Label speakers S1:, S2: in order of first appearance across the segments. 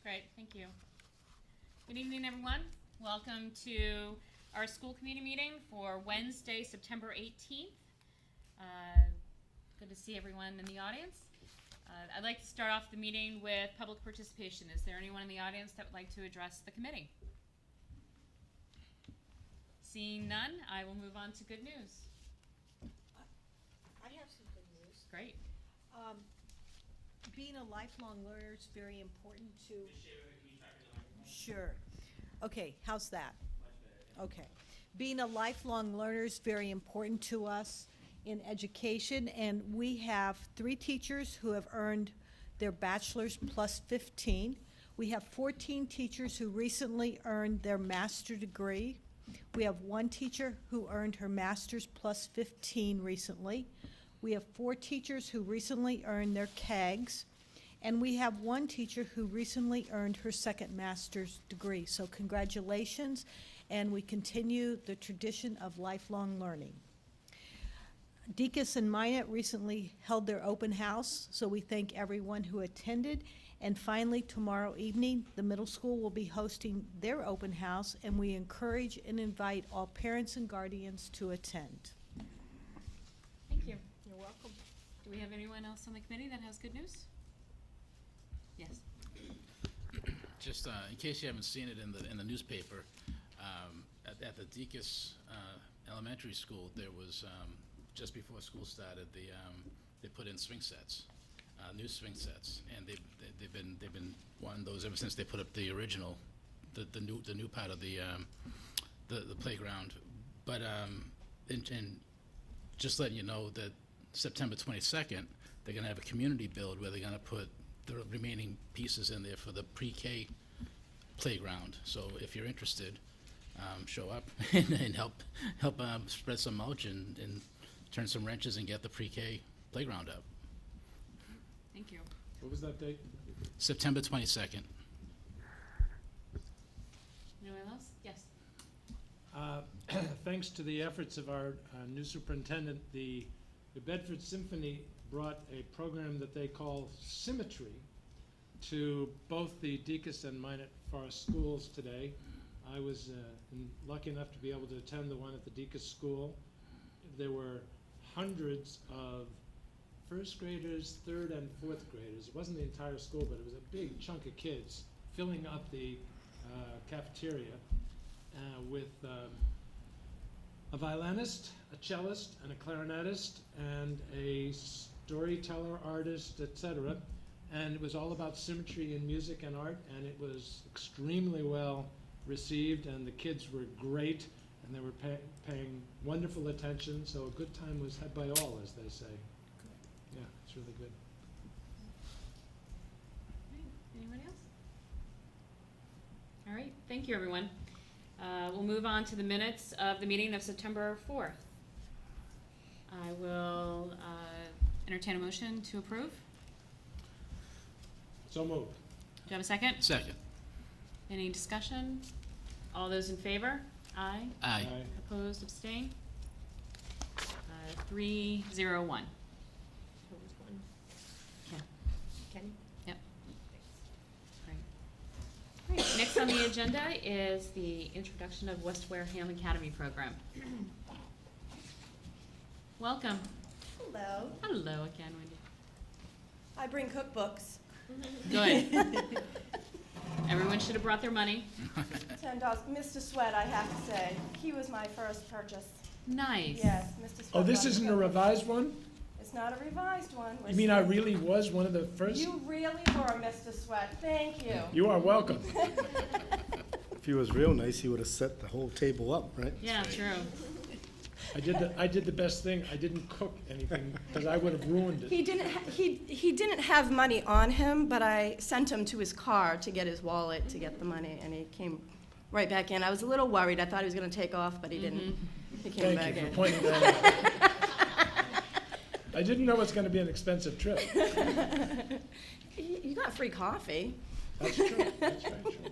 S1: Great, thank you. Good evening, everyone. Welcome to our school committee meeting for Wednesday, September 18th. Good to see everyone in the audience. I'd like to start off the meeting with public participation. Is there anyone in the audience that would like to address the committee? Seeing none, I will move on to good news.
S2: I have some good news.
S1: Great.
S2: Being a lifelong learner is very important to... Sure. Okay, how's that? Okay. Being a lifelong learner is very important to us in education, and we have 3 teachers who have earned their bachelor's plus 15. We have 14 teachers who recently earned their master's degree. We have 1 teacher who earned her master's plus 15 recently. We have 4 teachers who recently earned their CAGs, and we have 1 teacher who recently earned her second master's degree. So congratulations, and we continue the tradition of lifelong learning. Deaconess and Minot recently held their open house, so we thank everyone who attended. And finally, tomorrow evening, the middle school will be hosting their open house, and we encourage and invite all parents and guardians to attend.
S1: Thank you.
S2: You're welcome.
S1: Do we have anyone else on the committee that has good news? Yes.
S3: Just in case you haven't seen it in the newspaper, at the Deaconess Elementary School, there was just before school started, they put in swing sets, new swing sets, and they've been wanting those ever since they put up the original, the new part of the playground. But and just letting you know that September 22nd, they're going to have a community build where they're going to put the remaining pieces in there for the pre-K playground. So if you're interested, show up and help spread some mulch and turn some wrenches and get the pre-K playground up.
S1: Thank you.
S4: What was that date?
S3: September 22nd.
S1: Anyone else? Yes.
S4: Thanks to the efforts of our new superintendent, the Bedford Symphony brought a program that they call Symmetry to both the Deaconess and Minot Forest schools today. I was lucky enough to be able to attend the one at the Deaconess school. There were hundreds of first graders, third and fourth graders. It wasn't the entire school, but it was a big chunk of kids filling up the cafeteria with a violinist, a cellist, and a clarinetist, and a storyteller, artist, etc. And it was all about symmetry in music and art, and it was extremely well received, and the kids were great, and they were paying wonderful attention, so a good time was had by all, as they say. Yeah, it's really good.
S1: Anyone else? All right, thank you, everyone. We'll move on to the minutes of the meeting of September 4th. I will entertain a motion to approve.
S4: So moved.
S1: Do you have a second?
S3: Second.
S1: Any discussion? All those in favor? Aye.
S3: Aye.
S1: Opposed, abstain? 3-0-1.
S2: There was one.
S1: Yeah.
S2: Kenny?
S1: Yep. Great. Great. Next on the agenda is the introduction of West Wareham Academy program. Welcome.
S5: Hello.
S1: Hello again, Wendy.
S5: I bring cookbooks.
S1: Good. Everyone should have brought their money.
S5: $10. Mr. Sweat, I have to say, he was my first purchase.
S1: Nice.
S5: Yes, Mr. Sweat.
S4: Oh, this
S5: brought
S4: isn't
S5: the
S4: a
S5: cookbook.
S4: revised one?
S5: It's not a revised one.
S4: You mean I really was one of the first?
S5: You really were, Mr. Sweat. Thank you.
S4: You are welcome.
S6: If he was real nice, he would have set the whole table up, right?
S1: Yeah, true.
S4: I did the best thing. I didn't cook anything because I would have ruined it.
S5: He didn't have money on him, but I sent him to his car to get his wallet to get the money, and he came right back in. I was a little worried. I thought he was going to take off, but he didn't. He came back
S4: Thank you
S5: in.
S4: for pointing that out. I didn't know it was going to be an expensive trip.
S5: You got free coffee.
S4: That's true. That's very true.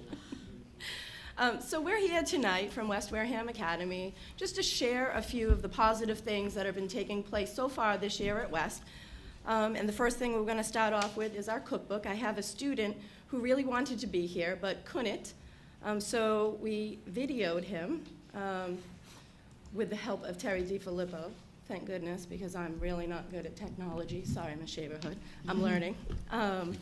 S5: So we're here tonight from West Wareham Academy just to share a few of the positive things that have been taking place so far this year at West. And the first thing we're going to start off with is our cookbook. I have a student who really wanted to be here but couldn't. So we videoed him with the help of Terry DiFilippo. Thank goodness, because I'm really not good at technology. Sorry, Ms. Shaverhood. I'm learning. And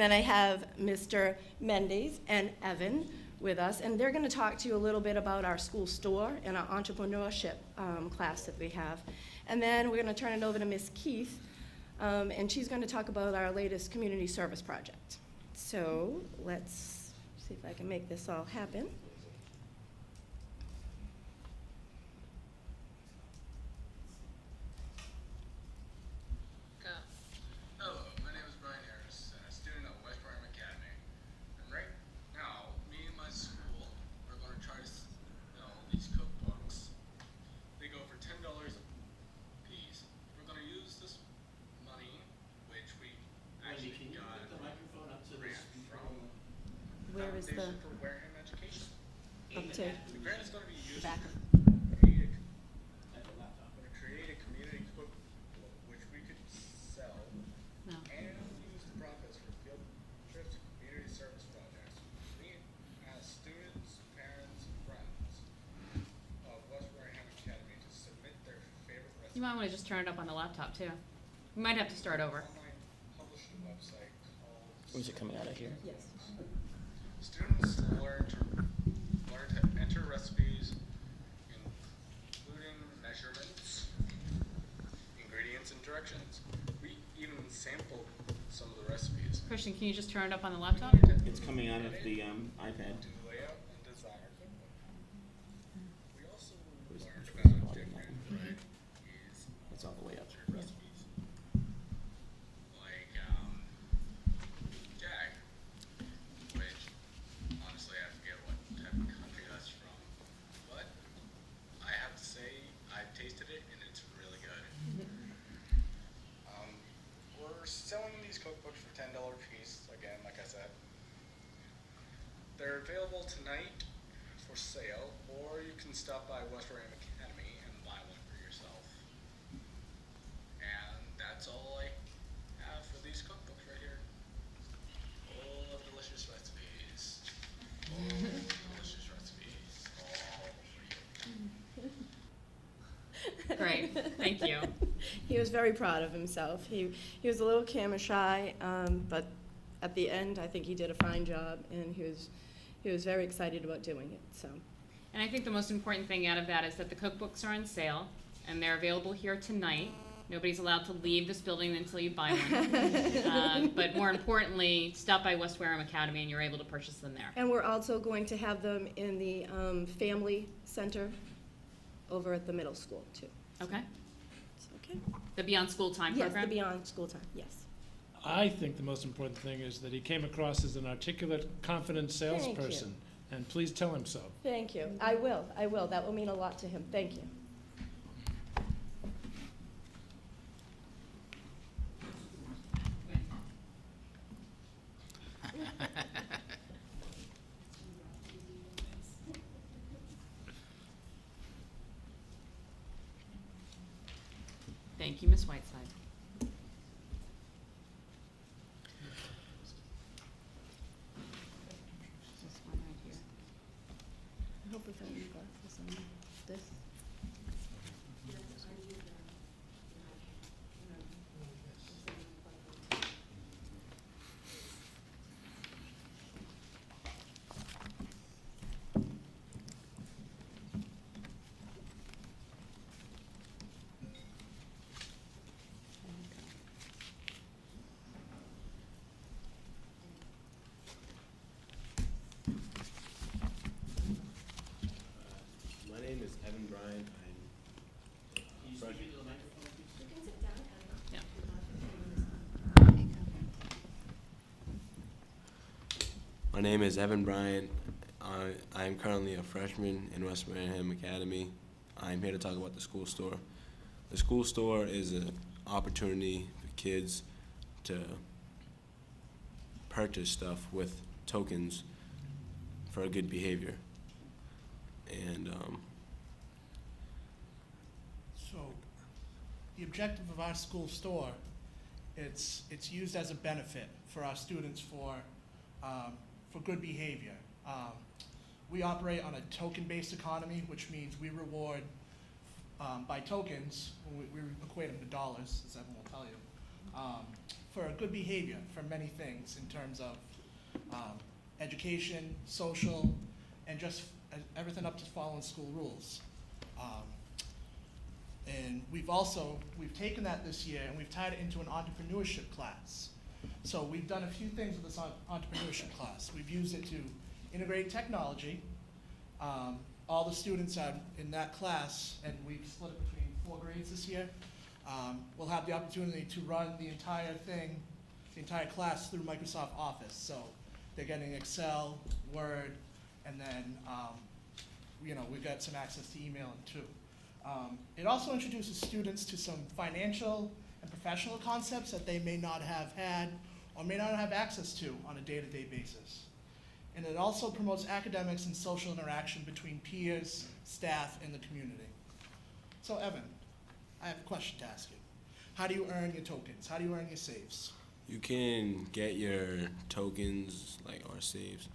S5: then I have Mr. Mendes and Evan with us, and they're going to talk to you a little bit about our school store and our entrepreneurship class that we have. And then we're going to turn it over to Miss Keith, and she's going to talk about our latest community service project. So let's see if I can make this all happen.
S3: Hello, my name is Brian Harris, and I'm a student at Wareham Academy. And right now, me and my school are going to try to sell these cookbooks. They go for $10 a piece. We're going to use this money, which we actually got a grant from
S5: Where is the
S3: Foundation for Wareham Education.
S5: up to
S3: The grant is going to be used
S5: back?
S3: to create a community cookbook, which we could sell
S1: No.
S3: and use the profits for field trips and community service projects. We ask students, parents, and friends of West Wareham Academy to submit their favorite
S1: You
S3: recipe
S1: might want to just turn it up on the laptop too. We might have to start over.
S3: online publishing website called.
S7: Where's it coming out of here?
S5: Yes.
S3: Students learn to enter recipes, including measurements, ingredients, and directions. We even sampled some of the recipes.
S1: Christian, can you just turn it up on the laptop?
S7: It's coming out of the iPad.
S3: To layout and design our cookbook. We also learned about different varieties
S7: It's all the way up.
S3: of recipes. Like jag, which honestly I forget what type of country that's from, but I have to say I've tasted it and it's really good. We're selling these cookbooks for $10 a piece, again, like I said. They're available tonight for sale, or you can stop by West Wareham Academy and buy one for yourself. And that's all I have for these cookbooks right here. Full of delicious recipes. Full of delicious recipes. All for you.
S1: Great, thank you.
S5: He was very proud of himself. He was a little camera shy, but at the end, I think he did a fine job, and he was very excited about doing it. So,
S1: And I think the most important thing out of that is that the cookbooks are on sale, and they're available here tonight. Nobody's allowed to leave this building until you buy one. But more importantly, stop by West Wareham Academy and you're able to purchase them there.
S5: and we're also going to have them in the family center over at the middle school too.
S1: Okay?
S5: Okay.
S1: The Beyond School Time
S5: Yes,
S1: program?
S5: the beyond school time. Yes.
S4: I think the most important thing is that he came across as an articulate, confident
S5: Thank you.
S4: salesperson. And please tell him so.
S5: Thank you. I will. That will mean a lot to him. Thank you.
S1: Thank you, Ms. Whiteside. This one right here.
S5: I hope we found your glasses on this.
S7: My name is Evan Bryan.
S1: Yeah.
S8: My name is Evan Bryant. I am currently a freshman in West Wareham Academy. I'm here to talk about the school store. The school store is an opportunity for kids to purchase stuff with tokens for a good behavior. And
S9: So, the objective of our school store, it's used as a benefit for our students for for good behavior. We operate on a token-based economy, which means we reward by tokens, we equate them to dollars, as Evan will tell you, for good behavior, for many things in terms of education, social, and just everything up to following school rules. And we've taken that this year and we've tied it into an entrepreneurship class. So we've done a few things with this entrepreneurship class. We've used it to integrate technology. All the students are in that class, and we've split it between 4 grades this year. We'll have the opportunity to run the entire thing, the entire class through Microsoft Office. So they're getting Excel, Word, and then we've got some access to emailing too. It also introduces students to some financial and professional concepts that they may not have had or may not have access to on a day-to-day basis. And it also promotes academics and social interaction between peers, staff, and the community. So Evan, I have a question to ask you. How do you earn your tokens? How do you earn your saves?
S8: You can get your tokens or saves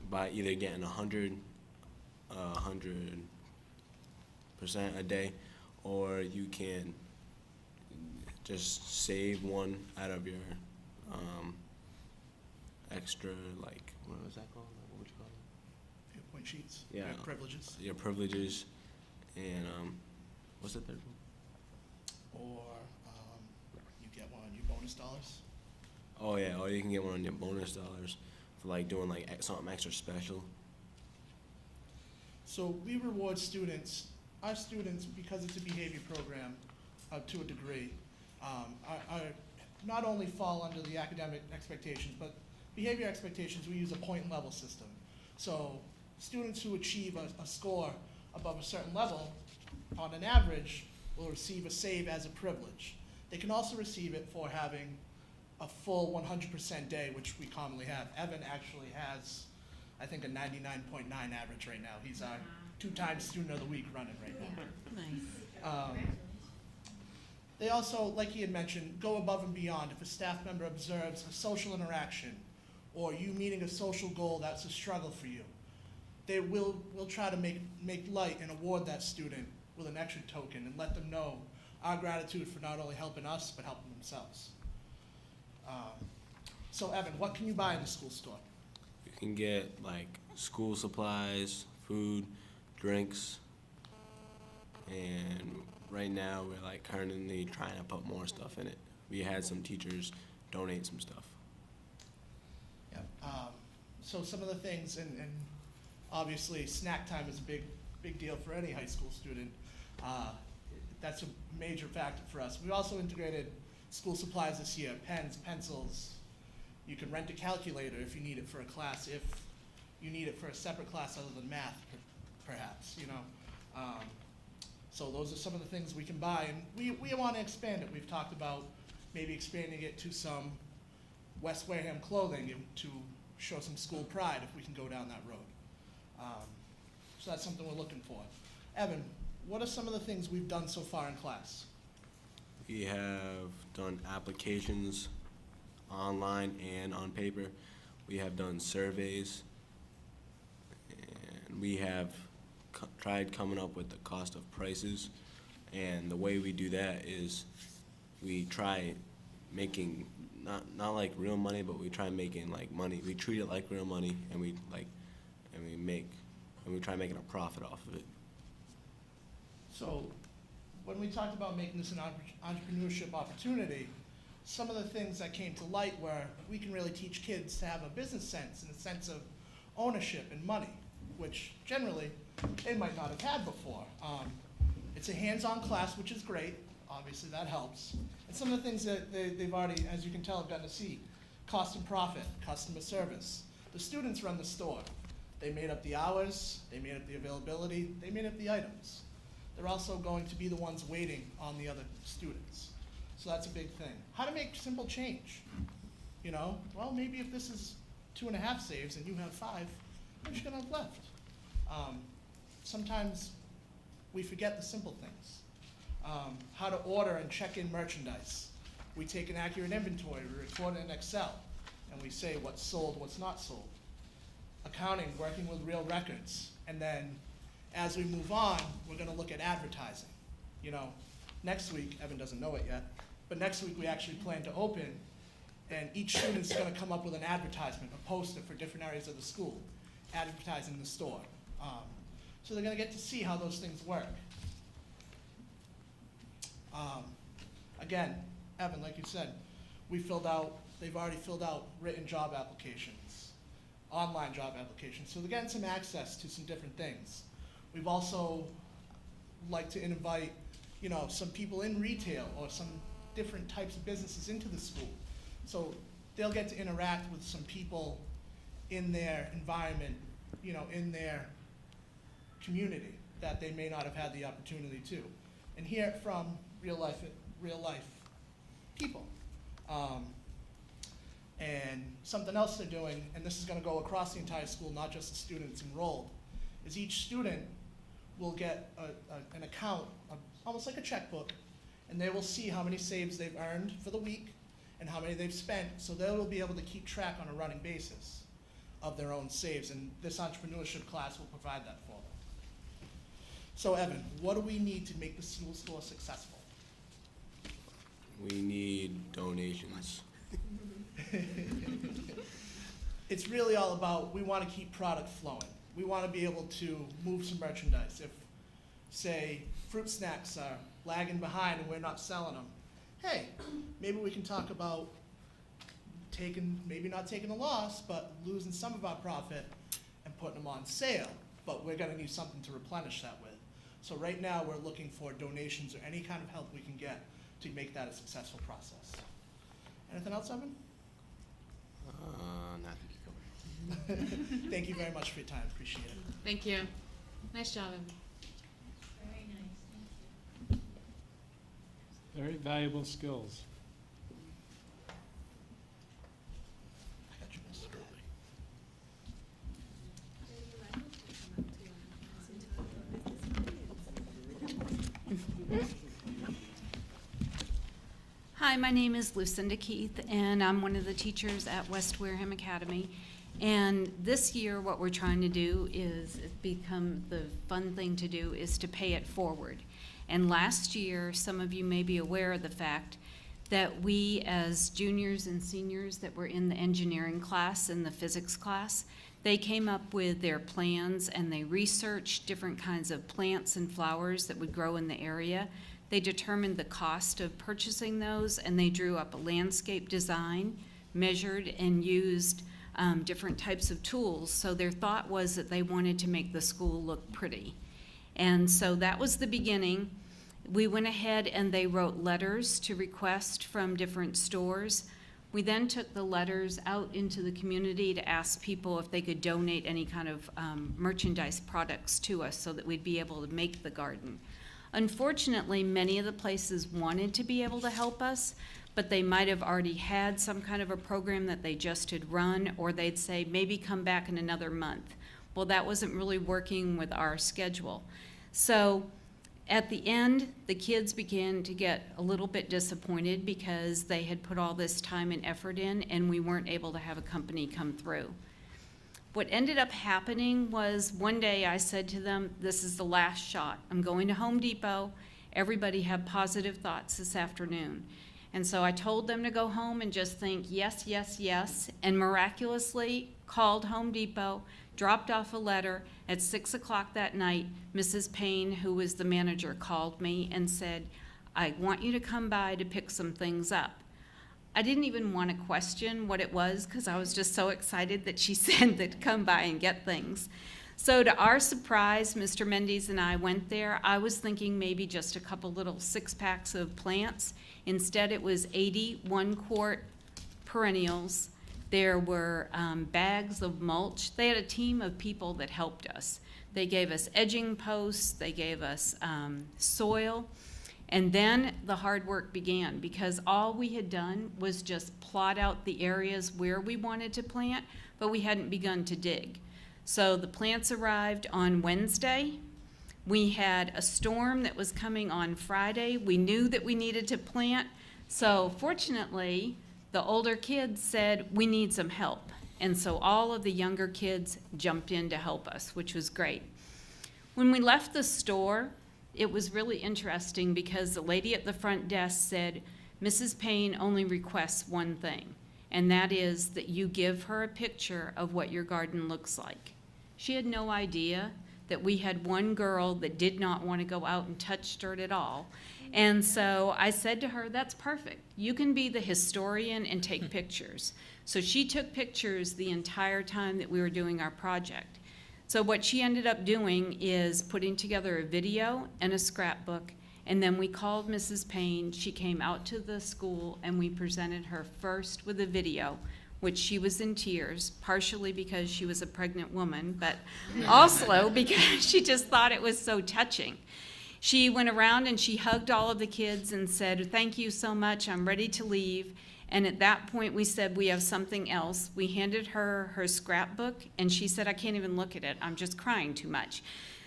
S8: by either getting 100% a day, or you can just save one out of your extra, what was that called? What would you call it?
S9: Your point sheets?
S8: Yeah.
S9: Your privileges?
S8: Your privileges, and what's the third one?
S9: Or you get one on your bonus dollars?
S8: Oh yeah, or you can get one on your bonus dollars for doing something extra special.
S9: So we reward students, our students, because it's a behavior program to a degree, are not only fall under the academic expectations, but behavior expectations, we use a point and level system. So students who achieve a score above a certain level, on an average, will receive a save as a privilege. They can also receive it for having a full 100% day, which we commonly have. Evan actually has, I think, a 99.9 average right now. He's our 2-time student of the week running right now.
S2: Nice.
S9: They also, like he had mentioned, go above and beyond. If a staff member observes a social interaction or you meeting a social goal that's a struggle for you, they will try to make light and award that student with an extra token and let them know our gratitude for not only helping us, but helping themselves. So Evan, what can you buy in the school store?
S8: You can get school supplies, food, drinks, and right now we're currently trying to put more stuff in it. We had some teachers donate some stuff.
S9: Yeah. So some of the things, and obviously snack time is a big deal for any high school student. That's a major factor for us. We also integrated school supplies this year: pens, pencils. You can rent a calculator if you need it for a class, if you need it for a separate class other than math, perhaps, So those are some of the things we can buy, and we want to expand it. We've talked about maybe expanding it to some West Wareham clothing to show some school pride if we can go down that road. So that's something we're looking for. Evan, what are some of the things we've done so far in class?
S8: We have done applications online and on paper. We have done surveys, and we have tried coming up with the cost of prices. And the way we do that is we try making not like real money, but we try making money. We treat it like real money, and we try making a profit off of it.
S9: So when we talked about making this an entrepreneurship opportunity, some of the things that came to light were we can really teach kids to have a business sense and a sense of ownership and money, which generally they might not have had before. It's a hands-on class, which is great. Obviously, that helps. And some of the things that they've already, as you can tell, have gotten to see: cost and profit, customer service. The students run the store. They made up the hours, they made up the availability, they made up the items. They're also going to be the ones waiting on the other students. So that's a big thing. How to make simple change. Well, maybe if this is 2.5 saves and you have 5, how much you're gonna have left? Sometimes we forget the simple things. How to order and check in merchandise. We take an accurate inventory, we record it in Excel, and we say what's sold, what's not sold. Accounting, working with real records. And then as we move on, we're gonna look at advertising. You know, next week, Evan doesn't know it yet, but next week we actually plan to open, and each student's gonna come up with an advertisement, a poster for different areas of the school, advertising the store. So they're gonna get to see how those things work. Again, Evan, like you said, they've already filled out written job applications, online job applications, so they're getting some access to some different things. We've also like to invite, you know, some people in retail or some different types of businesses into the school. So they'll get to interact with some people in their environment, you know, in their community that they may not have had the opportunity to, and hear from real life people. And something else they're doing, and this is gonna go across the entire school, not just the students enrolled, is each student will get an account, almost like a checkbook, and they will see how many saves they've earned for the week and how many they've spent, so they will be able to keep track on a running basis of their own saves, and this entrepreneurship class will provide that for them. So Evan, what do we need to make the school store successful?
S8: We need donations.
S9: It's really all about, we want to keep product flowing. We want to be able to move some merchandise. If, say, fruit snacks are lagging behind and we're not selling them, hey, maybe we can talk about maybe not taking a loss, but losing some of our profit and putting them on sale. But we're going to need something to replenish that with. So right now, we're looking for donations or any kind of help we can get to make that a successful process. Anything else, Evan?
S8: Nothing.
S9: Thank you very much for your time. Appreciate it.
S1: Thank you. Nice job, Evan.
S10: Very nice, thank you.
S4: Very valuable skills.
S9: I got you, miss.
S11: Hi, my name is Lucinda Keith, and I'm one of the teachers at West Wareham Academy. And this year, what we're trying to do is become the fun thing to do is to pay it forward. And last year, some of you may be aware of the fact that we, as juniors and seniors that were in the engineering class and the physics class, they came up with their plans and they researched different kinds of plants and flowers that would grow in the area. They determined the cost of purchasing those, and they drew up a landscape design, measured and used different types of tools. So their thought was that they wanted to make the school look pretty. And so that was the beginning. We went ahead and they wrote letters to request from different stores. We then took the letters out into the community to ask people if they could donate any kind of merchandise products to us so that we'd be able to make the garden. Unfortunately, many of the places wanted to be able to help us, but they might have already had some kind of a program that they just had run, or they'd say, maybe come back in another month. Well, that wasn't really working with our schedule. So at the end, the kids began to get a little bit disappointed because they had put all this time and effort in, and we weren't able to have a company come through. What ended up happening was one day I said to them, this is the last shot. I'm going to Home Depot. Everybody have positive thoughts this afternoon. And so I told them to go home and just think yes, yes, yes, and miraculously called Home Depot, dropped off a letter. At 6 o'clock that night, Mrs. Payne, who was the manager, called me and said, I want you to come by to pick some things up. I didn't even want to question what it was because I was just so excited that she said that come by and get things. So to our surprise, Mr. Mendes and I went there. I was thinking maybe just a couple little 6-packs of plants. Instead, it was 80 1-quart perennials. There were bags of mulch. They had a team of people that helped us. They gave us edging posts. They gave us soil. And then the hard work began because all we had done was just plot out the areas where we wanted to plant, but we hadn't begun to dig. So the plants arrived on Wednesday. We had a storm that was coming on Friday. We knew that we needed to plant. So fortunately, the older kids said, we need some help. And so all of the younger kids jumped in to help us, which was great. When we left the store, it was really interesting because the lady at the front desk said, Mrs. Payne only requests one thing, and that is that you give her a picture of what your garden looks like. She had no idea that we had one girl that did not want to go out and touch dirt at all. And so I said to her, that's perfect. You can be the historian and take pictures. So she took pictures the entire time that we were doing our project. So what she ended up doing is putting together a video and a scrapbook, and then we called Mrs. Payne. She came out to the school, and we presented her first with a video, which she was in tears, partially because she was a pregnant woman, but also because she just thought it was so touching. She went around and she hugged all of the kids and said, thank you so much, I'm ready to leave. And at that point, we said, we have something else. We handed her her scrapbook, and she said, I can't even look at it. I'm just crying too much.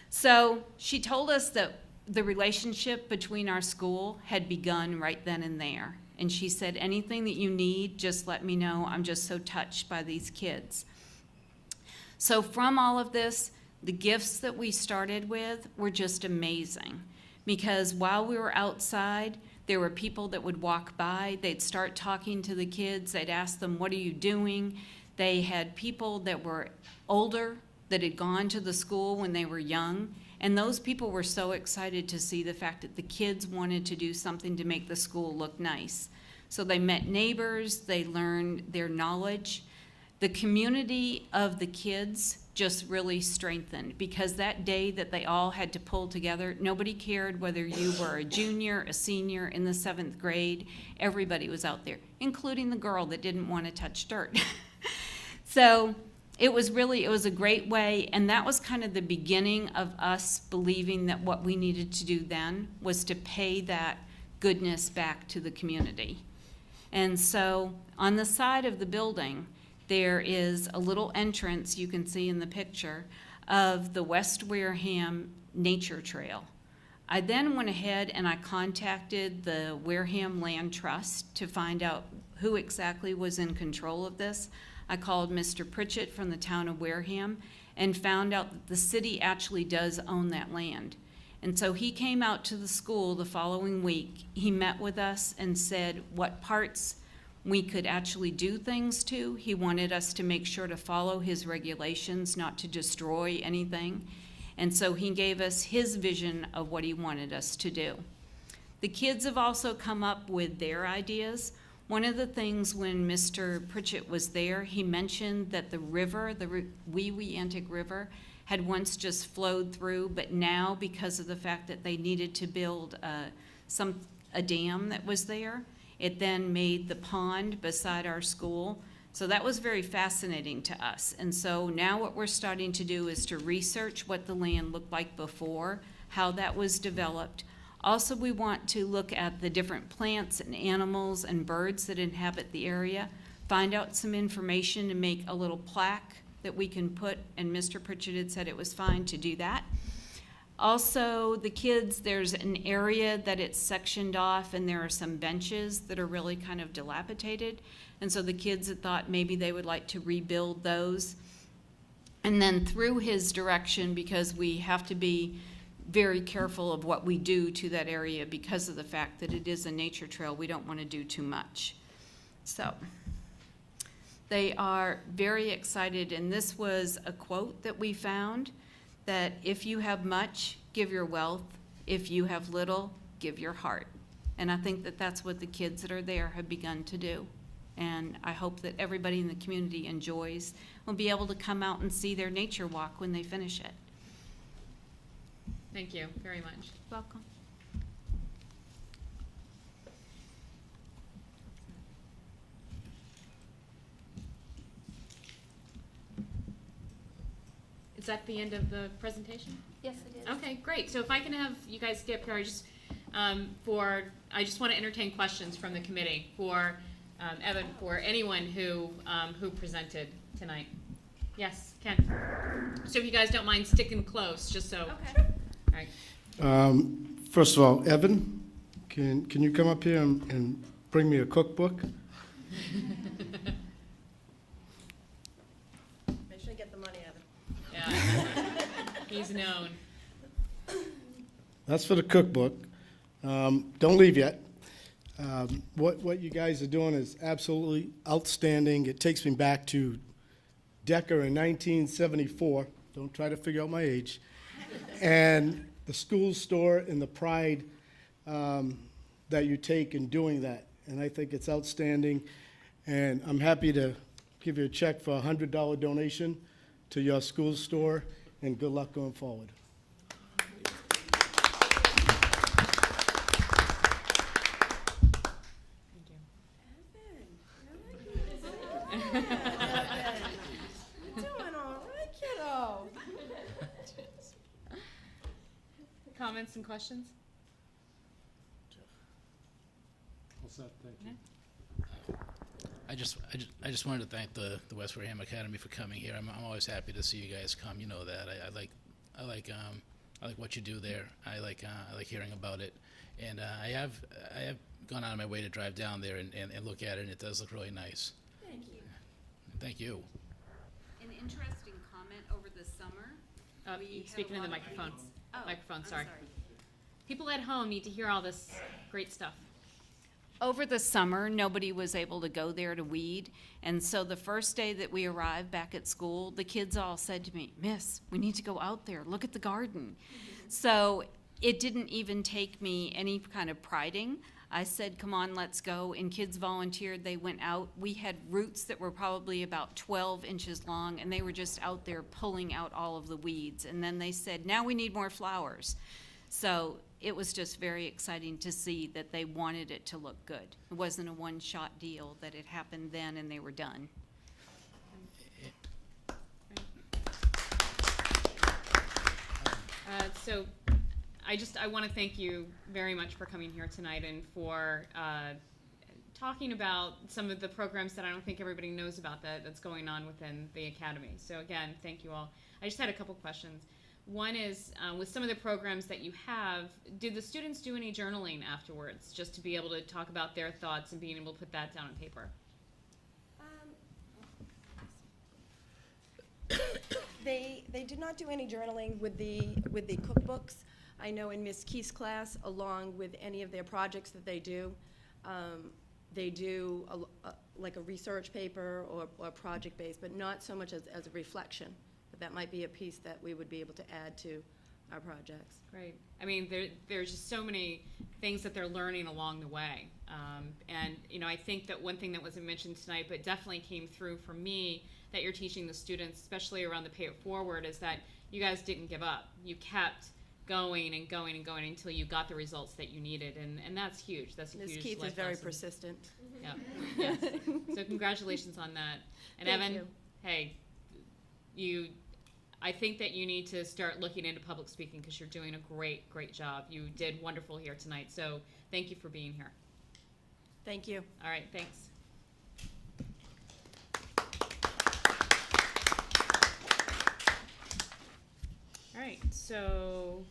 S11: So she told us that the relationship between our school had begun right then and there. And she said, anything that you need, just let me know. I'm just so touched by these kids. So from all of this, the gifts that we started with were just amazing. Because while we were outside, there were people that would walk by, they'd start talking to the kids, they'd ask them, what are you doing? They had people that were older that had gone to the school when they were young, and those people were so excited to see the fact that the kids wanted to do something to make the school look nice. So they met neighbors, they learned their knowledge. The community of the kids just really strengthened, because that day that they all had to pull together, nobody cared whether you were a junior, a senior, in the 7th grade. Everybody was out there, including the girl that didn't want to touch dirt. So it was a great way, and that was kind of the beginning of us believing that what we needed to do then was to pay that goodness back to the community. And so on the side of the building, there is a little entrance you can see in the picture of the West Wareham Nature Trail. I then went ahead and I contacted the Wareham Land Trust to find out who exactly was in control of this. I called Mr. Pritchett from the town of Wareham and found out that the city actually does own that land. And so he came out to the school the following week. He met with us and said what parts we could actually do things to. He wanted us to make sure to follow his regulations, not to destroy anything. And so he gave us his vision of what he wanted us to do. The kids have also come up with their ideas. One of the things when Mr. Pritchett was there, he mentioned that the river, the Wee Wee Antic River, had once just flowed through, but now because of the fact that they needed to build a dam that was there, it then made the pond beside our school. So that was very fascinating to us. And so now what we're starting to do is to research what the land looked like before, how that was developed. Also, we want to look at the different plants and animals and birds that inhabit the area, find out some information and make a little plaque that we can put, and Mr. Pritchett had said it was fine to do that. Also, the kids, there's an area that it's sectioned off, and there are some benches that are really kind of dilapidated. And so the kids had thought maybe they would like to rebuild those. And then through his direction, because we have to be very careful of what we do to that area because of the fact that it is a nature trail, we don't want to do too much. So they are very excited, and this was a quote that we found, that if you have much, give your wealth. If you have little, give your heart. And I think that that's what the kids that are there have begun to do. And I hope that everybody in the community enjoys, will be able to come out and see their nature walk when they finish it.
S1: Thank you very much.
S11: Welcome.
S1: Is that the end of the presentation?
S11: Yes, it is.
S1: Okay, great. So if I can have you guys stay up here, I just want to entertain questions from the committee for Evan, for anyone who presented tonight. Yes, Ken. So if you guys don't mind sticking close, just so.
S11: Okay.
S1: All right.
S6: First of all, Evan, can you come up here and bring me a cookbook?
S5: Make sure you get the money, Evan.
S1: Yeah. He's known.
S6: That's for the cookbook. Don't leave yet. What you guys are doing is absolutely outstanding. It takes me back to Decker in 1974. Don't try to figure out my age. And the school store and the pride that you take in doing that. And I think it's outstanding. And I'm happy to give you a check for a $100 donation to your school store, and good luck going forward.
S5: You're doing all right, kiddo.
S1: Comments and questions?
S4: All set, thank you.
S3: I just wanted to thank the West Wareham Academy for coming here. I'm always happy to see you guys come. You know that. I like what you do there. I like hearing about it, and I have gone out of my way to drive down there and look at it, and it does look really nice.
S5: Thank you.
S3: Thank you.
S11: An interesting comment over the summer. we had
S1: Speaking
S11: a
S1: in the
S11: lot of
S1: microphone.
S11: meetings. Oh,
S1: Microphone,
S11: I'm
S1: sorry. People at home need to hear all this great stuff.
S11: Over the summer, nobody was able to go there to weed, and so the first day that we arrived back at school, the kids all said to me, "Miss, we need to go out there, look at the garden." So it didn't even take me any kind of priding. I said, "Come on, let's go," and kids volunteered, they went out. We had roots that were probably about 12 inches long, and they were just out there pulling out all of the weeds. And then they said, "Now we need more flowers." So it was just very exciting to see that they wanted it to look good. It wasn't a one-shot deal, that it happened then and they were done.
S1: So I want to thank you very much for coming here tonight and for talking about some of the programs that I don't think everybody knows about that's going on within the academy. So again, thank you all. I just had a couple questions. One is, with some of the programs that you have, did the students do any journaling afterwards, just to be able to talk about their thoughts and being able to put that down on paper?
S5: They did not do any journaling with the cookbooks. I know in Miss Key's class, along with any of their projects that they do like a research paper or project-based, but not so much as a reflection. But that might be a piece that we would be able to add to our projects.
S1: Great. I mean, there's just so many things that they're learning along the way. And, I think that one thing that wasn't mentioned tonight, but definitely came through for me, that you're teaching the students, especially around the Pay It Forward, is that you guys didn't give up. You kept going and going and going until you got the results that you needed, and that's huge. That's a
S5: Ms.
S1: huge
S5: Keith
S1: life
S5: is very
S1: lesson.
S5: persistent.
S1: Yeah. Yes. So congratulations on that. And
S5: Thank
S1: Evan,
S5: you.
S1: hey, I think that you need to start looking into public speaking because you're doing a great, great job. You did wonderful here tonight, so thank you for being here.
S5: Thank you.
S1: All right, thanks. All right, so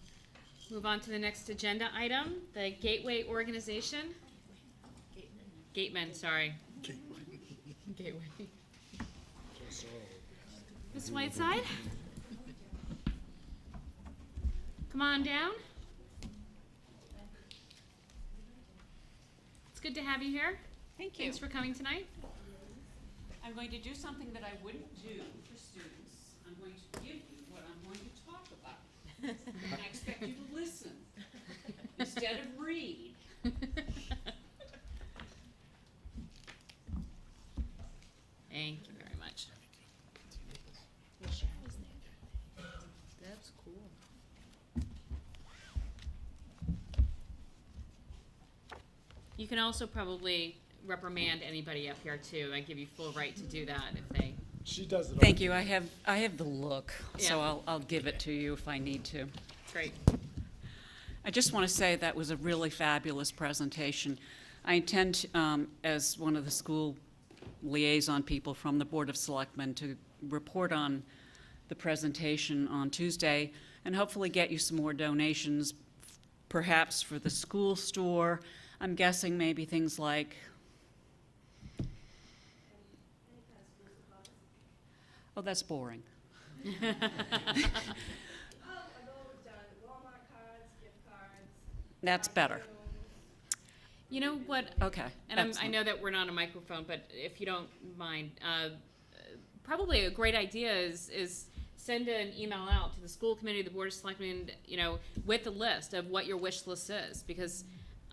S1: move on to the next agenda item, the Gateway Organization. Gatemen, sorry. Gateway. Ms. Whiteside? Come on down. It's good to have you here.
S12: Thank you.
S1: Thanks for coming tonight.
S12: I'm going to do something that I wouldn't do for students. I'm going to give you what I'm going to talk about. And I expect you to listen instead of read.
S1: Thank you very much.
S12: That's cool.
S1: You can also probably reprimand anybody up here too. I give you full right to do that if they.
S6: She does it all.
S12: Thank you. I have the look, so
S1: Yeah.
S12: I'll give it to you if I need to.
S1: Great.
S12: I just want to say that was a really fabulous presentation. I intend, as one of the school liaison people from the Board of Selectmen, to report on the presentation on Tuesday and hopefully get you some more donations, perhaps for the school store. I'm guessing maybe things like Oh, that's boring.
S5: Oh, I've always done Walmart cards, gift cards.
S12: That's better.
S5: iTunes.
S1: You know what?
S12: Okay.
S1: And I
S12: excellent.
S1: know that we're not on a microphone, but if you don't mind, probably a great idea is send an email out to the school committee, the board of selectmen, you know, with a list of what your wish list is, because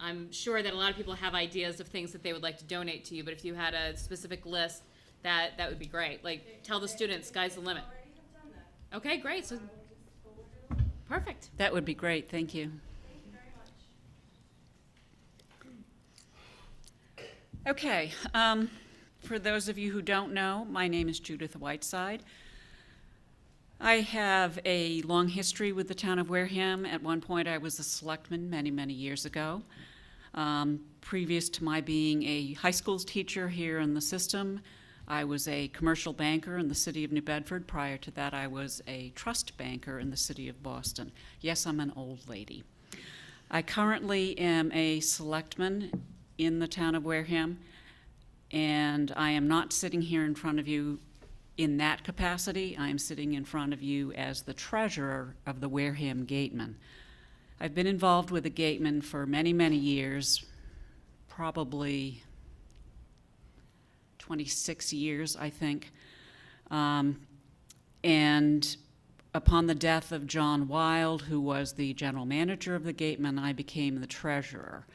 S1: I'm sure that a lot of people have ideas of things that they would like to donate to you, but if you had a specific list, that would be great. Like, tell the students, sky's the limit.
S5: Already have done that.
S1: Okay, great. So,
S5: I will just forward it along.
S1: perfect.
S12: That would be great, thank you.
S5: Thank you very much.
S12: Okay, for those of you who don't know, my name is Judith Whiteside. I have a long history with the town of Wareham. At one point, I was a selectman many, many years ago. Previous to my being a high school teacher here in the system, I was a commercial banker in the city of New Bedford. Prior to that, I was a trust banker in the city of Boston. Yes, I'm an old lady. I currently am a selectman in the town of Wareham, and I am not sitting here in front of you in that capacity. I am sitting in front of you as the treasurer of the Wareham Gateman. I've been involved with the Gateman for many, many years, probably 26 years, I think. And upon the death of John Wild, who was the general manager of the Gateman, I became the treasurer.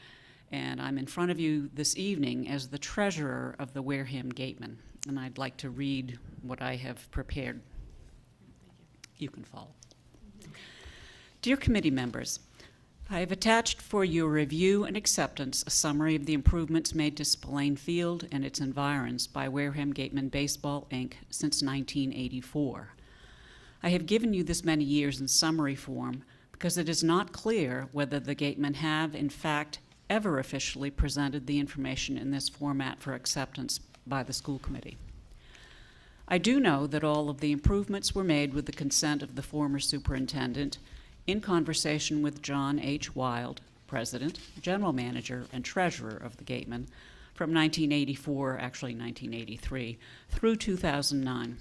S12: And I'm in front of you this evening as the treasurer of the Wareham Gateman. And I'd like to read what I have prepared. You can follow. Dear committee members, I have attached for your review and acceptance a summary of the improvements made to Spillane Field and its environs by Wareham Gateman Baseball, Inc. since 1984. I have given you this many years in summary form because it is not clear whether the Gatemen have, in fact, ever officially presented the information in this format for acceptance by the school committee. I do know that all of the improvements were made with the consent of the former superintendent in conversation with John H. Wild, president, general manager, and treasurer of the Gateman from 1984, actually 1983, through 2009.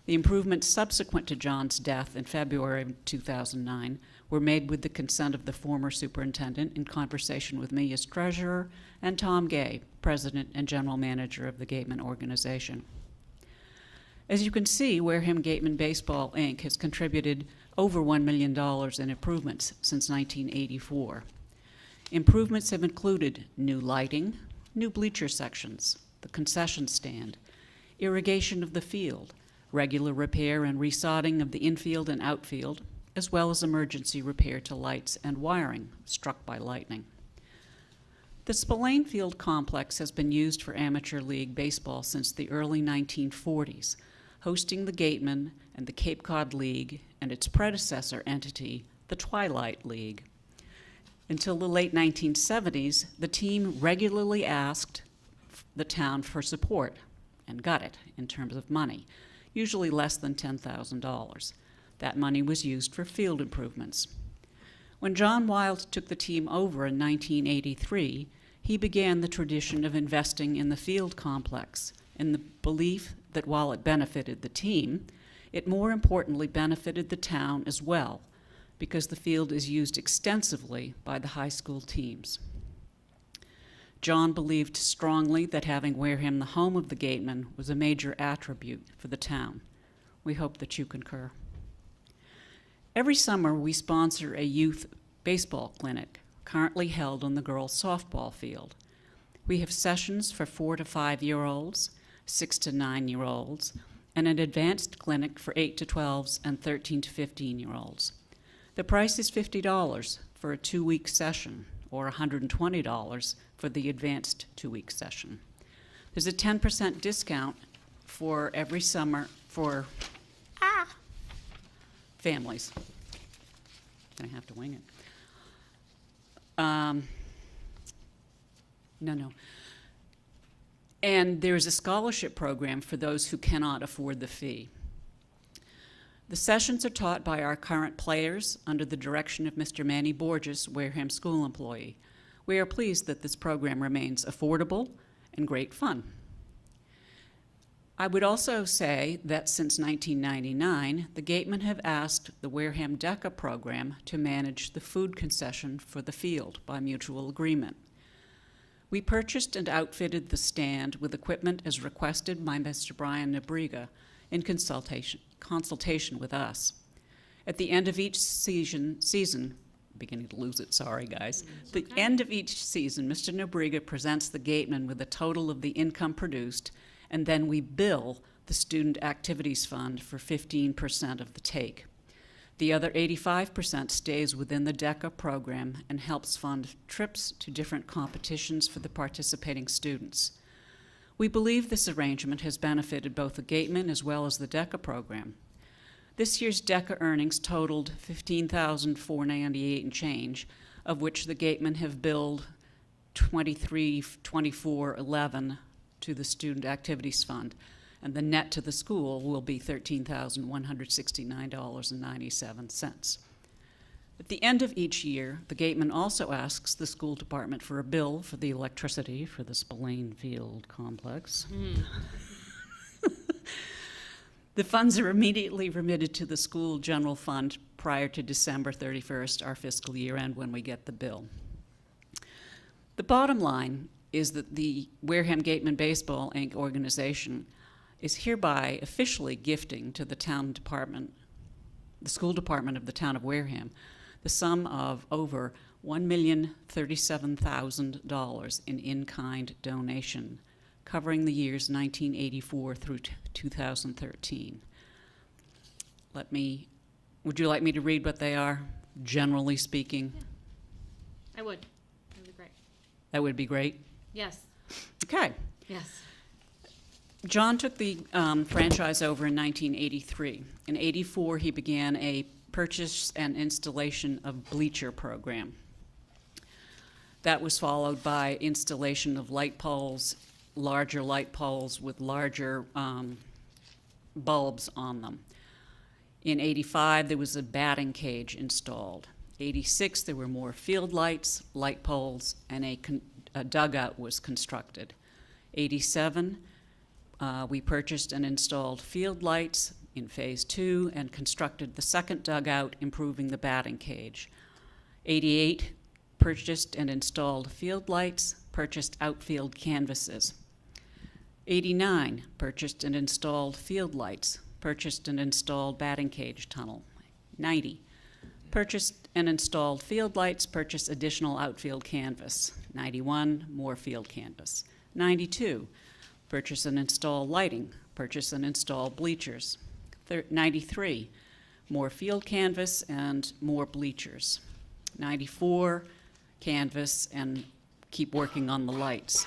S12: The improvements subsequent to John's death in February of 2009 were made with the consent of the former superintendent in conversation with me as treasurer and Tom Gay, president and general manager of the Gateman organization. As you can see, Wareham Gateman Baseball, Inc. has contributed over $1 million in improvements since 1984. Improvements have included new lighting, new bleacher sections, the concession stand, irrigation of the field, regular repair and resodding of the infield and outfield, as well as emergency repair to lights and wiring struck by lightning. The Spillane Field complex has been used for amateur league baseball since the early 1940s, hosting the Gateman and the Cape Cod League and its predecessor entity, the Twilight League. Until the late 1970s, the team regularly asked the town for support and got it in terms of money, usually less than $10,000. That money was used for field improvements. When John Wild took the team over in 1983, he began the tradition of investing in the field complex in the belief that while it benefited the team, it more importantly benefited the town as well, because the field is used extensively by the high school teams. John believed strongly that having Wareham the home of the Gateman was a major attribute for the town. We hope that you concur. Every summer, we sponsor a youth baseball clinic, currently held on the girls' softball field. We have sessions for 4 to 5-year-olds, 6 to 9-year-olds, and an advanced clinic for 8 to 12s and 13 to 15-year-olds. The price is $50 for a 2-week session, or $120 for the advanced 2-week session. There's a 10% discount for every summer for families. Gonna have to wing it. No. And there's a scholarship program for those who cannot afford the fee. The sessions are taught by our current players under the direction of Mr. Manny Borges, Wareham school employee. We are pleased that this program remains affordable and great fun. I would also say that since 1999, the Gatemen have asked the Wareham DECA program to manage the food concession for the field by mutual agreement. We purchased and outfitted the stand with equipment as requested by Mr. Brian Nebriga in consultation with us. At the end of each season, beginning to lose it, sorry guys. The end of each season, Mr. Nebriga presents the Gatemen with a total of the income produced, and then we bill the Student Activities Fund for 15% of the take. The other 85% stays within the DECA program and helps fund trips to different competitions for the participating students. We believe this arrangement has benefited both the Gatemen as well as the DECA program. This year's DECA earnings totaled $15,498 and change, of which the Gatemen have billed $23,2411 to the Student Activities Fund, and the net to the school will be $13,169.97. At the end of each year, the Gateman also asks the school department for a bill for the electricity for the Spillane Field complex. The funds are immediately remitted to the school general fund prior to December 31st, our fiscal year end, when we get the bill. The bottom line is that the Wareham Gateman Baseball Inc. organization is hereby officially gifting to the town department, the school department of the town of Wareham, the sum of over $1,037,000 in-kind donation, covering the years 1984 through 2013. Would you like me to read what they are, generally speaking?
S1: I would. That would be great.
S12: That would be great?
S1: Yes.
S12: Okay.
S1: Yes.
S12: John took the franchise over in 1983. In '84, he began a purchase and installation of bleacher program. That was followed by installation of light poles, larger light poles with larger bulbs on them. In '85, there was a batting cage installed. '86, there were more field lights, light poles, and a dugout was constructed. '87, we purchased and installed field lights in phase 2 and constructed the second dugout, improving the batting cage. '88, purchased and installed field lights, purchased outfield canvases. '89, purchased and installed field lights, purchased and installed batting cage tunnel. '90, purchased and installed field lights, purchased additional outfield canvas. '91, more field canvas. '92, purchase and install lighting, purchase and install bleachers. '93, more field canvas and more bleachers. '94, canvas and keep working on the lights.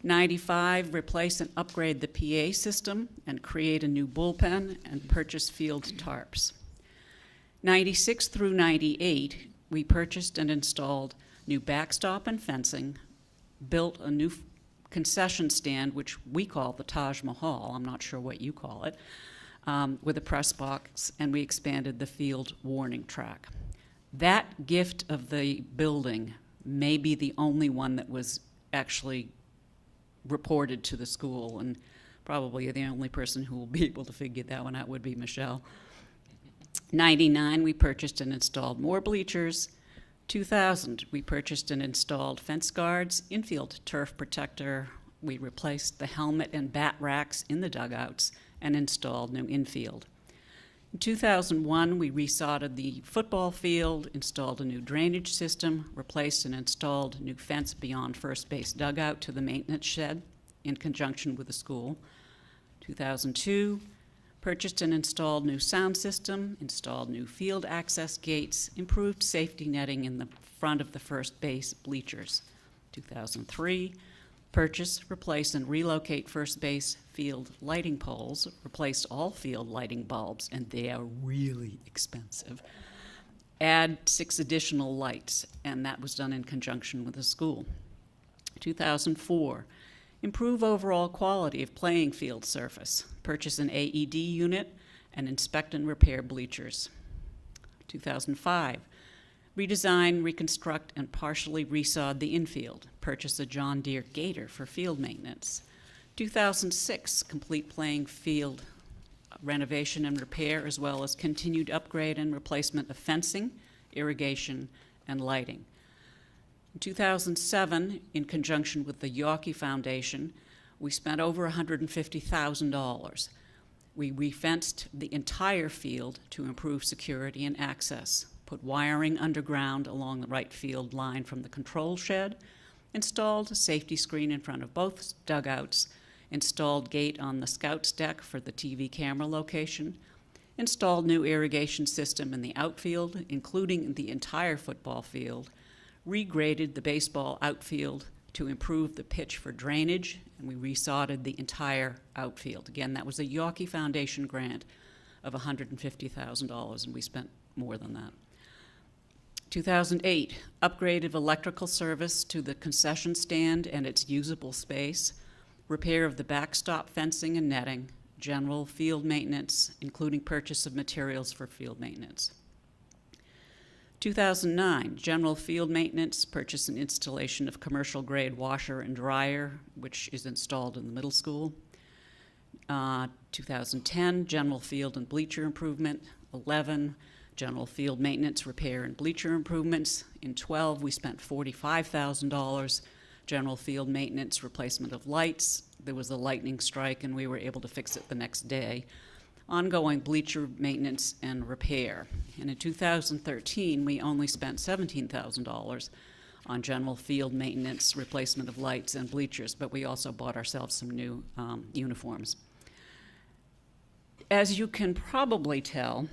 S12: '95, replace and upgrade the PA system and create a new bullpen and purchase field tarps. '96 through '98, we purchased and installed new backstop and fencing, built a new concession stand, which we call the Taj Mahal, I'm not sure what you call it, with a press box, and we expanded the field warning track. That gift of the building may be the only one that was actually reported to the school, and probably the only person who will be able to figure that one out would be Michelle. '99, we purchased and installed more bleachers. 2000, we purchased and installed fence guards, infield turf protector. We replaced the helmet and bat racks in the dugouts and installed new infield. In 2001, we resodded the football field, installed a new drainage system, replaced and installed new fence beyond first base dugout to the maintenance shed in conjunction with the school. 2002, purchased and installed new sound system, installed new field access gates, improved safety netting in the front of the first base bleachers. 2003, purchase, replace, and relocate first base field lighting poles, replaced all field lighting bulbs, and they are really expensive. Add 6 additional lights, and that was done in conjunction with the school. 2004, improve overall quality of playing field surface, purchase an AED unit, and inspect and repair bleachers. 2005, redesign, reconstruct, and partially resod the infield, purchase a John Deere Gator for field maintenance. 2006, complete playing field renovation and repair, as well as continued upgrade and replacement of fencing, irrigation, and lighting. In 2007, in conjunction with the Yawkey Foundation, we spent over $150,000. We refenced the entire field to improve security and access, put wiring underground along the right field line from the control shed, installed a safety screen in front of both dugouts, installed gate on the scouts deck for the TV camera location, installed new irrigation system in the outfield, including the entire football field, regraded the baseball outfield to improve the pitch for drainage, and we resodded the entire outfield. Again, that was a Yawkey Foundation grant of $150,000, and we spent more than that. 2008, upgrade of electrical service to the concession stand and its usable space, repair of the backstop fencing and netting, general field maintenance, including purchase of materials for field maintenance. 2009, general field maintenance, purchase and installation of commercial-grade washer and dryer, which is installed in the middle school. 2010, general field and bleacher improvement. 11, general field maintenance, repair, and bleacher improvements. In 12, we spent $45,000. General field maintenance, replacement of lights. There was a lightning strike, and we were able to fix it the next day. Ongoing bleacher maintenance and repair. And in 2013, we only spent $17,000 on general field maintenance, replacement of lights and bleachers, but we also bought ourselves some new uniforms. As you can probably tell,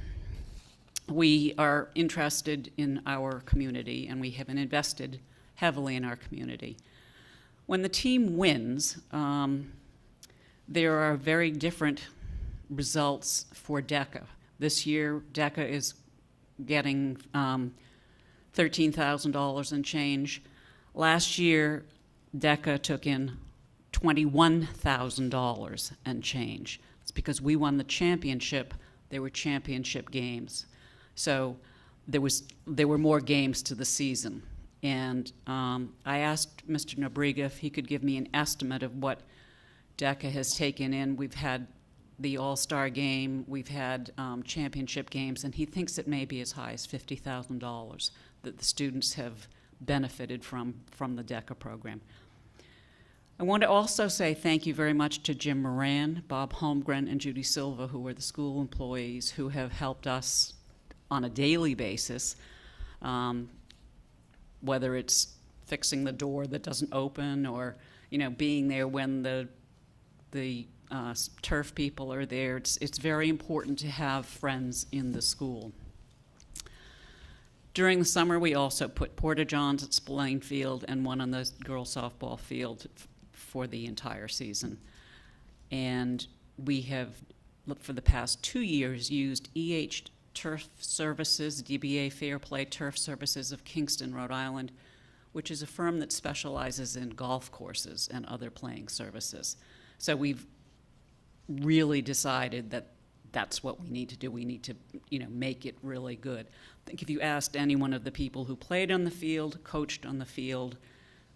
S12: we are interested in our community, and we have invested heavily in our community. When the team wins, there are very different results for DECA. This year, DECA is getting $13,000 and change. Last year, DECA took in $21,000 and change. It's because we won the championship. There were championship games. So there were more games to the season. And I asked Mr. Nobriga if he could give me an estimate of what DECA has taken in. We've had the All-Star game, we've had championship games, and he thinks it may be as high as $50,000 that the students have benefited from the DECA program. I want to also say thank you very much to Jim Moran, Bob Holmgren, and Judy Silva, who are the school employees who have helped us on a daily basis, whether it's fixing the door that doesn't open or, being there when the turf people are there. It's very important to have friends in the school. During the summer, we also put porta-johns at Spillane Field and one on the girls' softball field for the entire season. And we have, for the past 2 years, used EH Turf Services, DBA Fair Play Turf Services of Kingston, Rhode Island, which is a firm that specializes in golf courses and other playing services. So we've really decided that that's what we need to do. We need to, make it really good. I think if you asked any one of the people who played on the field, coached on the field,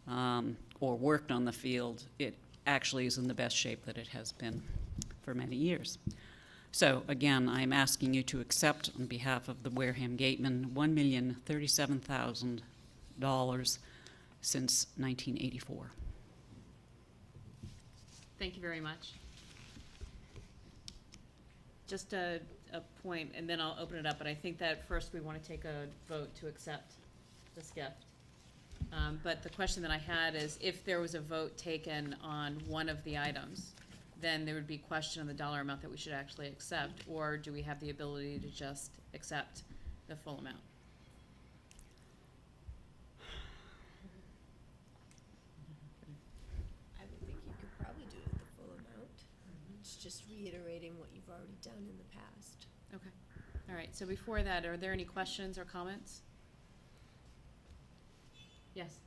S12: or worked on the field, it actually is in the best shape that it has been for many years. So again, I'm asking you to accept, on behalf of the Wareham Gatemen, $1,037,000 since 1984.
S1: Thank you very much. Just a point, and then I'll open it up, but I think that first we want to take a vote to accept this gift. But the question that I had is, if there was a vote taken on one of the items, then there would be question on the dollar amount that we should actually accept, or do we have the ability to just accept the full amount?
S13: I would think you could probably do it the full amount. It's just reiterating what you've already done in the past.
S1: Okay. All right. So before that, are there any questions or comments? Yes.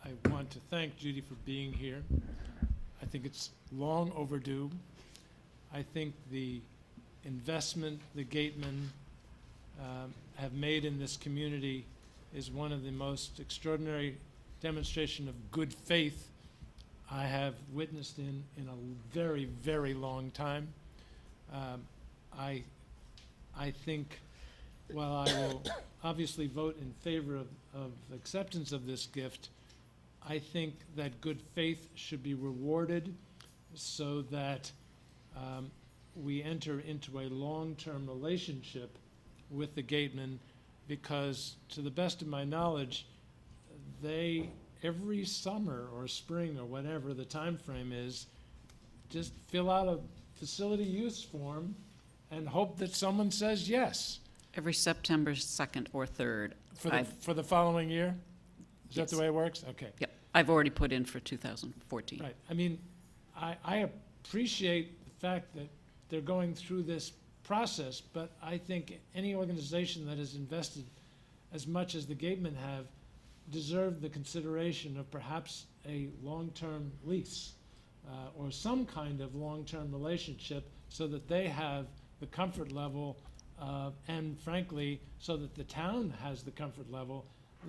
S4: I want to thank Judy for being here. I think it's long overdue. I think the investment the Gatemen have made in this community is one of the most extraordinary demonstration of good faith I have witnessed in a very, very long time. I think while I will obviously vote in favor of acceptance of this gift, I think that good faith should be rewarded so that we enter into a long-term relationship with the Gatemen, because to the best of my knowledge, they, every summer or spring or whatever the time frame is, just fill out a facility use form and hope that someone says yes
S12: Every September 2nd or 3rd.
S4: for the following year? Is that the
S12: Yes.
S4: way it works? Okay.
S12: Yep, I've already put in for 2014.
S4: Right. I mean, I appreciate the fact that they're going through this process, but I think any organization that has invested as much as the Gatemen have deserve the consideration of perhaps a long-term lease or some kind of long-term relationship so that they have the comfort level and frankly, so that the town has the comfort level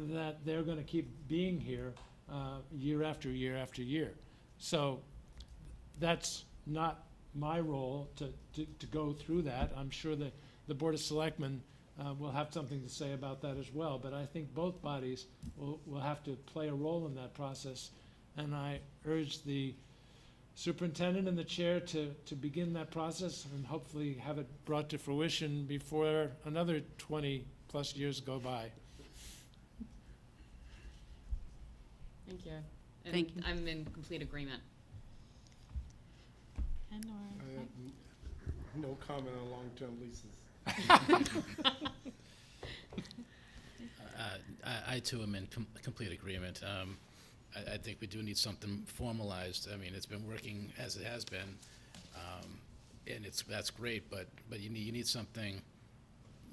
S4: that they're going to keep being here year after year after year. So that's not my role to go through that. I'm sure that the Board of Selectmen will have something to say about that as well. But I think both bodies will have to play a role in that process. And I urge the superintendent and the chair to begin that process and hopefully have it brought to fruition before another 20-plus years go by.
S1: Thank you. And
S12: Thank you.
S1: I'm in complete agreement.
S11: And
S6: I have no comment on long-term leases.
S3: I too am in complete agreement. I think we do need something formalized. I mean, it's been working as it has been, and that's great. But you need something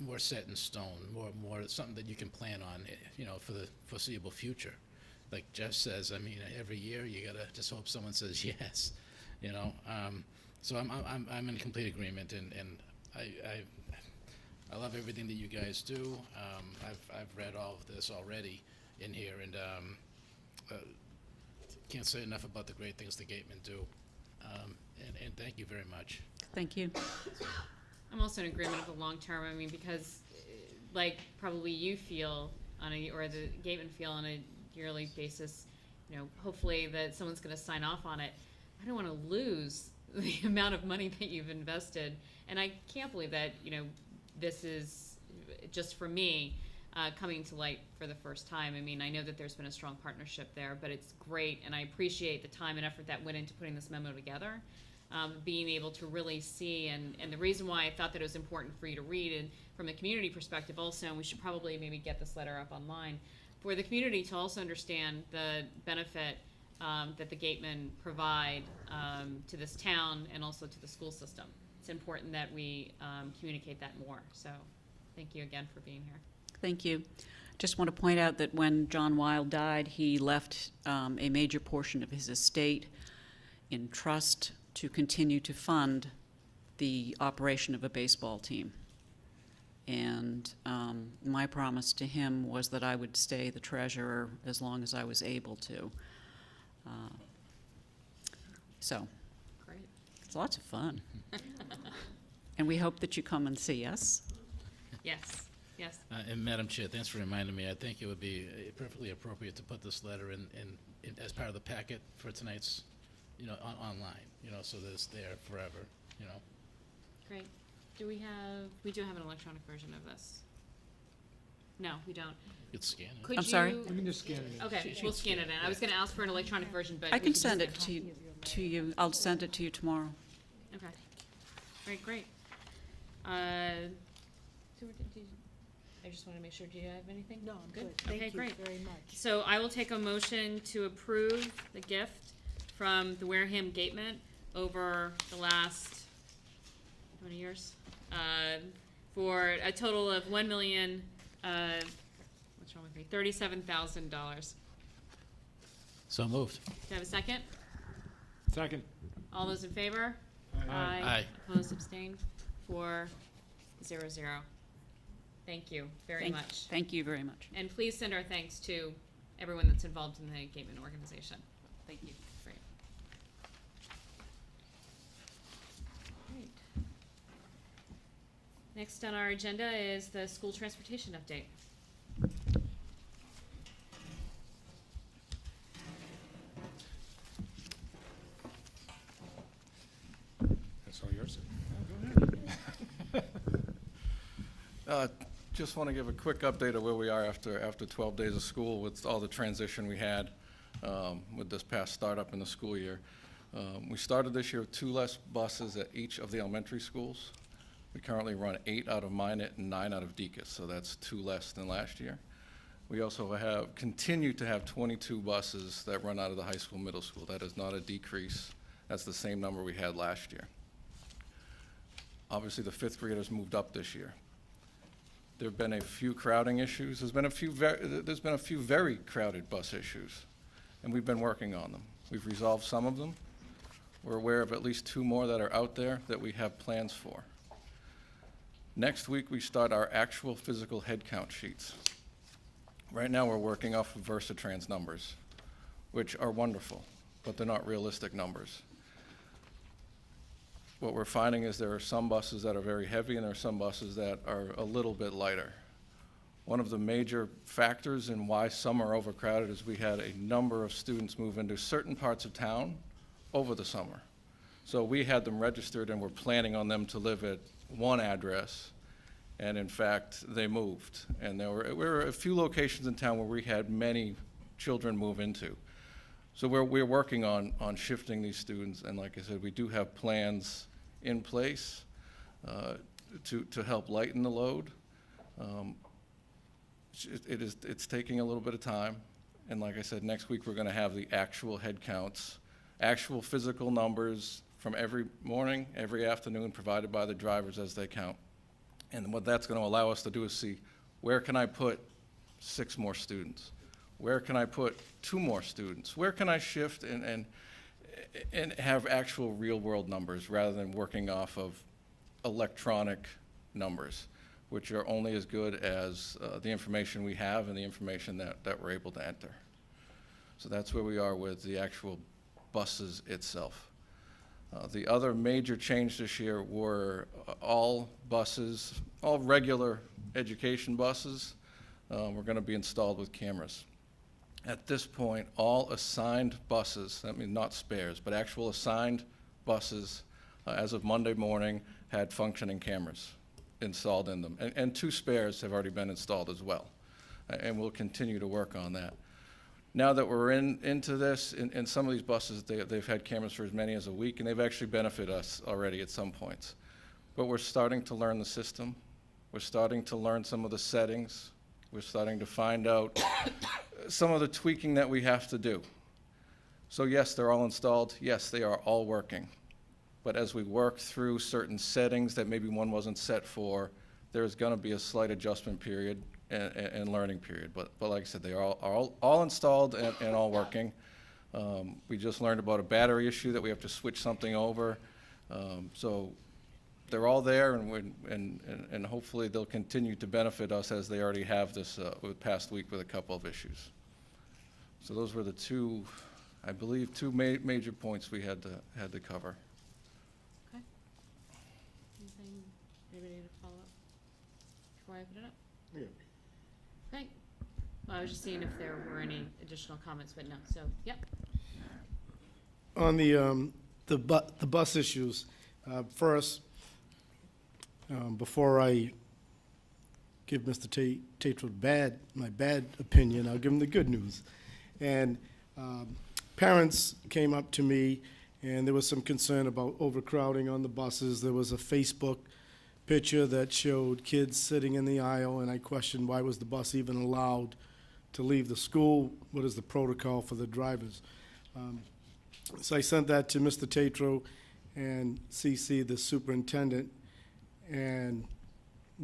S3: more set in stone, more something that you can plan on, for the foreseeable future. Like Jeff says, I mean, every year you gotta just hope someone says yes, So I'm in complete agreement, and I love everything that you guys do. I've read all of this already in here, and can't say enough about the great things the Gatemen do. And thank you very much.
S12: Thank you.
S1: I'm also in agreement of the long term. I mean, because like probably you feel or the Gatemen feel on a yearly basis, hopefully that someone's going to sign off on it. I don't want to lose the amount of money that you've invested, and I can't believe that this is just for me coming to light for the first time. I mean, I know that there's been a strong partnership there, but it's great, and I appreciate the time and effort that went into putting this memo together. Being able to really see, and the reason why I thought that it was important for you to read, and from a community perspective also, and we should probably maybe get this letter up online, for the community to also understand the benefit that the Gatemen provide to this town and also to the school system. It's important that we communicate that more. So thank you again for being here.
S12: Thank you. Just want to point out that when John Wilde died, he left a major portion of his estate in trust to continue to fund the operation of a baseball team. And my promise to him was that I would stay the treasurer as long as I was able to. So
S1: Great.
S12: it's lots of fun. And we hope that you come and see us.
S1: Yes. Yes.
S3: And Madam Chair, thanks for reminding me. I think it would be perfectly appropriate to put this letter in as part of the packet for tonight's, online, so that it's there forever,
S1: Great. We do have an electronic version of this. No, we don't.
S3: You could scan it.
S1: Could
S12: I'm sorry?
S4: You can just scan it.
S1: Okay, we'll scan it in. I was going to ask for an electronic version, but
S12: I
S1: we
S12: can
S1: just
S12: send
S1: get
S12: it to you. I'll send it to you tomorrow.
S1: Okay. Great. I just want to make sure, do you have anything?
S2: No, I'm
S1: Good?
S2: good. Thank
S1: Okay,
S2: you
S1: great.
S2: very much.
S1: So I will take a motion to approve the gift from the Wareham Gatemen over the last, how many years? For a total of $1 million, what's wrong with me, $37,000.
S3: So moved.
S1: Do I have a second?
S4: Second.
S1: All those in favor?
S4: Aye.
S3: Aye.
S1: Opposed, abstained, 4-0-0. Thank you very
S12: Thank-
S1: much.
S12: Thank you very much.
S1: And please send our thanks to everyone that's involved in the Gateman organization.
S12: Thank you.
S1: Great. Great. Next on our agenda is the school transportation update.
S14: That's all yours. Just want to give a quick update of where we are after 12 days of school with all the transition we had with this past startup in the school year. We started this year with 2 less buses at each of the elementary schools. We currently run 8 out of Minot and 9 out of Deacon's, so that's 2 less than last year. We also have continued to have 22 buses that run out of the high school, middle school. That is not a decrease. That's the same number we had last year. Obviously, the 5th graders moved up this year. There have been a few crowding issues. There's been a few very crowded bus issues, and we've been working on them. We've resolved some of them. We're aware of at least 2 more that are out there that we have plans for. Next week, we start our actual physical head count sheets. Right now, we're working off of Versatrans numbers, which are wonderful, but they're not realistic numbers. What we're finding is there are some buses that are very heavy and there are some buses that are a little bit lighter. One of the major factors in why some are overcrowded is we had a number of students move into certain parts of town over the summer. So we had them registered and we're planning on them to live at one address, and in fact, they moved. And there were a few locations in town where we had many children move into. So we're working on shifting these students, and like I said, we do have plans in place to help lighten the load. It's taking a little bit of time, and like I said, next week we're going to have the actual head counts, actual physical numbers from every morning, every afternoon, provided by the drivers as they count. And what that's going to allow us to do is see, where can I put 6 more students? Where can I put 2 more students? Where can I shift and have actual real-world numbers rather than working off of electronic numbers, which are only as good as the information we have and the information that we're able to enter. So that's where we are with the actual buses itself. The other major change this year were all buses, all regular education buses, were going to be installed with cameras. At this point, all assigned buses, that means not spares, but actual assigned buses, as of Monday morning, had functioning cameras installed in them. And 2 spares have already been installed as well. And we'll continue to work on that. Now that we're into this, in some of these buses, they've had cameras for as many as a week, and they've actually benefited us already at some points. But we're starting to learn the system. We're starting to learn some of the settings. We're starting to find out some of the tweaking that we have to do. So yes, they're all installed. Yes, they are all working. But as we work through certain settings that maybe one wasn't set for, there's going to be a slight adjustment period and learning period. But like I said, they are all installed and all working. We just learned about a battery issue that we have to switch something over. So they're all there, and hopefully they'll continue to benefit us as they already have this past week with a couple of issues. So those were the 2, I believe, 2 major points we had to cover.
S1: Okay. Anything, anybody to follow up before I open it up?
S6: Yeah.
S1: Okay. Well, I was just seeing if there were any additional comments, but no. So, yep.
S6: On the bus issues, first, before I give Mr. Tatro my bad opinion, I'll give him the good news. And parents came up to me, and there was some concern about overcrowding on the buses. There was a Facebook picture that showed kids sitting in the aisle, and I questioned, why was the bus even allowed to leave the school? What is the protocol for the drivers? So I sent that to Mr. Tatro and CC, the superintendent, and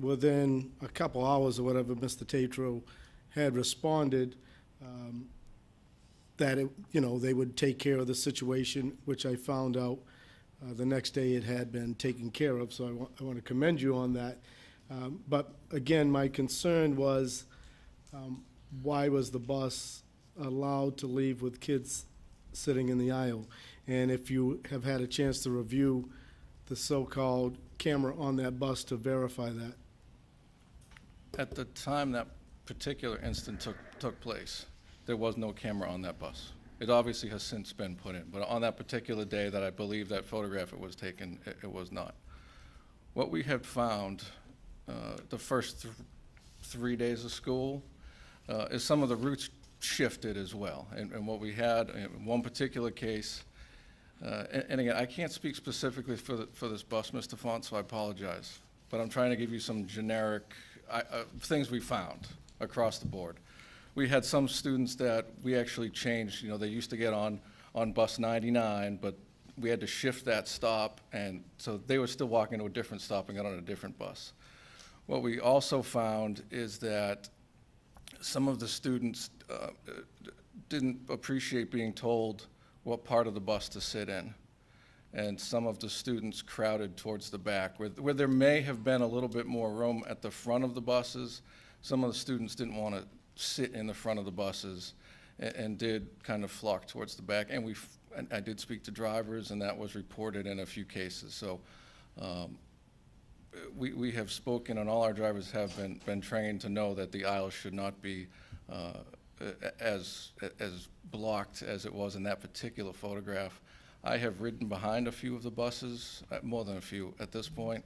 S6: within a couple hours or whatever, Mr. Tatro had responded that they would take care of the situation, which I found out the next day it had been taken care of. So I want to commend you on that. But again, my concern was, why was the bus allowed to leave with kids sitting in the aisle? And if you have had a chance to review the so-called camera on that bus to verify that.
S14: At the time that particular incident took place, there was no camera on that bus. It obviously has since been put in, but on that particular day that I believe that photograph it was taken, it was not. What we had found the first 3 days of school is some of the routes shifted as well. And what we had in one particular case, and again, I can't speak specifically for this bus, Mr. Font, so I apologize. But I'm trying to give you some generic things we found across the board. We had some students that we actually changed. You know, they used to get on bus 99, but we had to shift that stop, and so they were still walking to a different stop and got on a different bus. What we also found is that some of the students didn't appreciate being told what part of the bus to sit in. And some of the students crowded towards the back. Where there may have been a little bit more room at the front of the buses, some of the students didn't want to sit in the front of the buses and did kind of flock towards the back. And I did speak to drivers, and that was reported in a few cases. So we have spoken, and all our drivers have been trained to know that the aisle should not be as blocked as it was in that particular photograph. I have ridden behind a few of the buses, more than a few at this point.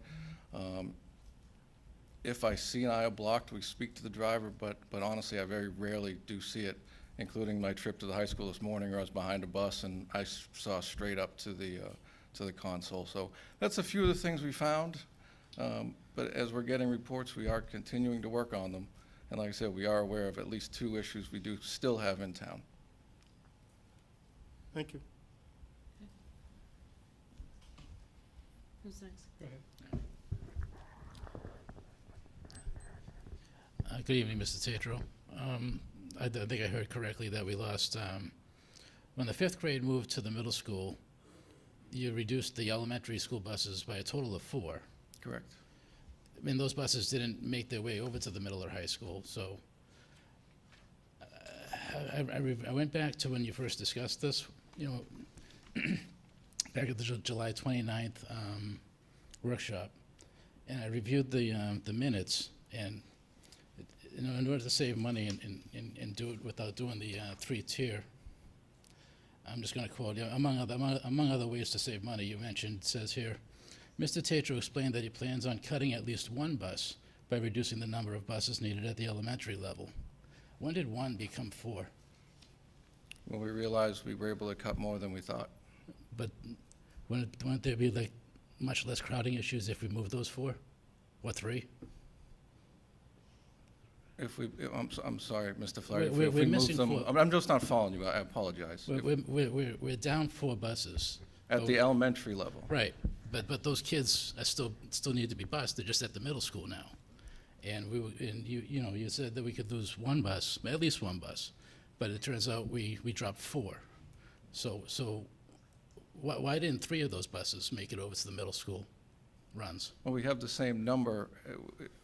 S14: If I see an aisle blocked, we speak to the driver, but honestly, I very rarely do see it, including my trip to the high school this morning where I was behind a bus and I saw straight up to the console. So that's a few of the things we found, but as we're getting reports, we are continuing to work on them. And like I said, we are aware of at least 2 issues we do still have in town.
S6: Thank you.
S1: Who's next?
S4: Go ahead.
S3: Good evening, Mr. Tatro. I think I heard correctly that we lost, when the 5th grade moved to the middle school, you reduced the elementary school buses by a total of 4.
S14: Correct.
S3: I mean, those buses didn't make their way over to the middle or high school, so I went back to when you first discussed this, you know, back at the July 29th workshop, and I reviewed the minutes, and you know, in order to save money and do it without doing the 3-tier, I'm just going to quote you. Among other ways to save money, you mentioned, it says here, Mr. Tatro explained that he plans on cutting at least 1 bus by reducing the number of buses needed at the elementary level. When did 1 become 4?
S14: When we realized we were able to cut more than we thought.
S3: But wouldn't there be like much less crowding issues if we moved those 4 or 3?
S14: I'm sorry, Mr. Flaherty. If
S3: We're
S14: we move
S3: missing
S14: them,
S3: 4.
S14: I'm just not following you. I apologize.
S3: We're down 4 buses.
S14: At the elementary level.
S3: Right, but those kids are still need to be bused. They're just at the middle school now, and you said that we could lose 1 bus, at least 1 bus, but it turns out we dropped 4. So why didn't 3 of those buses make it over to the middle school runs?
S14: Well, we have the same number.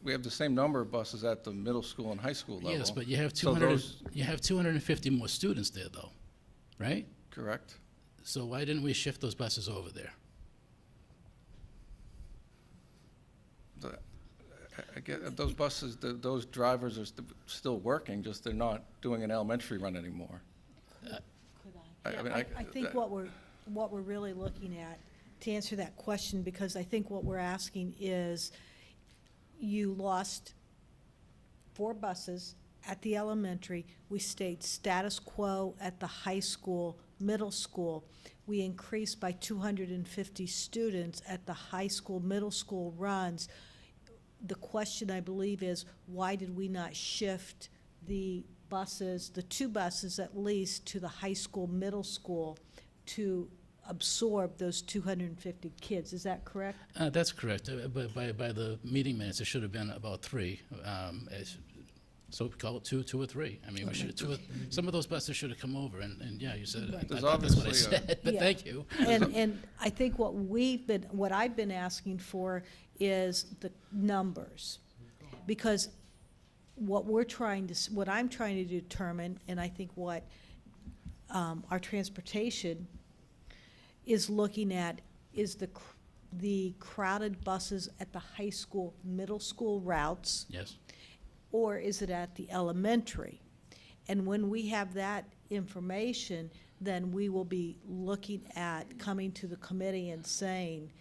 S14: We have the same number of buses at the middle school and high school level.
S3: Yes, but you have
S14: So
S3: 200.
S14: those-
S3: You have 250 more students there, though, right?
S14: Correct.
S3: So why didn't we shift those buses over there?
S14: I get those buses. Those drivers are still working. Just they're not doing an elementary run anymore.
S2: I think what we're really looking at, to answer that question, because I think what we're asking is, you lost 4 buses at the elementary. We stayed status quo at the high school, middle school. We increased by 250 students at the high school, middle school runs. The question, I believe, is why did we not shift the buses, the 2 buses at least, to the high school, middle school to absorb those 250 kids? Is that correct?
S3: That's correct. But by the meeting minutes, it should have been about 3. So we call it 2 or 3. I mean, we should some of those buses should have come over. And yeah, you said it. I thought that's what I said. But
S2: Yeah.
S3: thank you.
S2: And I think what I've been asking for is the numbers. Because what what I'm trying to determine, and I think what our transportation is looking at, is the crowded buses at the high school, middle school routes,
S3: Yes.
S2: or is it at the elementary? And when we have that information, then we will be looking at coming to the committee and saying,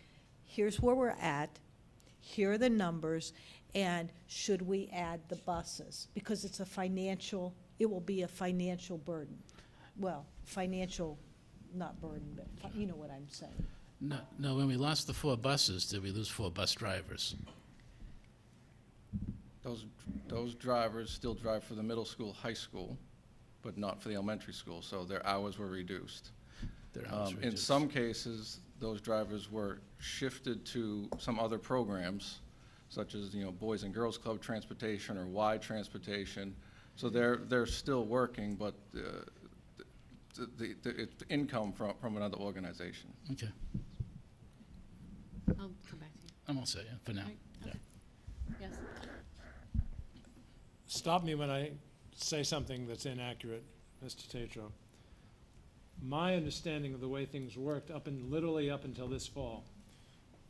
S2: here's where we're at, here are the numbers, and should we add the buses? Because it will be a financial burden. Well, financial, not burden, but you know what I'm saying.
S3: No, when we lost the 4 buses, did we lose 4 bus drivers?
S14: Those drivers still drive for the middle school, high school, but not for the elementary school, so their hours were reduced.
S3: Their hours
S14: In
S3: reduced.
S14: some cases, those drivers were shifted to some other programs, such as, Boys and Girls Club transportation or Y transportation. So they're still working, but it's income from another organization.
S3: Okay.
S1: I'll come back to you.
S3: I'm all set, yeah, for now.
S1: Right,
S3: Yeah.
S1: Yes?
S4: Stop me when I say something that's inaccurate, Mr. Tatro. My understanding of the way things worked literally up until this fall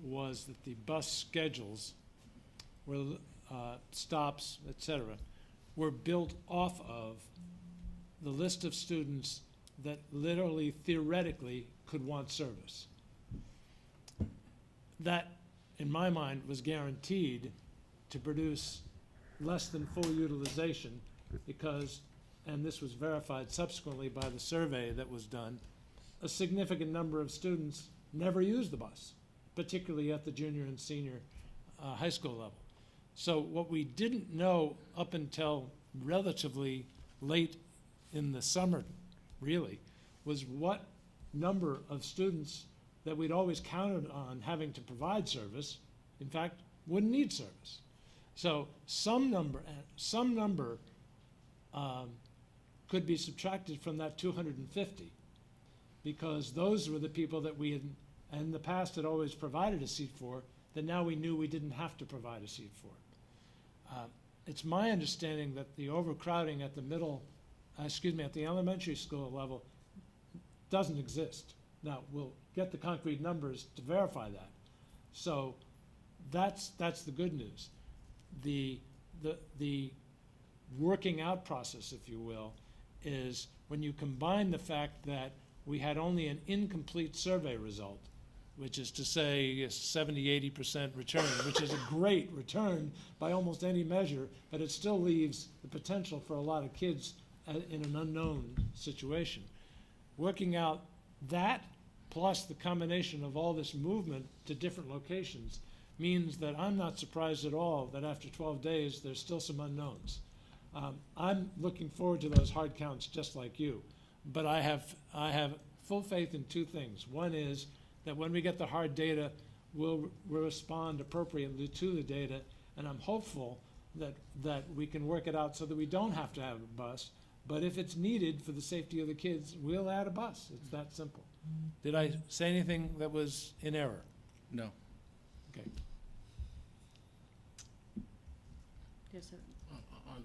S4: was that the bus schedules were, stops, et cetera, were built off of the list of students that literally theoretically could want service. That, in my mind, was guaranteed to produce less than full utilization because, and this was verified subsequently by the survey that was done, a significant number of students never used the bus, particularly at the junior and senior high school level. So what we didn't know up until relatively late in the summer, really, was what number of students that we'd always counted on having to provide service, in fact, wouldn't need service. So some number could be subtracted from that 250 because those were the people that we had, in the past, had always provided a seat for, that now we knew we didn't have to provide a seat for. It's my understanding that the overcrowding at at the elementary school level doesn't exist. Now, we'll get the concrete numbers to verify that. So that's the good news. The working out process, if you will, is when you combine the fact that we had only an incomplete survey result, which is to say 70–80% return, which is a great return by almost any measure, but it still leaves the potential for a lot of kids in an unknown situation. Working out that plus the combination of all this movement to different locations means that I'm not surprised at all that after 12 days there's still some unknowns. I'm looking forward to those hard counts just like you, but I have full faith in 2 things. One is that when we get the hard data, we'll respond appropriately to the data, and I'm hopeful that we can work it out so that we don't have to have a bus, but if it's needed for the safety of the kids, we'll add a bus. It's that simple. Did I say anything that was in error?
S14: No.
S4: Okay.
S1: Yes, sir.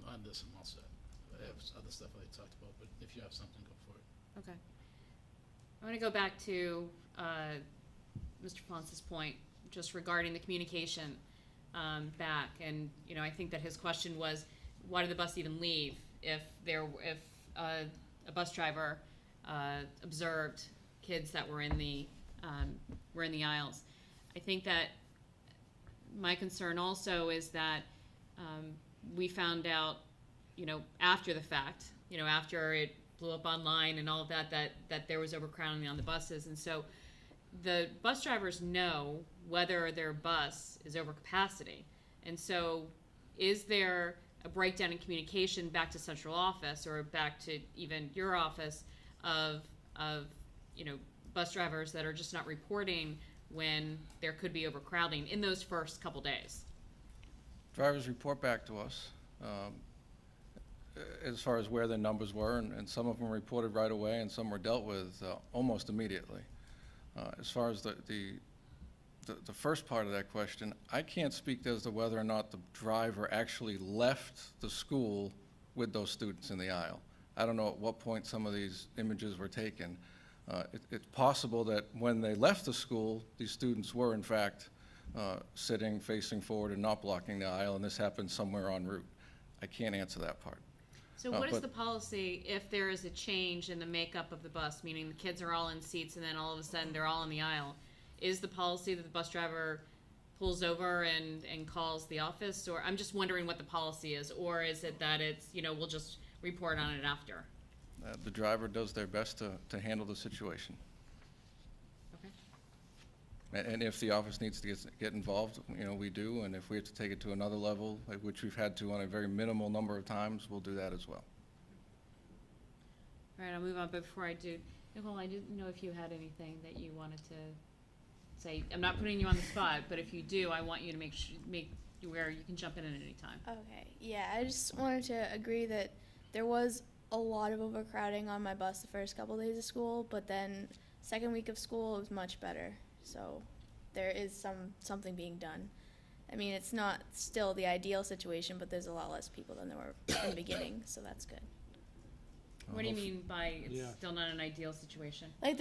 S3: On this, I'm all set. I have other stuff I talked about, but if you have something, go for it.
S1: Okay. I want to go back to Mr. Ponce's point, just regarding the communication back. And, I think that his question was, why did the bus even leave if a bus driver observed kids that were in the aisles? I think that my concern also is that we found out, after the fact, after it blew up online and all of that there was overcrowding on the buses. And so the bus drivers know whether their bus is over capacity. And so is there a breakdown in communication back to central office or back to even your office of bus drivers that are just not reporting when there could be overcrowding in those first couple days?
S14: Drivers report back to us as far as where their numbers were, and some of them reported right away, and some were dealt with almost immediately. As far as the the first part of that question, I can't speak as to whether or not the driver actually left the school with those students in the aisle. I don't know at what point some of these images were taken. It's possible that when they left the school, these students were in fact sitting, facing forward and not blocking the aisle, and this happened somewhere en route. I can't answer that part.
S1: So what is
S14: but-
S1: the policy if there is a change in the makeup of the bus, meaning the kids are all in seats and then all of a sudden they're all in the aisle? Is the policy that the bus driver pulls over and calls the office? Or I'm just wondering what the policy is, or is it that it's, we'll just report on it after?
S14: The driver does their best to handle the situation.
S1: Okay.
S14: And if the office needs to get involved, we do, and if we have to take it to another level, like which we've had to on a very minimal number of times, we'll do that as well.
S1: All right, I'll move on, but before I do, Nicole, I didn't know if you had anything that you wanted to say. I'm not putting you on the spot, but if you do, I want you to make where you can jump in at any time.
S15: Okay, yeah, I just wanted to agree that there was a lot of overcrowding on my bus the first couple days of school, but then second week of school it was much better. So there is something being done. I mean, it's not still the ideal situation, but there's a lot less people than there were in the beginning, so that's good.
S1: What do you mean by it's
S4: Yeah.
S15: still
S1: not an ideal situation?
S15: Like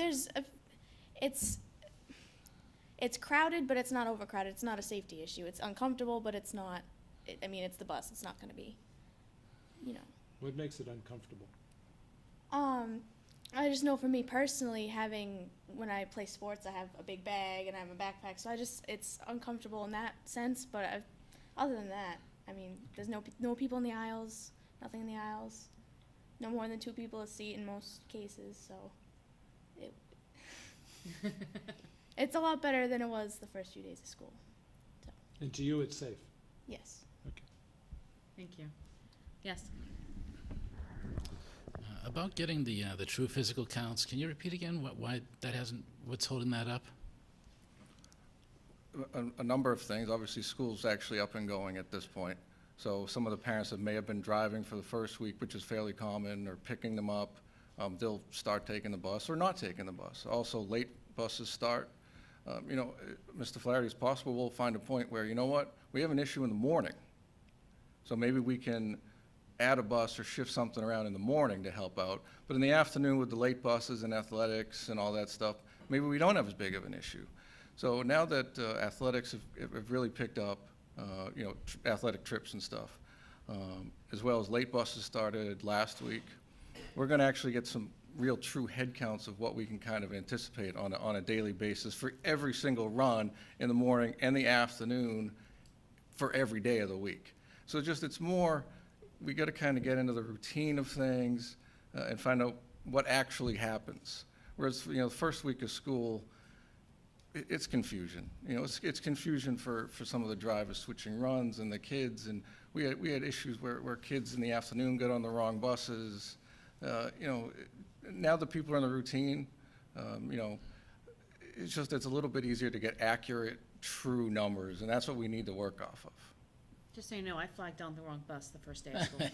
S15: it's crowded, but it's not overcrowded. It's not a safety issue. It's uncomfortable, but it's not. It's the bus. It's not going to be,
S4: What makes it uncomfortable?
S15: I just know for me personally, when I play sports, I have a big bag and I have a backpack, so it's uncomfortable in that sense. But other than that, I mean, there's no people in the aisles, nothing in the aisles, no more than 2 people a seat in most cases. So it's a lot better than it was the first few days of school. So
S4: And to you, it's safe?
S15: yes.
S4: Okay.
S1: Thank you. Yes.
S3: About getting the true physical counts, can you repeat again why that hasn't, what's holding that up?
S14: A number of things. Obviously, school's actually up and going at this point. So some of the parents that may have been driving for the first week, which is fairly common, or picking them up, they'll start taking the bus or not taking the bus. Also, late buses start. Mr. Flaherty, it's possible we'll find a point where, we have an issue in the morning. So maybe we can add a bus or shift something around in the morning to help out. But in the afternoon with the late buses and athletics and all that stuff, maybe we don't have as big of an issue. So now that athletics have really picked up, athletic trips and stuff, as well as late buses started last week, we're going to actually get some real true head counts of what we can kind of anticipate on a daily basis for every single run in the morning and the afternoon for every day of the week. So it's more, we got to kind of get into the routine of things and find out what actually happens. Whereas, the first week of school, it's confusion. It's confusion for some of the drivers switching runs and the kids. And we had issues where kids in the afternoon got on the wrong buses. Now that people are in the routine, it's a little bit easier to get accurate, true numbers, and that's what we need to work off of.
S1: Just so you know, I flagged down the wrong bus the first day of school.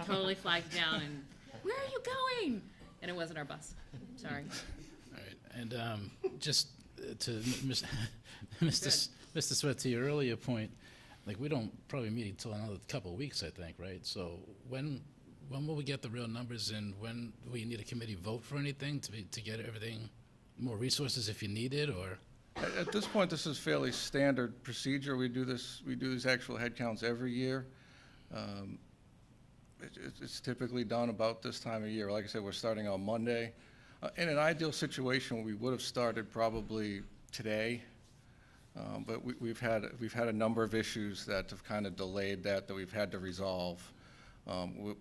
S1: Totally flagged down and, where are you going? And it wasn't our bus. Sorry.
S3: All right, and just to Mr. Sweat, to your earlier point, like we don't probably meet until another couple of weeks, I think, right? So when will we get the real numbers, and when do we need a committee vote for anything to get everything, more resources if you need it, or?
S14: At this point, this is fairly standard procedure. We do these actual head counts every year. It's typically done about this time of year. Like I said, we're starting on Monday. In an ideal situation, we would have started probably today, but we've had a number of issues that have kind of delayed that we've had to resolve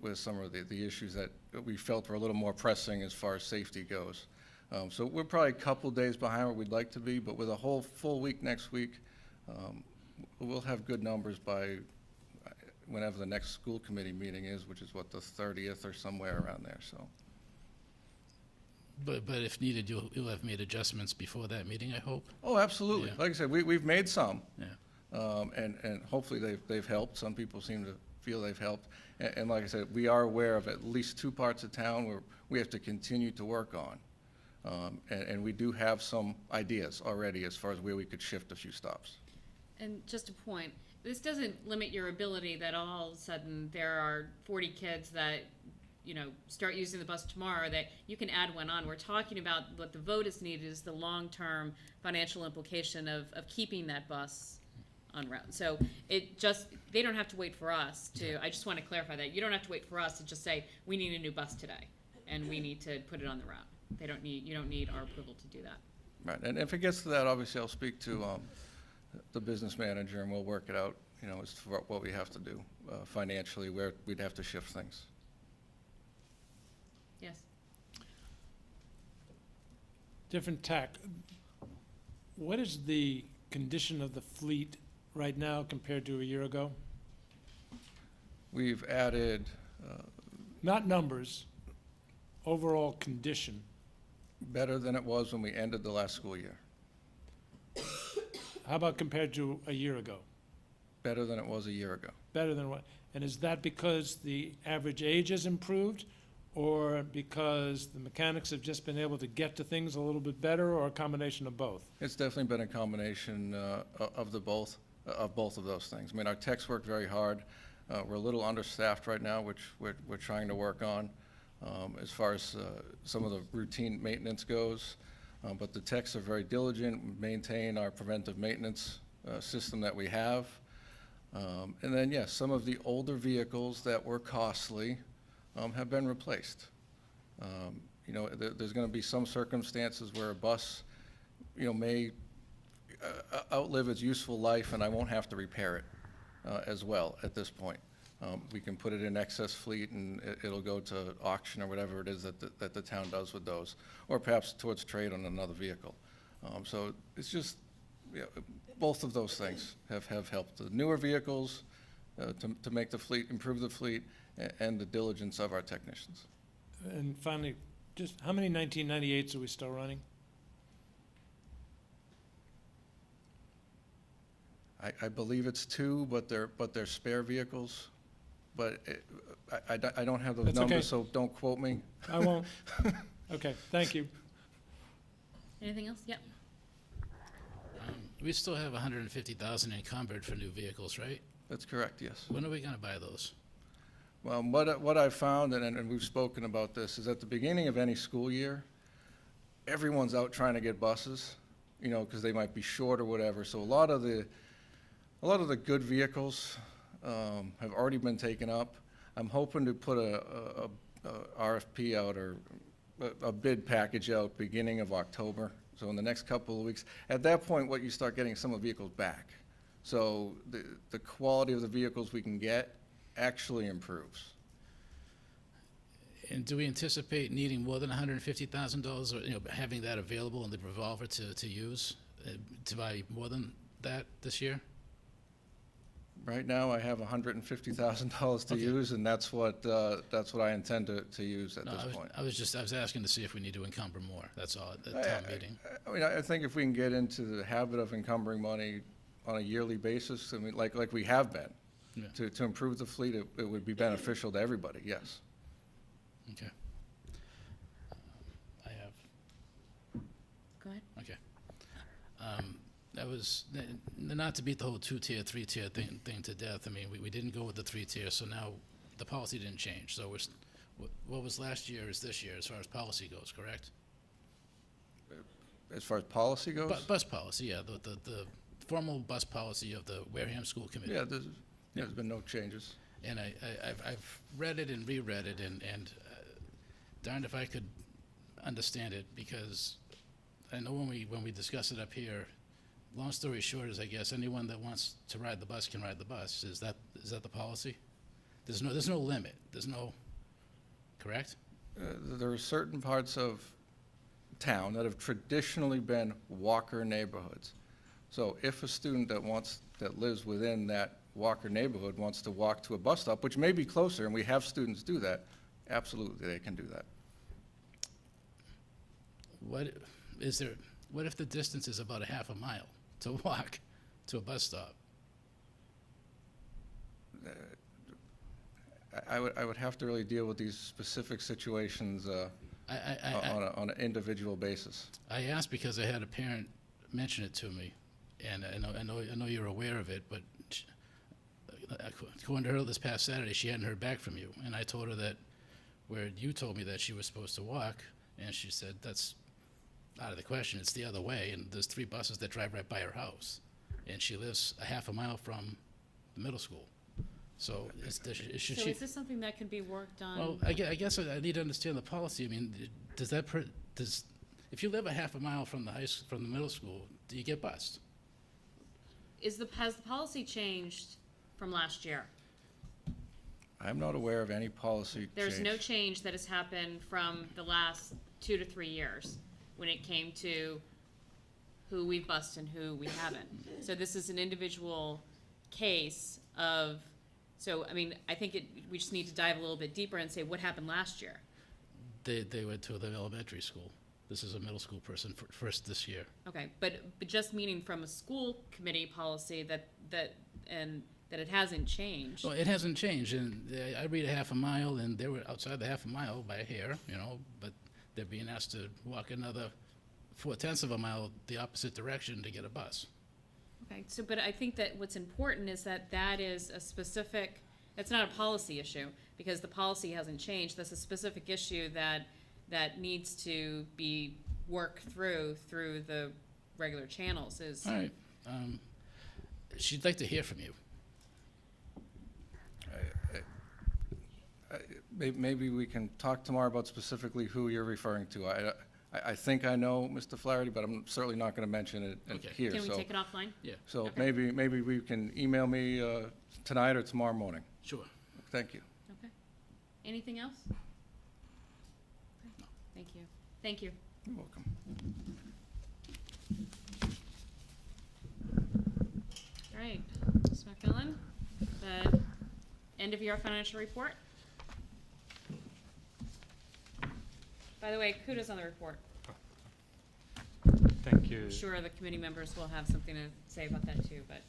S14: with some of the issues that we felt were a little more pressing as far as safety goes. So we're probably a couple days behind where we'd like to be, but with a whole full week next week, we'll have good numbers by whenever the next school committee meeting is, which is what, the 30th or somewhere around there. So.
S3: But if needed, you'll have made adjustments before that meeting, I hope.
S14: Oh, absolutely.
S3: Yeah.
S14: Like I said, we've made some,
S3: Yeah.
S14: and hopefully they've helped. Some people seem to feel they've helped, and like I said, we are aware of at least 2 parts of town where we have to continue to work on. And we do have some ideas already as far as where we could shift a few stops.
S1: And just a point, this doesn't limit your ability that all of a sudden there are 40 kids that, you know, start using the bus tomorrow, that you can add one on. We're talking about what the vote is needed is the long-term financial implication of keeping that bus on route. So it just, they don't have to wait for us to, I just want to clarify that. You don't have to wait for us to just say, we need a new bus today, and we need to put it on the route. They don't need, you don't need our approval to do that.
S14: Right, and if it gets to that, obviously I'll speak to the business manager and we'll work it out, you know, as to what we have to do financially, where we'd have to shift things.
S1: Yes.
S4: Different tack. What is the condition of the fleet right now compared to a year ago?
S14: We've added,
S4: Not numbers, overall condition.
S14: better than it was when we ended the last school year.
S4: How about compared to a year ago?
S14: Better than it was a year ago.
S4: Better than what? And is that because the average age has improved, or because the mechanics have just been able to get to things a little bit better, or a combination of both?
S14: It's definitely been a combination of both of those things. I mean, our techs work very hard. We're a little understaffed right now, which we're trying to work on as far as some of the routine maintenance goes. But the techs are very diligent, maintain our preventive maintenance system that we have. And then, yes, some of the older vehicles that were costly have been replaced. You know, there's going to be some circumstances where a bus, you know, may outlive its useful life, and I won't have to repair it as well at this point. We can put it in excess fleet, and it'll go to auction or whatever it is that the town does with those, or perhaps towards trade on another vehicle. So it's just, you know, both of those things have helped. The newer vehicles to make the fleet, improve the fleet, and the diligence of our technicians.
S4: And finally, just how many 1998s are we still running?
S14: I believe it's 2, but they're spare vehicles. But I don't have those
S4: That's
S14: numbers,
S4: okay.
S14: so don't quote me.
S4: I won't. Okay, thank you.
S1: Anything else? Yep.
S3: We still have 150,000 encumbered for new vehicles, right?
S14: That's correct, yes.
S3: When are we gonna buy those?
S14: Well, what I've found, and we've spoken about this, is at the beginning of any school year, everyone's out trying to get buses, you know, because they might be short or whatever. So a lot of the good vehicles have already been taken up. I'm hoping to put a RFP out, or a bid package out beginning of October. So in the next couple of weeks. At that point, what you start getting some of the vehicles back. So the quality of the vehicles we can get actually improves.
S3: And do we anticipate needing more than $150,000, or, you know, having that available in the revolver to use, to buy more than that this year?
S14: Right now, I have $150,000 to
S3: Okay.
S14: use, and that's what I intend to use at
S3: No,
S14: this point.
S3: I was asking to see if we need to encumber more, that's all, at the town meeting.
S14: I mean, I think if we can get into the habit of encumbering money on a yearly basis, I mean, like we have been,
S3: Yeah.
S14: to improve the fleet, it would be beneficial to everybody, yes.
S3: Okay. I have,
S1: Go ahead.
S3: okay. That was, not to beat the whole 2-tier, 3-tier thing to death. I mean, we didn't go with the 3-tier, so now the policy didn't change. So what was last year is this year as far as policy goes, correct?
S14: As far as policy goes?
S3: Bus policy, yeah, the formal bus policy of the Wareham School Committee.
S14: Yeah, there's been no changes.
S3: And I've read it and reread it, and darned if I could understand it, because I know when we discuss it up here, long story short is, I guess, anyone that wants to ride the bus can ride the bus. Is that the policy? There's no limit. There's no, correct?
S14: There are certain parts of town that have traditionally been walker neighborhoods. So if a student that lives within that walker neighborhood wants to walk to a bus stop, which may be closer, and we have students do that, absolutely they can do that.
S3: What if the distance is about a half a mile to walk to a bus stop?
S14: I would have to really deal with these specific situations on an individual basis?
S3: I asked because I had a parent mention it to me, and I know you're aware of it, but according to her this past Saturday, she hadn't heard back from you, and I told her that where you told me that she was supposed to walk, and she said that's out of the question. It's the other way, and there's 3 buses that drive right by her house, and she lives a half a mile from the middle school. So should
S1: So
S3: she?
S1: is this something that can be worked on?
S3: Well, I guess I need to understand the policy. I mean, does that if you live a half a mile from the middle school, do you get bused?
S1: Has the policy changed from last year?
S14: I'm not aware of any policy
S1: There's
S14: change.
S1: no change that has happened from the last 2 to 3 years when it came to who we've bused and who we haven't. So this is an individual case of, so, I mean, I think we just need to dive a little bit deeper and say what happened last year.
S3: They went to the elementary school. This is a middle school person first this year.
S1: Okay, but just meaning from a school committee policy that it hasn't changed.
S3: Well, it hasn't changed, and I read a half a mile, and they were outside the half a mile by a hair, but they're being asked to walk another 4/10 of a mile the opposite direction to get a bus.
S1: Okay, so, but I think that what's important is that is a specific, it's not a policy issue, because the policy hasn't changed. That's a specific issue that needs to be worked through the regular channels is.
S3: All right. She'd like to hear from you.
S14: Maybe we can talk tomorrow about specifically who you're referring to. I think I know Mr. Flaherty, but I'm certainly not going to mention it
S3: Okay.
S14: here.
S1: Can we
S14: so,
S1: take it offline?
S3: Yeah.
S14: So
S1: Okay.
S14: maybe we can email me tonight or tomorrow morning.
S3: Sure.
S14: Thank you.
S1: Okay. Anything else? Okay. Thank you. Thank you.
S14: You're welcome.
S1: All right, Ms. McMillan, the end of your financial report. By the way, kudos on the report.
S16: Thank you.
S1: I'm sure the committee members will have something to say about that too, but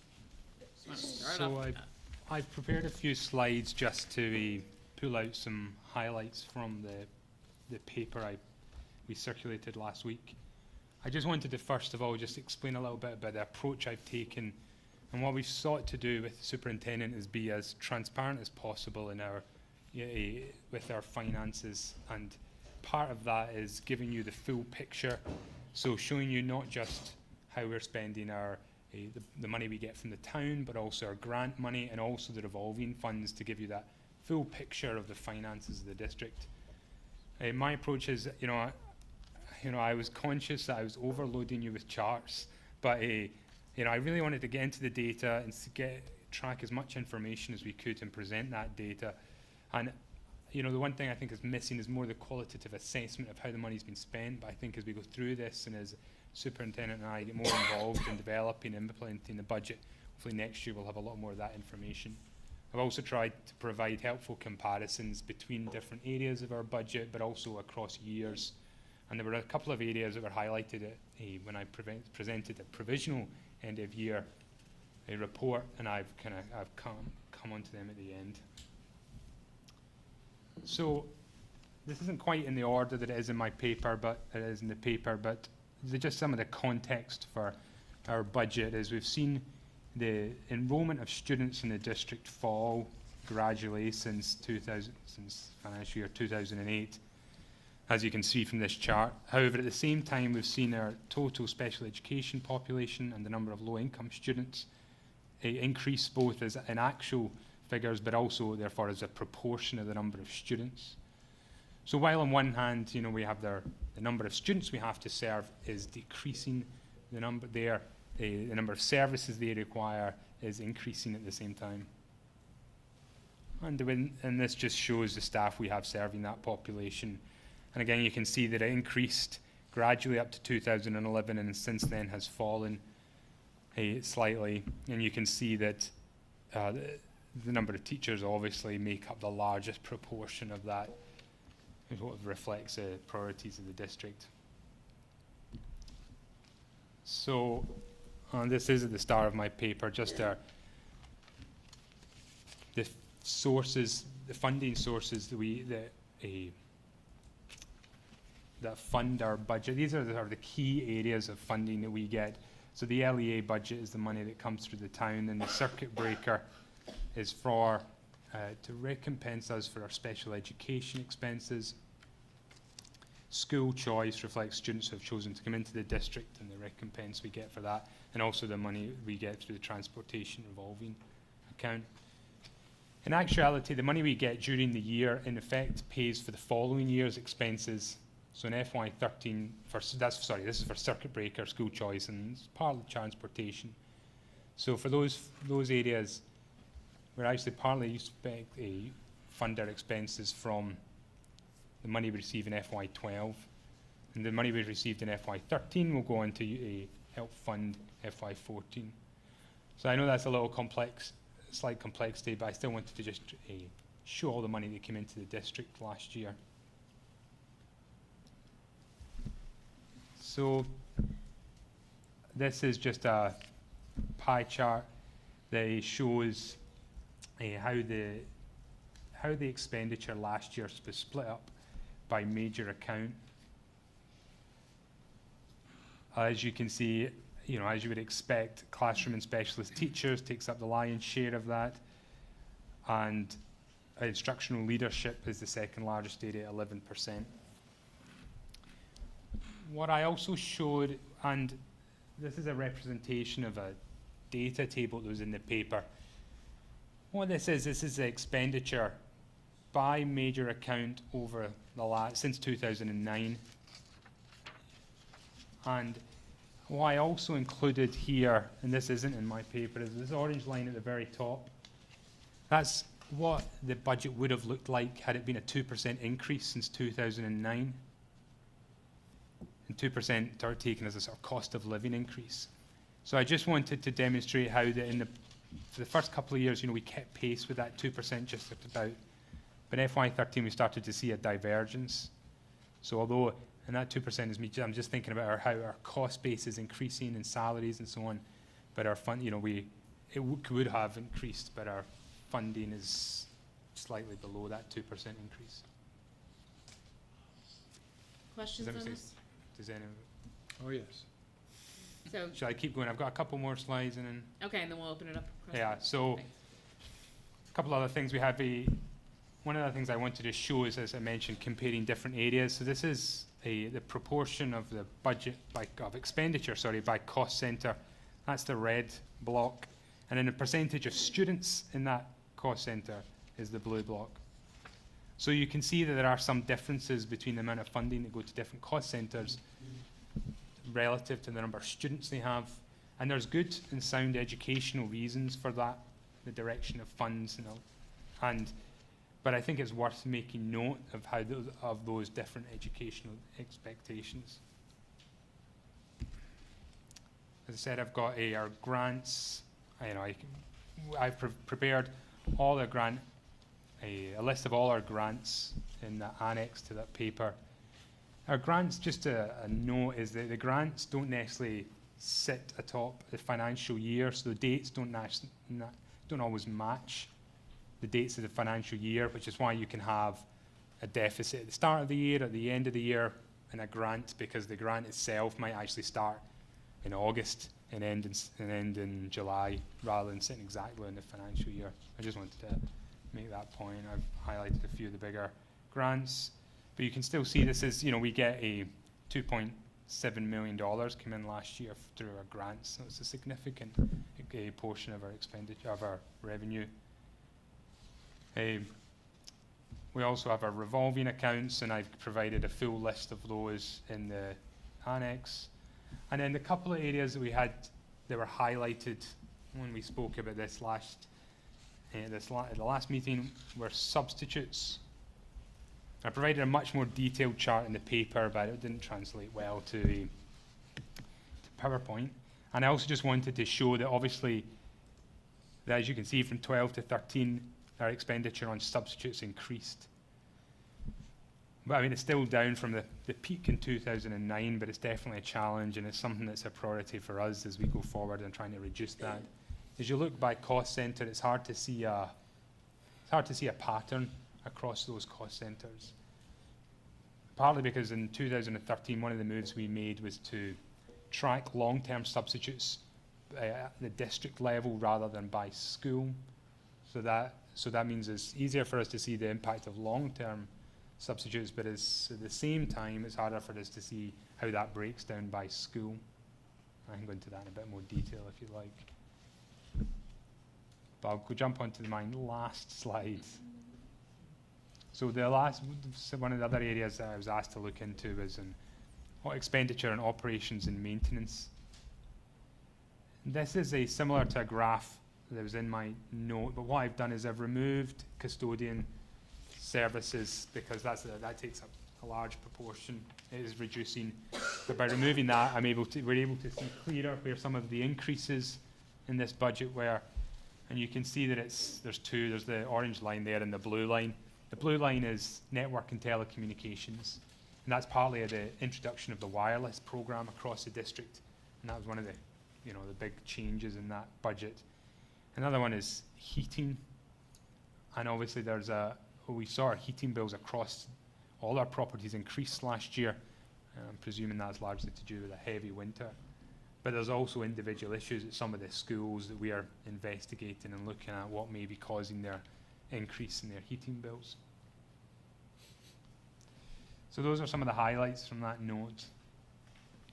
S1: just want to start off
S16: So
S1: with that.
S16: I've prepared a few slides just to pull out some highlights from the paper we circulated last week. I just wanted to first of all just explain a little bit about the approach I've taken, and what we've sought to do with the superintendent is be as transparent as possible in our with our finances, and part of that is giving you the full picture, so showing you not just how we're spending the money we get from the town, but also our grant money and also the revolving funds to give you that full picture of the finances of the district. My approach is, I was conscious that I was overloading you with charts, but I really wanted to get into the data and to track as much information as we could and present that data. And the one thing I think is missing is more the qualitative assessment of how the money's been spent. But I think as we go through this and as superintendent and I get more involved in developing and implementing the budget, hopefully next year we'll have a lot more of that information. I've also tried to provide helpful comparisons between different areas of our budget, but also across years. And there were a couple of areas that were highlighted when I presented a provisional end of year report, and I've come onto them at the end. So this isn't quite in the order that it is in my paper, but it is in the paper. But just some of the context for our budget is we've seen the enrollment of students in the district fall gradually since financial year 2008, as you can see from this chart. However, at the same time, we've seen our total special education population and the number of low-income students increase both as in actual figures, but also therefore as a proportion of the number of students. So while on one hand, we have the number of students we have to serve is decreasing, the number of services they require is increasing at the same time. And this just shows the staff we have serving that population. And again, you can see that it increased gradually up to 2011, and since then has fallen slightly. And you can see that the number of teachers obviously make up the largest proportion of that, is what reflects the priorities of the district. So this is at the start of my paper, just the sources, the funding sources that that fund our budget. These are the key areas of funding that we get. So the LEA budget is the money that comes through the town, and the circuit breaker is for to recompense us for our special education expenses. School choice reflects students who have chosen to come into the district and the recompense we get for that, and also the money we get through the transportation revolving account. In actuality, the money we get during the year, in effect, pays for the following year's expenses. So in FY13, this is for circuit breaker, school choice, and it's partly transportation. So for those areas, we're actually partly expect fund our expenses from the money we receive in FY12, and the money we received in FY13 will go on to help fund FY14. So I know that's a little complex, slight complexity, but I still wanted to just show all the money that came into the district last year. So this is just a pie chart that shows how the expenditure last year was split up by major account. As you can see, as you would expect, classroom and specialist teachers takes up the lion's share of that, and instructional leadership is the second largest area at 11%. What I also showed, and this is a representation of a data table that was in the paper. What this is the expenditure by major account over since 2009. And what I also included here, and this isn't in my paper, is this orange line at the very top. That's what the budget would have looked like had it been a 2% increase since 2009. And 2% are taken as a sort of cost of living increase. So I just wanted to demonstrate how for the first couple of years, we kept pace with that 2% just about. But in FY13, we started to see a divergence. So although, and that 2% is me, I'm just thinking about how our cost base is increasing in salaries and so on, but our fund, could have increased, but our funding is slightly below that 2% increase.
S1: Questions on this?
S16: Does anyone?
S4: Oh, yes.
S1: So,
S16: Shall I keep going? I've got a couple more slides and then.
S1: okay, and then we'll open it up.
S16: Yeah, so
S1: Thanks.
S16: a couple other things. We have one of the things I wanted to show is, as I mentioned, comparing different areas. So this is the proportion of the budget of expenditure, by cost centre. That's the red block. And then the percentage of students in that cost centre is the blue block. So you can see that there are some differences between the amount of funding that go to different cost centres relative to the number of students they have. And there's good and sound educational reasons for that, the direction of funds but I think it's worth making note of those different educational expectations. As I said, I've got our grants. I've prepared all the a list of all our grants in the annex to that paper. Our grants, just a note, is that the grants don't necessarily sit atop the financial year, so the dates don't always match the dates of the financial year, which is why you can have a deficit at the start of the year, at the end of the year, and a grant, because the grant itself might actually start in August and end in July, rather than sitting exactly in the financial year. I just wanted to make that point. I've highlighted a few of the bigger grants, but you can still see this is, we get a $2.7 million come in last year through our grants, so it's a significant portion of our expenditure, of our revenue. We also have our revolving accounts, and I've provided a full list of those in the annex. And then the couple of areas that we had that were highlighted when we spoke about this at the last meeting were substitutes. I provided a much more detailed chart in the paper, but it didn't translate well to PowerPoint. And I also just wanted to show that obviously, that as you can see from 12 to 13, our expenditure on substitutes increased. But it's still down from the peak in 2009, but it's definitely a challenge, and it's something that's a priority for us as we go forward and trying to reduce that. As you look by cost centre, it's hard to see a pattern across those cost centres. partly because in 2013, one of the moves we made was to track long-term substitutes at the district level rather than by school. So that means it's easier for us to see the impact of long-term substitutes, but it's, at the same time, it's harder for us to see how that breaks down by school. I can go into that in a bit more detail if you like. But I'll go jump onto my last slide. So one of the other areas that I was asked to look into was in expenditure on operations and maintenance. This is similar to a graph that was in my note, but what I've done is I've removed custodian services because that takes up a large proportion. It is reducing, but by removing that, we're able to see clearer where some of the increases in this budget were, and you can see that there's the orange line there and the blue line. The blue line is network and telecommunications, and that's partly the introduction of the wireless program across the district, and that was one of the big changes in that budget. Another one is heating, and obviously we saw our heating bills across all our properties increase last year. I'm presuming that's largely to do with a heavy winter. But there's also individual issues at some of the schools that we are investigating and looking at what may be causing their increase in their heating bills. So those are some of the highlights from that note,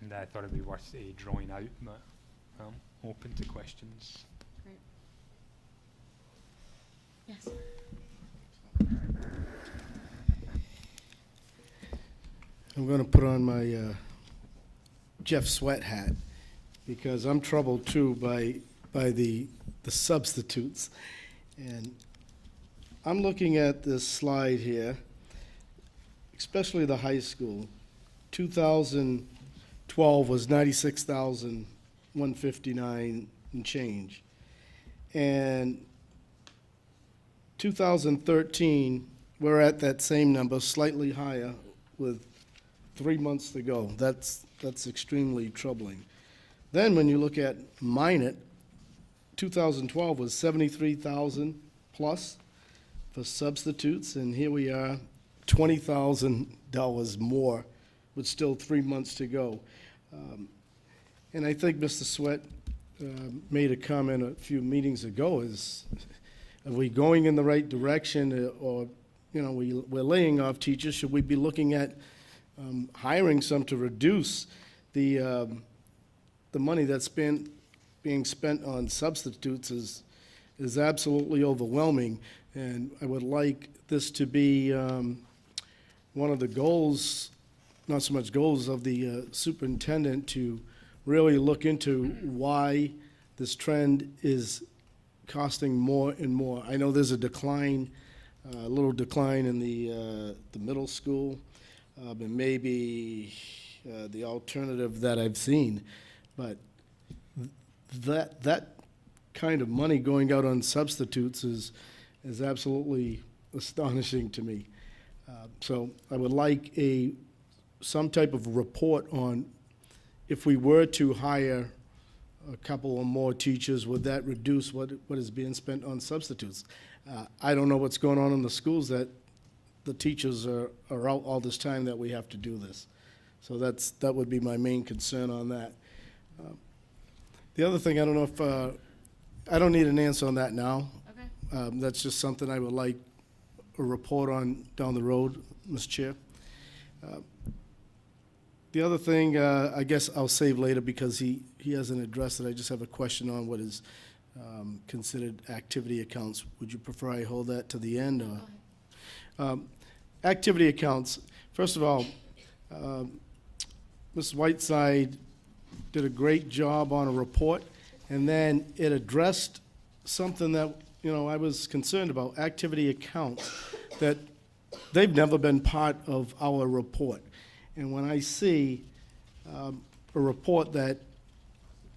S16: and I thought it'd be worth drawing out, but I'm open to questions.
S1: Great. Yes.
S6: I'm going to put on my Jeff Sweat hat because I'm troubled too by the substitutes. And I'm looking at this slide here, especially the high school. 2012 was 96,159 and change. And 2013, we're at that same number, slightly higher, with 3 months to go. That's extremely troubling. Then when you look at Minot, 2012 was 73,000 plus for substitutes, and here we are, $20,000 more with still 3 months to go. And I think Mr. Sweat made a comment a few meetings ago, are we going in the right direction, or we're laying off teachers? Should we be looking at hiring some to reduce the money that's being spent on substitutes is absolutely overwhelming, and I would like this to be one of the goals, not so much goals of the superintendent, to really look into why this trend is costing more and more. I know there's a decline, a little decline in the middle school, and maybe the alternative that I've seen, but that kind of money going out on substitutes is absolutely astonishing to me. So I would like some type of report on if we were to hire a couple or more teachers, would that reduce what is being spent on substitutes? I don't know what's going on in the schools that the teachers are out all this time that we have to do this. So that would be my main concern on that. The other thing, I don't know if, I don't need an answer on that now.
S1: Okay.
S6: That's just something I would like a report on down the road, Ms. Chair. The other thing, I guess I'll save later because he hasn't addressed it. I just have a question on what is considered activity accounts. Would you prefer I hold that to the end? Or? Activity accounts, first of all, Ms. Whiteside did a great job on a report, and then it addressed something that I was concerned about, activity accounts, that they've never been part of our report. And when I see a report that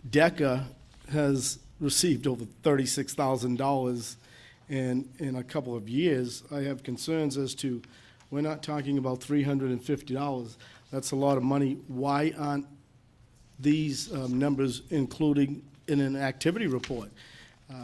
S6: DECA has received over $36,000 in a couple of years, I have concerns as to, we're not talking about $350. That's a lot of money. Why aren't these numbers including in an activity report?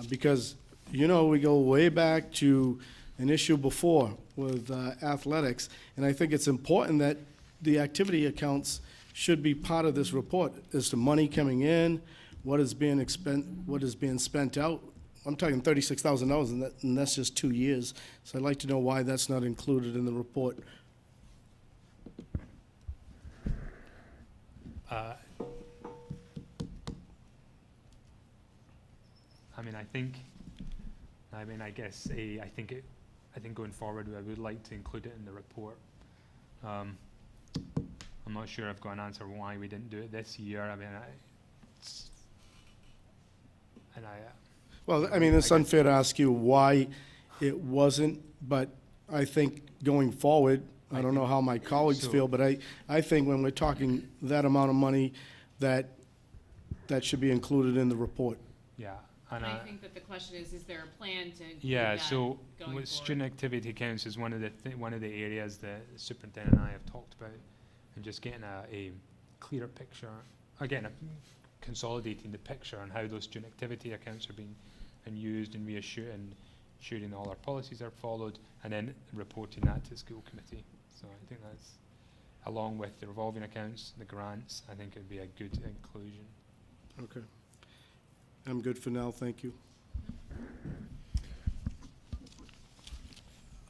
S6: Because, we go way back to an issue before with athletics, and I think it's important that the activity accounts should be part of this report, as to money coming in, what is being spent out. I'm talking $36,000, and that's just 2 years. So I'd like to know why that's not included in the report.
S16: I think going forward, I would like to include it in the report. I'm not sure I've got an answer why we didn't do it this year.
S6: Well, I mean, it's unfair to ask you why it wasn't, but I think going forward, I don't know how my colleagues feel, but I think when we're talking that amount of money, that should be included in the report.
S16: Yeah.
S1: And I think that the question is there a plan to include
S16: Yeah,
S1: that
S16: so
S1: going
S16: with
S1: forward?
S16: student activity accounts is one of the areas that the superintendent and I have talked about, and just getting a clearer picture, again, consolidating the picture on how those student activity accounts are being used, and ensuring all our policies are followed, and then reporting that to the school committee. So I think that's, along with the revolving accounts, the grants, I think it'd be a good inclusion.
S6: Okay. I'm good for now, thank you.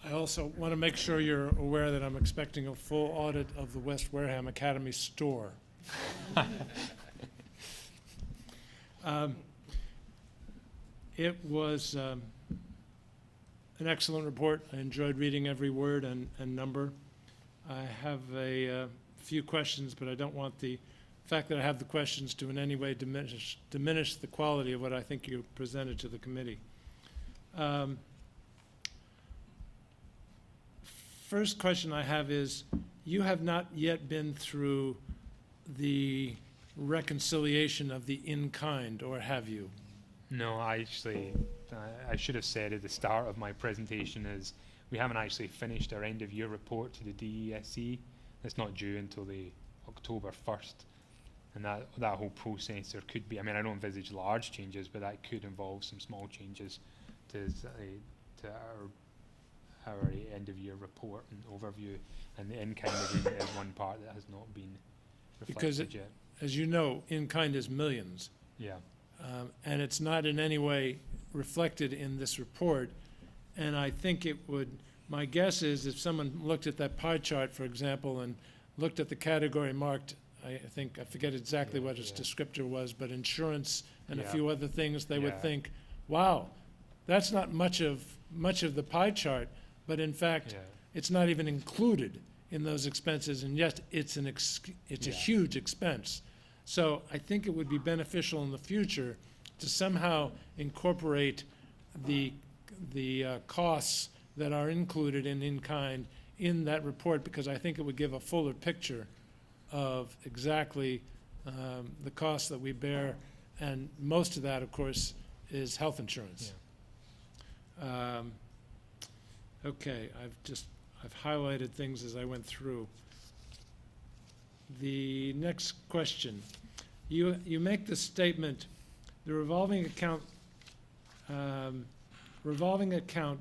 S4: I also want to make sure you're aware that I'm expecting a full audit of the West Wareham Academy store. It was an excellent report. I enjoyed reading every word and number. I have a few questions, but I don't want the fact that I have the questions to in any way diminish the quality of what I think you presented to the committee. First question I have is, you have not yet been through the reconciliation of the in-kind, or have you?
S16: No, I should have said at the start of my presentation is we haven't actually finished our end-of-year report to the DESE. It's not due until the October 1st. And that whole process, there could be, I don't envisage large changes, but that could involve some small changes to our end-of-year report and overview. And the in-kind agreement is one part that has not been reflected yet.
S4: As you know, in-kind is millions.
S16: Yeah.
S4: And it's not in any way reflected in this report. And I think it would, my guess is if someone looked at that pie chart, for example, and looked at the category marked, I forget exactly what its descriptor was, but insurance and a few other things, they would think, wow, that's not much of the pie chart, but in fact, it's not even included in those expenses, and yet it's a huge expense. So I think it would be beneficial in the future to somehow incorporate the costs that are included in-kind in that report, because I think it would give a fuller picture of exactly the costs that we bear, and most of that, of course, is health insurance. Yeah. Okay, I've highlighted things as I went through. The next question, you make the statement, the revolving account,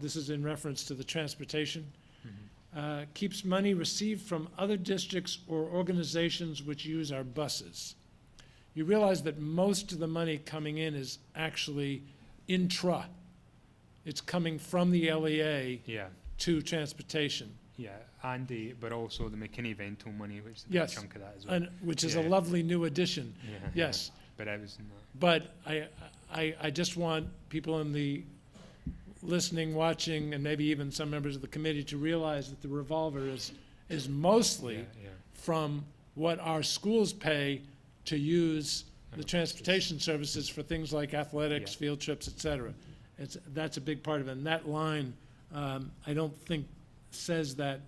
S4: this is in reference to the transportation, keeps money received from other districts or organizations which use our buses. You realize that most of the money coming in is actually intra. It's coming from the LEA to transportation.
S16: Yeah, but also the McKinney-Vento money, which is a big chunk of that as well.
S4: And which is a lovely new addition. Yes.
S16: But I was.
S4: But I just want people in the listening, watching, and maybe even some members of the committee to realize that the revolver is mostly from what our schools pay to use the transportation services for things like athletics, field trips, et cetera. That's a big part of it. And that line, I don't think says that.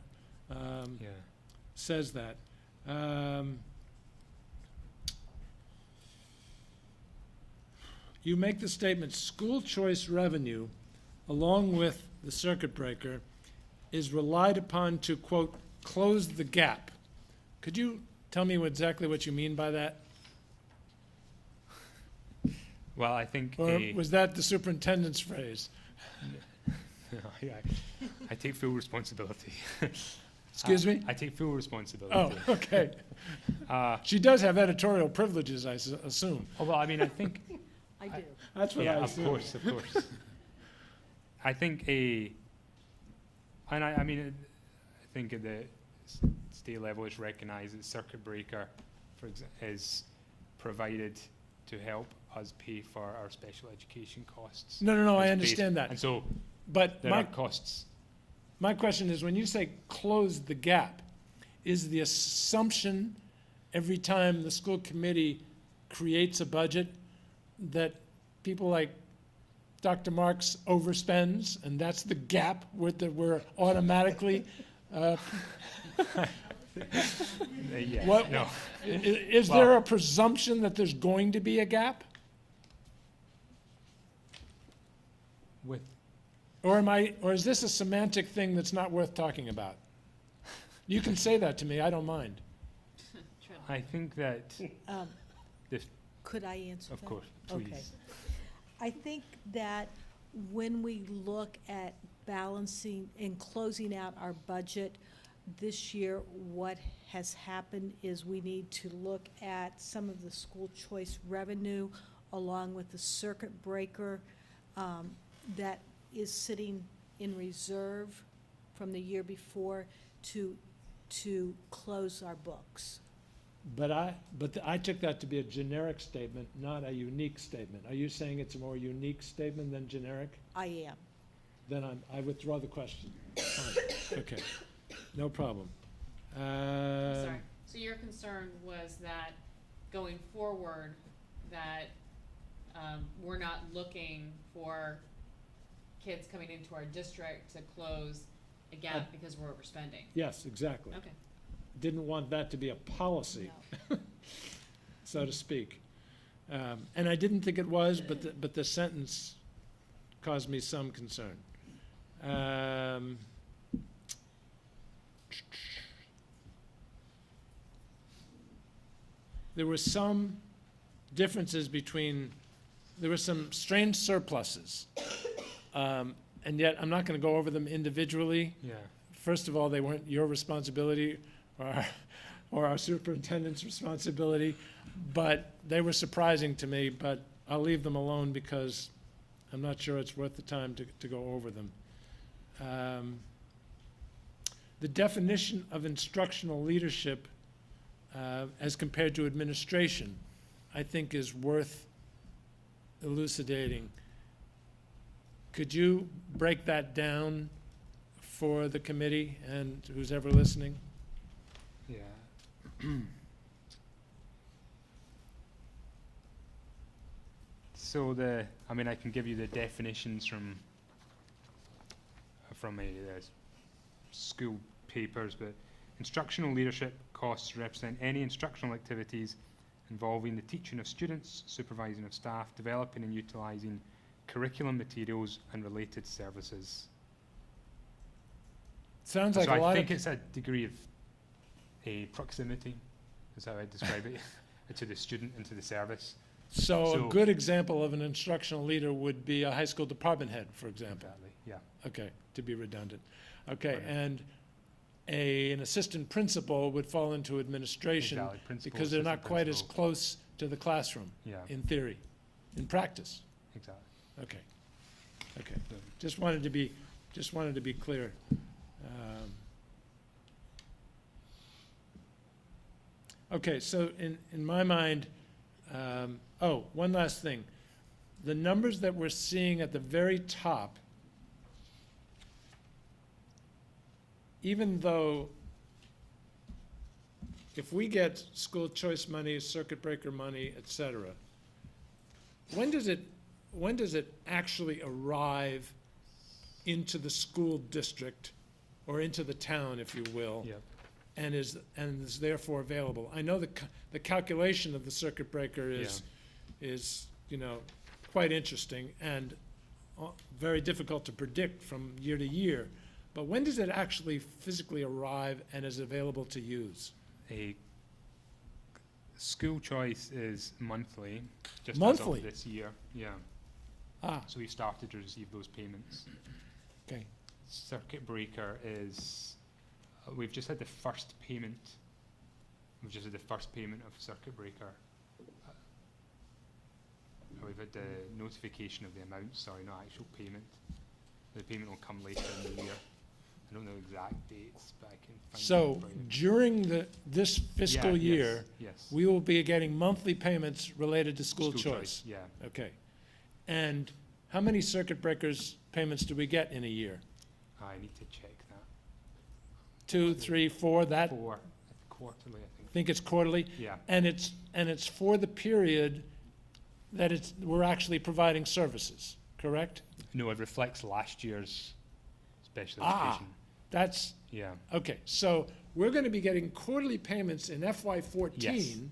S4: You make the statement, school choice revenue, along with the circuit breaker, is relied upon to, quote, close the gap. Could you tell me exactly what you mean by that?
S16: Well, I think.
S4: Or was that the superintendent's phrase?
S16: I take full responsibility.
S6: Excuse me?
S16: I take full responsibility.
S6: Oh, okay. She does have editorial privileges, I assume.
S16: Oh, well, I mean, I think,
S2: I do.
S6: That's what
S16: yeah,
S6: I
S16: of
S6: assume.
S16: course, of course. I think I mean, I think at the state level it's recognised that circuit breaker, is provided to help us pay for our special education costs.
S6: No, I
S16: It's
S6: understand that.
S16: And so
S6: But
S16: there are costs.
S6: my question is, when you say close the gap, is the assumption every time the school committee creates a budget that people like Dr. Marks overspends, and that's the gap we're automatically,
S16: Yeah,
S6: what,
S16: no.
S6: is
S16: Well-
S6: there a presumption that there's going to be a gap?
S16: With
S6: Or is this a semantic thing that's not worth talking about? You can say that to me, I don't mind.
S16: I think that this,
S2: Could I answer that?
S16: of course,
S2: Okay.
S16: please.
S2: I think that when we look at balancing and closing out our budget this year, what has happened is we need to look at some of the school choice revenue along with the circuit breaker that is sitting in reserve from the year before to close our books.
S6: But I took that to be a generic statement, not a unique statement. Are you saying it's a more unique statement than generic?
S2: I am.
S6: Then I withdraw the question. Fine. Okay, no problem.
S1: Sorry. So your concern was that going forward, that we're not looking for kids coming into our district to close a gap because we're overspending.
S6: Yes, exactly.
S1: Okay.
S6: Didn't want that to be a policy, so to speak. And I didn't think it was, but the sentence caused me some concern. There were some differences there were some strange surpluses. And yet, I'm not going to go over them individually.
S16: Yeah.
S6: First of all, they weren't your responsibility or our superintendent's responsibility, but they were surprising to me, but I'll leave them alone because I'm not sure it's worth the time to go over them. The definition of instructional leadership as compared to administration, I think is worth elucidating. Could you break that down for the committee and who's ever listening?
S16: Yeah. So I mean, I can give you the definitions from the school papers, but instructional leadership costs represent any instructional activities involving the teaching of students, supervising of staff, developing and utilizing curriculum materials and related services.
S6: Sounds like
S16: So
S6: a lot
S16: I
S6: of...
S16: think it's a degree of a proximity, is how I describe it, to the student and to the service.
S6: So a good example of an instructional leader would be a high school department head, for example.
S16: Exactly, yeah.
S6: Okay, to be redundant. Okay, and an assistant principal would fall into administration
S16: Exactly, principal,
S6: because they're not
S16: assistant
S6: quite as
S16: principal.
S6: close to the classroom,
S16: Yeah.
S6: in theory. In practice.
S16: Exactly.
S6: Okay. Okay. Just wanted to be clear. Okay, so in my mind, one last thing. The numbers that we're seeing at the very top, even though if we get school choice money, circuit breaker money, et cetera, when does it actually arrive into the school district or into the town, if you will?
S16: Yep.
S6: And is therefore available? I know the calculation of the circuit breaker is quite interesting and very difficult to predict from year to year. But when does it actually physically arrive and is available to use?
S16: A school choice is monthly, just
S6: Monthly?
S16: as of this year. Yeah. So we've started to receive those payments.
S6: Okay.
S16: Circuit breaker is we've just had the first payment. We've just had the first payment of circuit breaker. We've had the notification of the amount, sorry, not actual payment. The payment will come later in the year. I don't know exact dates, but I can find
S4: So
S16: them for you.
S4: during this fiscal
S16: Yeah,
S4: year,
S16: yes.
S4: we will be getting monthly payments related to school choice?
S16: Yeah.
S4: Okay. And how many circuit breakers payments do we get in a year?
S16: I need to check that.
S4: 2, 3, 4, that?
S16: 4, quarterly, I think.
S4: Think it's quarterly?
S16: Yeah.
S4: And it's for the period that we're actually providing services, correct?
S16: No, it reflects last year's special
S4: Ah,
S16: education.
S4: that's,
S16: Yeah.
S4: okay. So we're going to be getting quarterly payments in FY14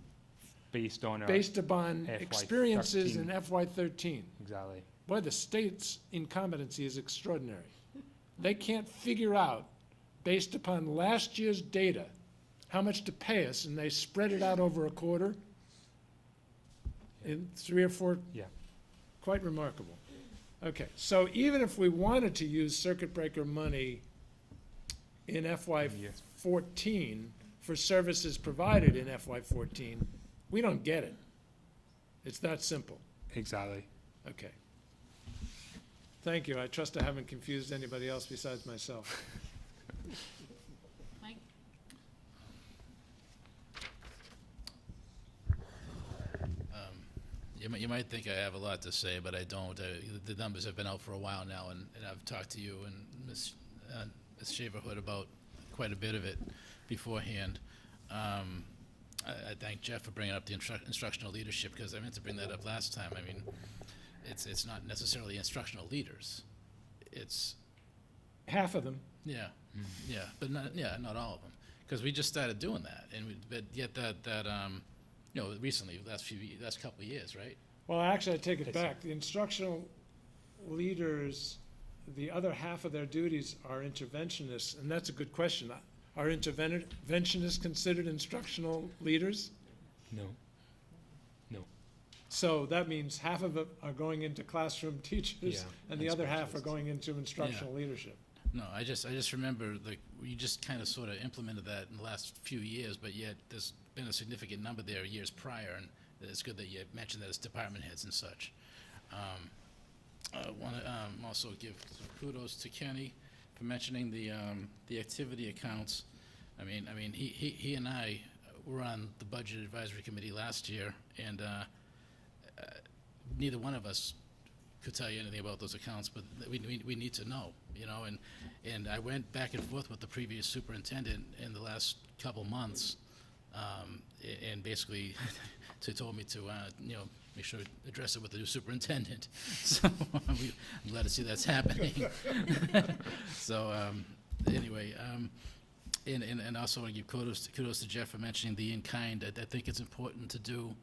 S16: Based on our
S4: based upon
S16: FY13.
S4: experiences in FY13.
S16: Exactly.
S4: Boy, the state's incompetency is extraordinary. They can't figure out, based upon last year's data, how much to pay us, and they spread it out over a quarter in 3 or 4.
S16: Yeah.
S4: Quite remarkable. Okay, so even if we wanted to use circuit breaker money in FY14 for services provided in FY14, we don't get it. It's that simple.
S16: Exactly.
S4: Okay. Thank you. I trust I haven't confused anybody else besides myself.
S1: Mike?
S3: You might think I have a lot to say, but I don't. The numbers have been out for a while now, and I've talked to you and Ms. Shaverhood about quite a bit of it beforehand. I thank Jeff for bringing up the instructional leadership, because I meant to bring that up last time. I mean, it's not necessarily instructional leaders. It's
S4: half of them.
S3: Yeah, yeah, but not all of them, because we just started doing that, and but yet that recently, last couple of years, right?
S4: Well, actually, I take it back. The instructional leaders, the other half of their duties are interventionists, and that's a good question. Are interventionists considered instructional leaders?
S16: No. No.
S4: So that means half of it are going into classroom teachers,
S16: Yeah,
S4: and the other half are going into instructional leadership.
S3: No, I just remember, like, we just kind of sort of implemented that in the last few years, but yet there's been a significant number there years prior, and it's good that you mentioned that as department heads and such. I want to also give some kudos to Kenny for mentioning the activity accounts. I mean, he and I were on the budget advisory committee last year, and neither one of us could tell you anything about those accounts, but we need to know, and I went back and forth with the previous superintendent in the last couple months, and basically they told me to make sure to address it with the new superintendent. So I'm glad to see that's happening. So anyway, and also I want to give kudos to Jeff for mentioning the in-kind. I think it's important to do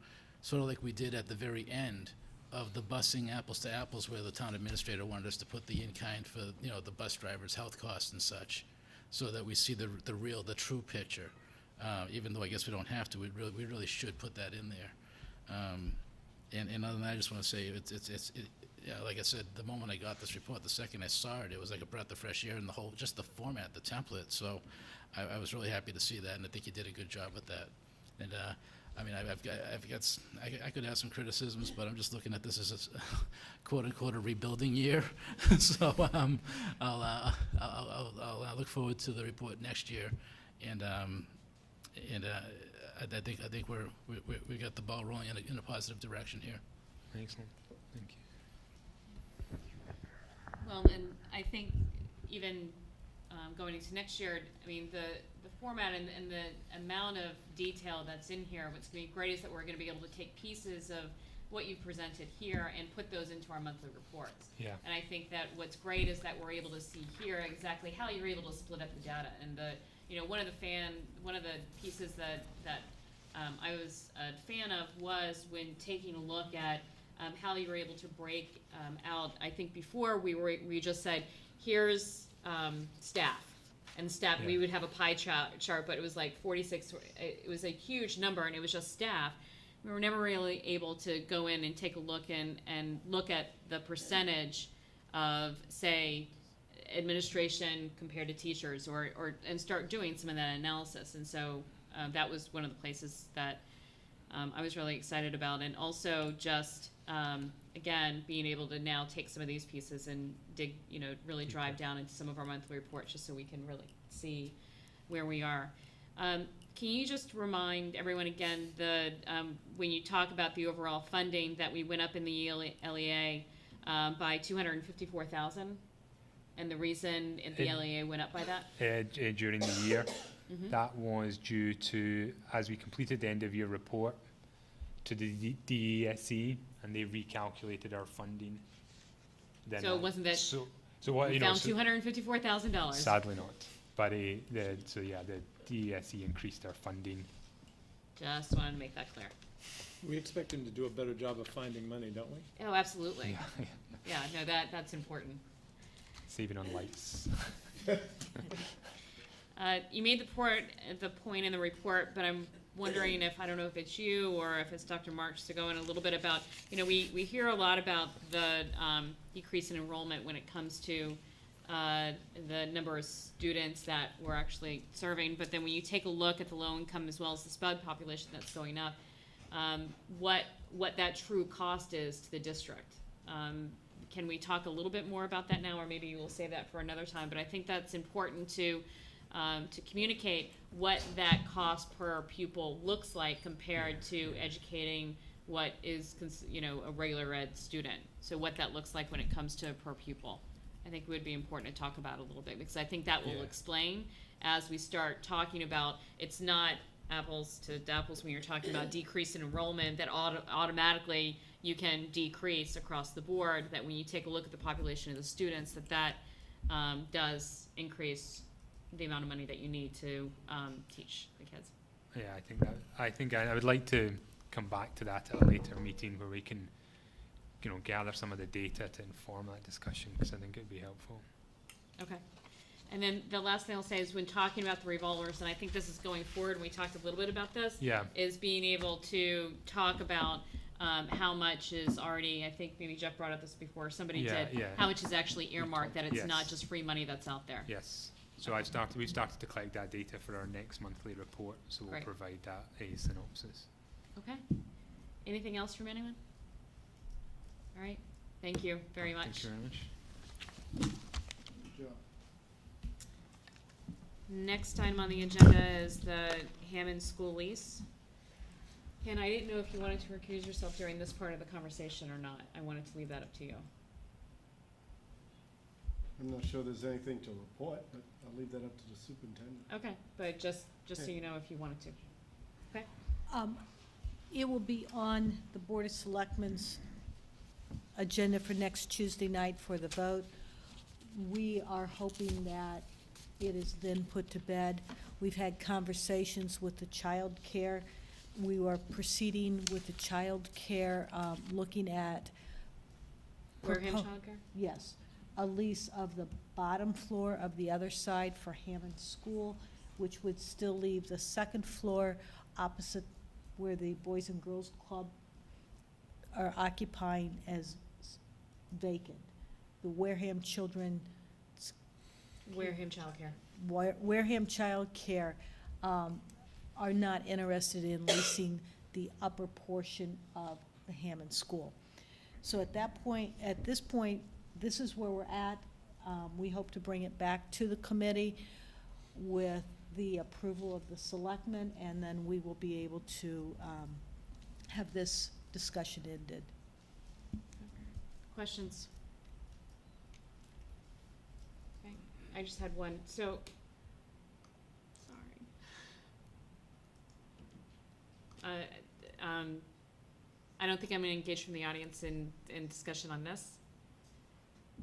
S3: sort of like we did at the very end of the busing apples to apples, where the town administrator wanted us to put the in-kind for the bus drivers' health costs and such, so that we see the true picture. Even though I guess we don't have to, we really should put that in there. And other than that, I just want to say like I said, the moment I got this report, the second I saw it, it was like a breath of fresh air, and just the format, the template. So I was really happy to see that, and I think you did a good job with that. And I mean, I could have some criticisms, but I'm just looking at this as a quote unquote a rebuilding year. So I'll look forward to the report next year, and I think we got the ball rolling in a positive direction here.
S16: Excellent. Thank you.
S1: Well, and I think even going into next year, I mean, the format and the amount of detail that's in here, what's going to be great is that we're going to be able to take pieces of what you've presented here and put those into our monthly reports.
S16: Yeah.
S1: And I think that what's great is that we're able to see here exactly how you're able to split up the data. And one of the pieces that I was a fan of was when taking a look at how you were able to break out. I think before we just said, here's staff. And staff, we would have a pie chart, but it was like 46, it was a huge number, and it was just staff. We were never really able to go in and take a look and look at the percentage of, say, administration compared to teachers, and start doing some of that analysis. And so that was one of the places that I was really excited about. And also just, again, being able to now take some of these pieces and dig, really drive down into some of our monthly reports just so we can really see where we are. Can you just remind everyone again, when you talk about the overall funding, that we went up in the LEA by $254,000, and the reason the LEA went up by that?
S16: During the year,
S1: Mhm.
S16: that was due to, as we completed the end of year report, to the DESE, and they recalculated our funding. Then
S1: So wasn't that,
S16: so what,
S1: we
S16: you know,
S1: found
S16: so-
S1: $254,000?
S16: Sadly not, but the DESE increased our funding.
S1: Just wanted to make that clear.
S4: We expect him to do a better job of finding money, don't we?
S1: Oh, absolutely.
S16: Yeah.
S1: Yeah, no, that's important.
S16: Saving on lights.
S1: You made the point in the report, but I'm wondering if, I don't know if it's you or if it's Dr. Marks to go in a little bit about, we hear a lot about the decrease in enrollment when it comes to the number of students that we're actually serving, but then when you take a look at the low income as well as the SPUD population that's going up, what that true cost is to the district. Can we talk a little bit more about that now, or maybe we'll save that for another time? But I think that's important to communicate what that cost per pupil looks like compared to educating what is, a regular ed student. So what that looks like when it comes to per pupil. I think it would be important to talk about a little bit, because I think that will explain as we start talking about, it's not apples to apples when you're talking about decrease in enrollment, that automatically you can decrease across the board, that when you take a look at the population of the students, that does increase the amount of money that you need to teach the kids.
S16: Yeah, I think I would like to come back to that at a later meeting where we can, gather some of the data to inform that discussion, because I think it'd be helpful.
S1: Okay. And then the last thing I'll say is when talking about the revolvers, and I think this is going forward, and we talked a little bit about this, is being able to talk about how much is already, I think maybe Jeff brought up this before, somebody did, how much is actually earmarked, that it's not just free money that's out there.
S16: Yes. So we've started to collect that data for our next monthly report, so we'll provide that a synopsis.
S1: Okay. Anything else from anyone? All right. Thank you very much.
S16: Thank you very much.
S1: Next item on the agenda is the Hammond School lease. Ken, I didn't know if you wanted to recuse yourself during this part of the conversation or not. I wanted to leave that up to you.
S6: I'm not sure there's anything to report, but I'll leave that up to the superintendent.
S1: Okay, but just so you know if you wanted to. Okay.
S2: It will be on the Board of Selectmen's agenda for next Tuesday night for the vote. We are hoping that it is then put to bed. We've had conversations with the child care. We are proceeding with the child care, looking at.
S1: Wareham Child Care?
S2: Yes, a lease of the bottom floor of the other side for Hammond School, which would still leave the second floor opposite where the Boys and Girls Club are occupying as vacant. The Wareham Children.
S1: Wareham Child Care.
S2: Wareham Child Care are not interested in leasing the upper portion of the Hammond School. So at this point, this is where we're at. We hope to bring it back to the committee with the approval of the selectmen, and then we will be able to have this discussion ended.
S1: Questions? Okay, I just had one. So, sorry. I don't think I'm going to engage from the audience in discussion on this.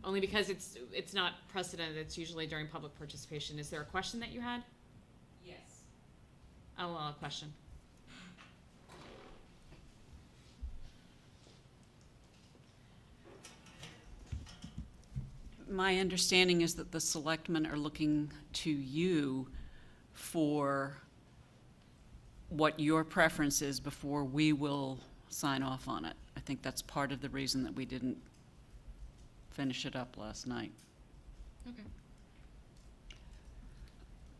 S1: Only because it's not precedent. It's usually during public participation. Is there a question that you had?
S12: Yes.
S1: I'll allow a question.
S12: My understanding is that the selectmen are looking to you for what your preference is before we will sign off on it. I think that's part of the reason that we didn't finish it up last night.
S1: Okay.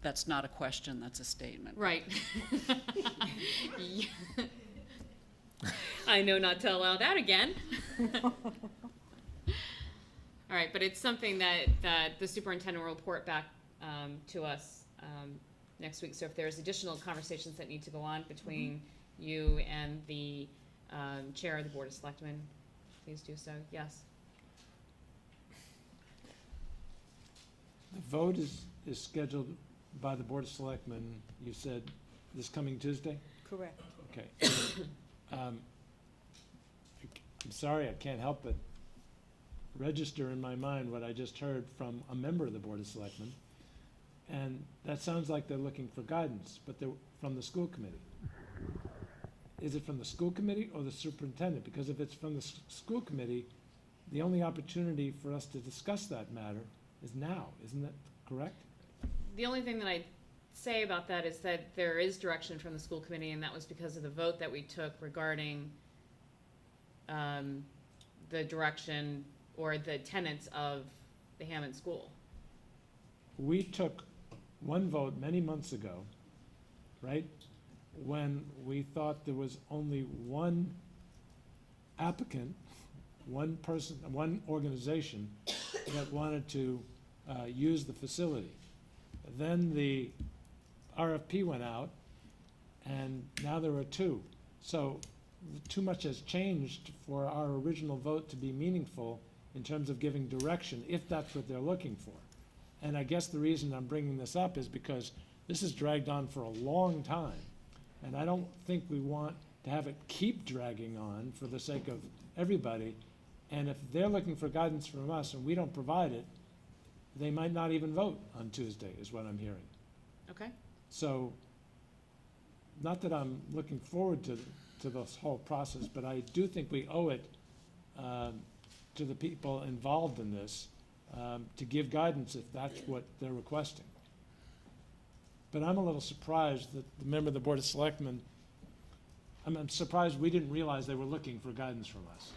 S12: That's not a question, that's a statement.
S1: Right. Yeah. I know not to allow that again. All right, but it's something that the superintendent will report back to us next week. So if there's additional conversations that need to go on between you and the chair of the Board of Selectmen, please do so. Yes.
S4: The vote is scheduled by the Board of Selectmen, you said, this coming Tuesday?
S2: Correct.
S4: Okay. I'm sorry, I can't help but register in my mind what I just heard from a member of the Board of Selectmen. And that sounds like they're looking for guidance, but they're from the school committee. Is it from the school committee or the superintendent? Because if it's from the school committee, the only opportunity for us to discuss that matter is now, isn't that correct?
S1: The only thing that I'd say about that is that there is direction from the school committee, and that was because of the vote that we took regarding the direction or the tenets of the Hammond School.
S4: We took one vote many months ago, right, when we thought there was only one applicant, one person, one organization that wanted to use the facility. Then the RFP went out, and now there are two. So too much has changed for our original vote to be meaningful in terms of giving direction, if that's what they're looking for. And I guess the reason I'm bringing this up is because this has dragged on for a long time. And I don't think we want to have it keep dragging on for the sake of everybody. And if they're looking for guidance from us and we don't provide it, they might not even vote on Tuesday, is what I'm hearing.
S1: Okay.
S4: So, not that I'm looking forward to this whole process, but I do think we owe it to the people involved in this to give guidance if that's what they're requesting. But I'm a little surprised that the member of the Board of Selectmen, I'm surprised we didn't realize they were looking for guidance from us.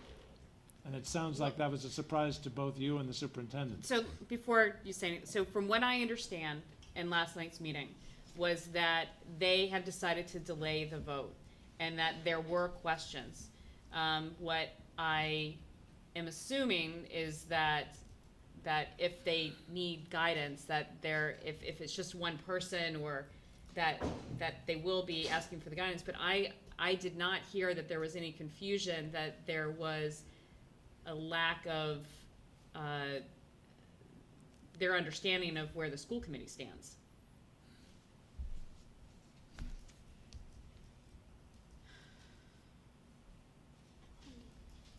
S4: And it sounds like that was a surprise to both you and the superintendent.
S1: So before you say anything, so from what I understand in last night's meeting was that they have decided to delay the vote and that there were questions. What I am assuming is that if they need guidance, that if it's just one person or that they will be asking for the guidance. But I did not hear that there was any confusion, that there was a lack of their understanding of where the school committee stands.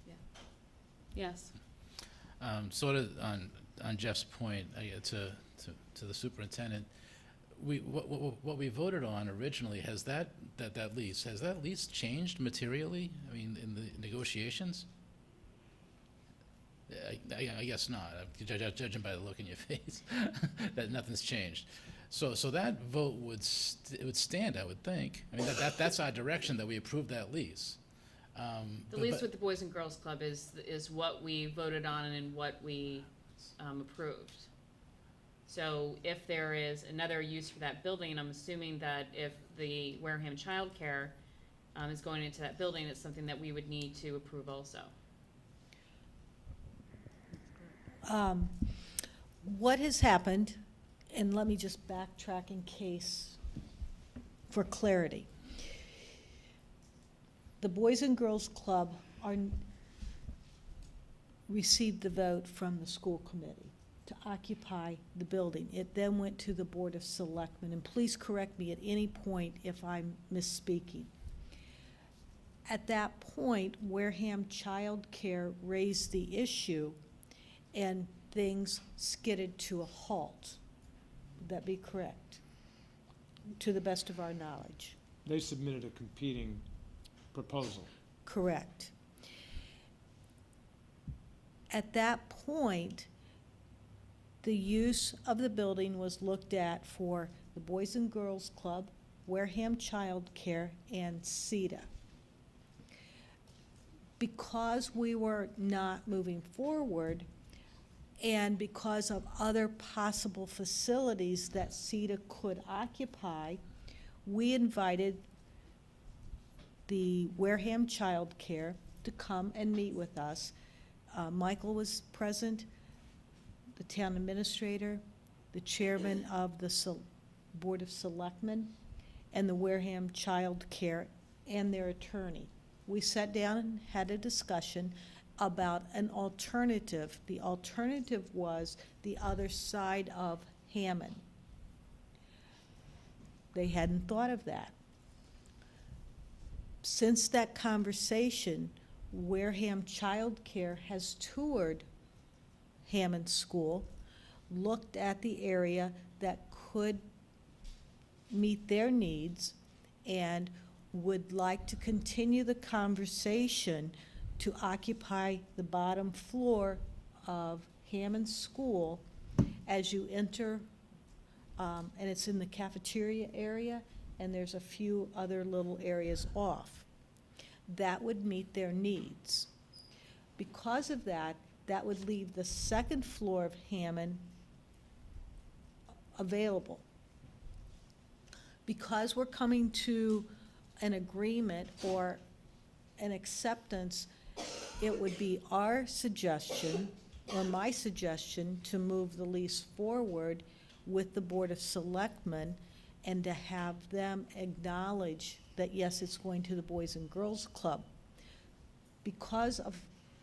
S1: Yeah. Yes.
S3: Sort of on Jeff's point, to the superintendent, what we voted on originally, has that lease changed materially? I mean, in the negotiations? I guess not, judging by the look in your face, that nothing's changed. So that vote would stand, I would think. I mean, that's our direction, that we approved that lease.
S1: The lease with the Boys and Girls Club is what we voted on and what we approved. So if there is another use for that building, I'm assuming that if the Wareham Child Care is going into that building, it's something that we would need to approve also.
S2: What has happened, and let me just backtrack in case for clarity. The Boys and Girls Club received the vote from the school committee to occupy the building. It then went to the Board of Selectmen, and please correct me at any point if I'm misspeaking. At that point, Wareham Child Care raised the issue and things skidded to a halt. Would that be correct? To the best of our knowledge.
S4: They submitted a competing proposal.
S2: Correct. At that point, the use of the building was looked at for the Boys and Girls Club, Wareham Child Care, and CETA. Because we were not moving forward, And because of other possible facilities that CETA could occupy, we invited the Wareham Child Care to come and meet with us. Michael was present, the town administrator, the chairman of the Board of Selectmen, and the Wareham Child Care, and their attorney. We sat down and had a discussion about an alternative. The alternative was the other side of Hammond. They hadn't thought of that. Since that conversation, Wareham Child Care has toured Hammond School, looked at the area that could meet their needs, and would like to continue the conversation to occupy the bottom floor of Hammond School as you enter, and it's in the cafeteria area, and there's a few other little areas off. That would meet their needs. Because of that, that would leave the second floor of Hammond available. Because we're coming to an agreement or an acceptance, it would be our suggestion, or my suggestion, to move the lease forward with the Board of Selectmen and to have them acknowledge that, yes, it's going to the Boys and Girls Club. Because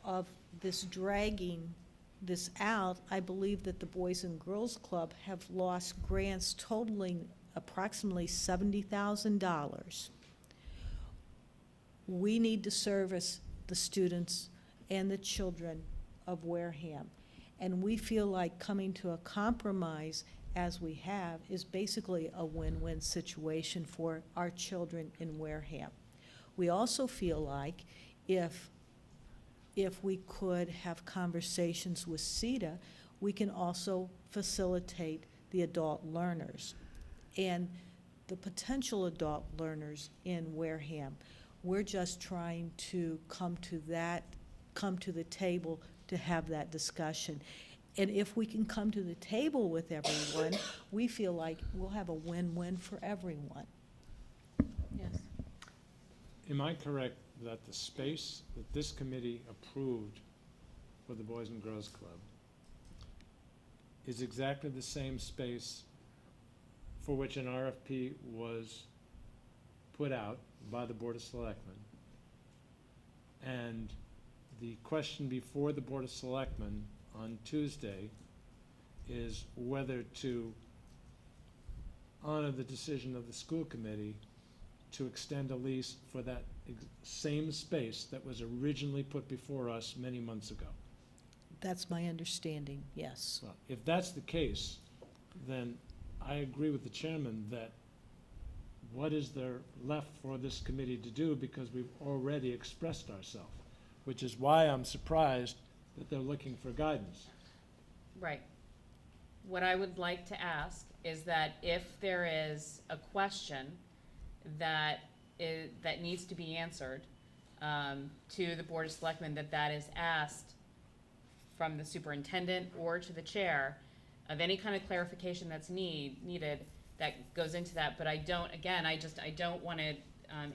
S2: of this dragging this out, I believe that the Boys and Girls Club have lost grants totaling approximately $70,000. We need to service the students and the children of Wareham. And we feel like coming to a compromise, as we have, is basically a win-win situation for our children in Wareham. We also feel like if we could have conversations with CETA, we can also facilitate the adult learners and the potential adult learners in Wareham. We're just trying to come to the table to have that discussion. And if we can come to the table with everyone, we feel like we'll have a win-win for everyone.
S1: Yes.
S4: Am I correct that the space that this committee approved for the Boys and Girls Club is exactly the same space for which an RFP was put out by the Board of Selectmen? And the question before the Board of Selectmen on Tuesday is whether to honor the decision of the school committee to extend a lease for that same space that was originally put before us many months ago.
S2: That's my understanding, yes.
S4: Well, if that's the case, then I agree with the chairman that what is there left for this committee to do, because we've already expressed ourselves, which is why I'm surprised that they're looking for guidance.
S1: Right. What I would like to ask is that if there is a question that needs to be answered to the Board of Selectmen, that is asked from the superintendent or to the chair, of any kind of clarification that's needed, that goes into that. But I don't want to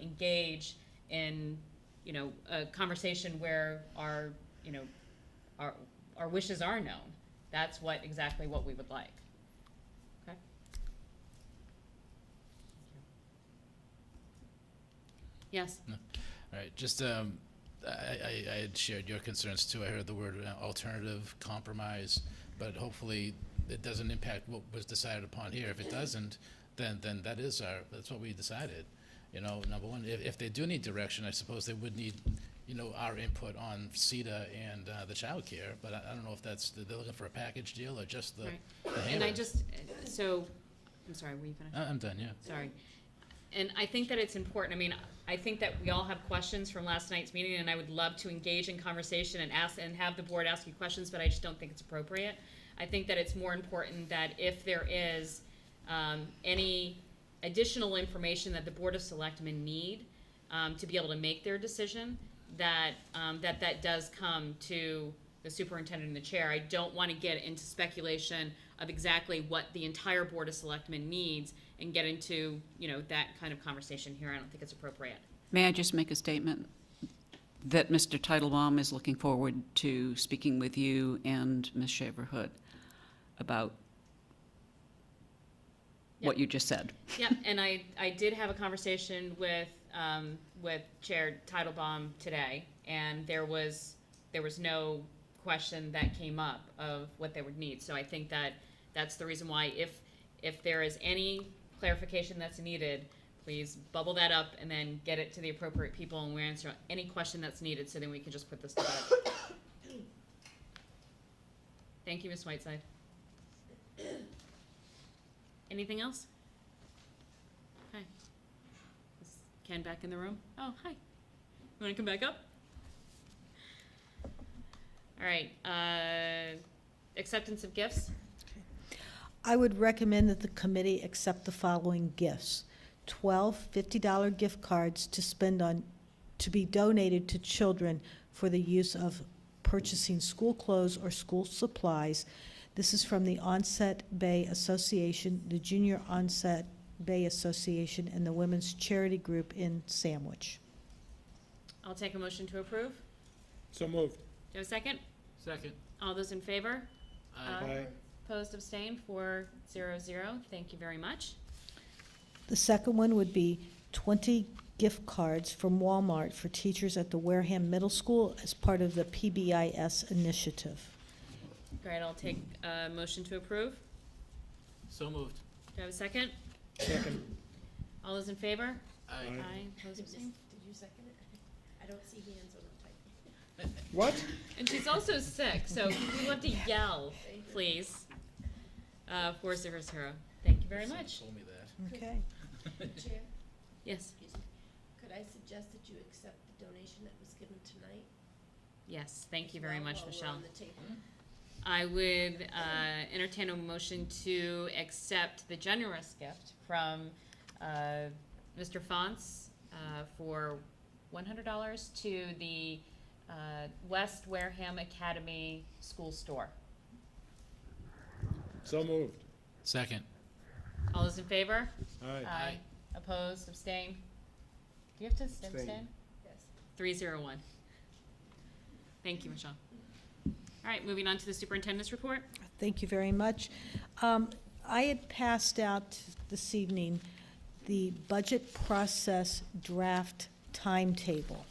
S1: engage in, a conversation where our wishes are known. That's exactly what we would like. Okay? Yes?
S3: No. All right, just, I had shared your concerns too. I heard the word alternative, compromise, but hopefully it doesn't impact what was decided upon here. If it doesn't, then that's what we decided. Number one, if they do need direction, I suppose they would need, our input on CETA and the child care, but I don't know if they're looking for a package deal or just the
S1: And I'm sorry, were you finished?
S3: I'm done, yeah.
S1: Sorry. And I think that it's important. I think that we all have questions from last night's meeting, and I would love to engage in conversation and have the board ask you questions, but I just don't think it's appropriate. I think that it's more important that if there is any additional information that the Board of Selectmen need to be able to make their decision, that does come to the superintendent and the chair. I don't want to get into speculation of exactly what the entire Board of Selectmen needs and get into, that kind of conversation here. I don't think it's appropriate.
S12: May I just make a statement that Mr. Teitelbaum is looking forward to speaking with you and Ms. Shaver-Hood about what you just said.
S1: Yeah, and I did have a conversation with Chair Teitelbaum today, and there was no question that came up of what they would need. So I think that's the reason why if there is any clarification that's needed, please bubble that up and then get it to the appropriate people, and we'll answer any question that's needed, so then we can just put this together. Thank you, Ms. Whiteside. Anything else? Hi. Is Ken back in the room? Oh, hi. You want to come back up? All right. Acceptance of gifts.
S2: I would recommend that the committee accept the following gifts. 12 $50 gift cards to be donated to children for the use of purchasing school clothes or school supplies. This is from the Onset Bay Association, the Junior Onset Bay Association, and the Women's Charity Group in Sandwich.
S1: I'll take a motion to approve.
S4: So moved.
S1: Do you have a second?
S3: Second.
S1: All those in favor?
S4: Aye.
S1: Opposed, abstained, 4-0-0. Thank you very much.
S2: The second one would be 20 gift cards from Walmart for teachers at the Wareham Middle School as part of the PBIS initiative.
S1: Great, I'll take a motion to approve.
S3: So moved.
S1: Do I have a second?
S4: Second.
S1: All those in favor?
S3: Aye.
S1: Aye, opposed, abstained.
S13: Did you second it? I don't see hands when I'm typing.
S4: What?
S1: And she's also sick, so we want to yell, please. 4-0-0. Thank you very much.
S3: Told me that.
S2: Okay.
S13: Chair,
S1: Yes,
S13: excuse me. Could I suggest that you accept the donation that was given tonight?
S1: yes, thank you very
S13: While
S1: much,
S13: we're
S1: Michelle.
S13: on the table?
S1: I would entertain a motion to accept the generous gift from Mr. Fonce for $100 to the West Wareham Academy School Store.
S4: So moved.
S3: Second.
S1: All those in favor?
S4: Aye.
S1: Opposed, abstained? Do you have to abstain?
S13: Yes.
S1: 3-0-1. Thank you, Michelle. All right, moving on to the superintendent's report.
S2: Thank you very much. I had passed out this evening the budget process draft timetable.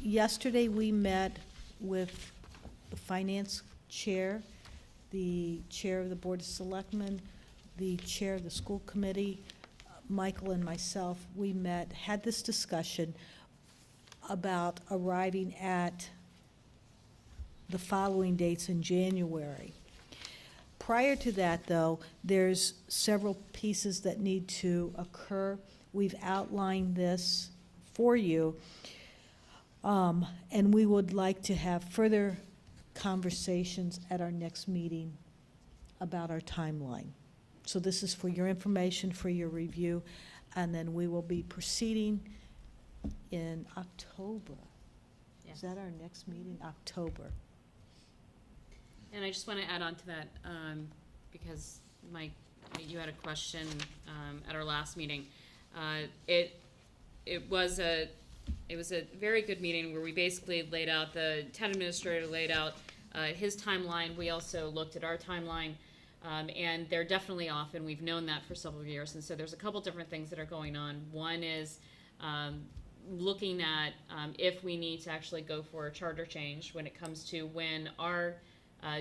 S2: Yesterday, we met with the finance chair, the chair of the Board of Selectmen, the chair of the school committee, Michael and myself. We met, had this discussion about arriving at the following dates in January. Prior to that, though, there's several pieces that need to occur. We've outlined this for you, and we would like to have further conversations at our next meeting about our timeline. So this is for your information, for your review, and then we will be proceeding in October.
S1: Yes.
S2: Is that our next meeting? October.
S1: And I just want to add on to that, because Mike, you had a question at our last meeting. It was a very good meeting where we basically laid out, the town administrator laid out his timeline. We also looked at our timeline, and they're definitely off, and we've known that for several years. And so there's a couple different things that are going on. One is looking at if we need to actually go for a charter change when it comes to when our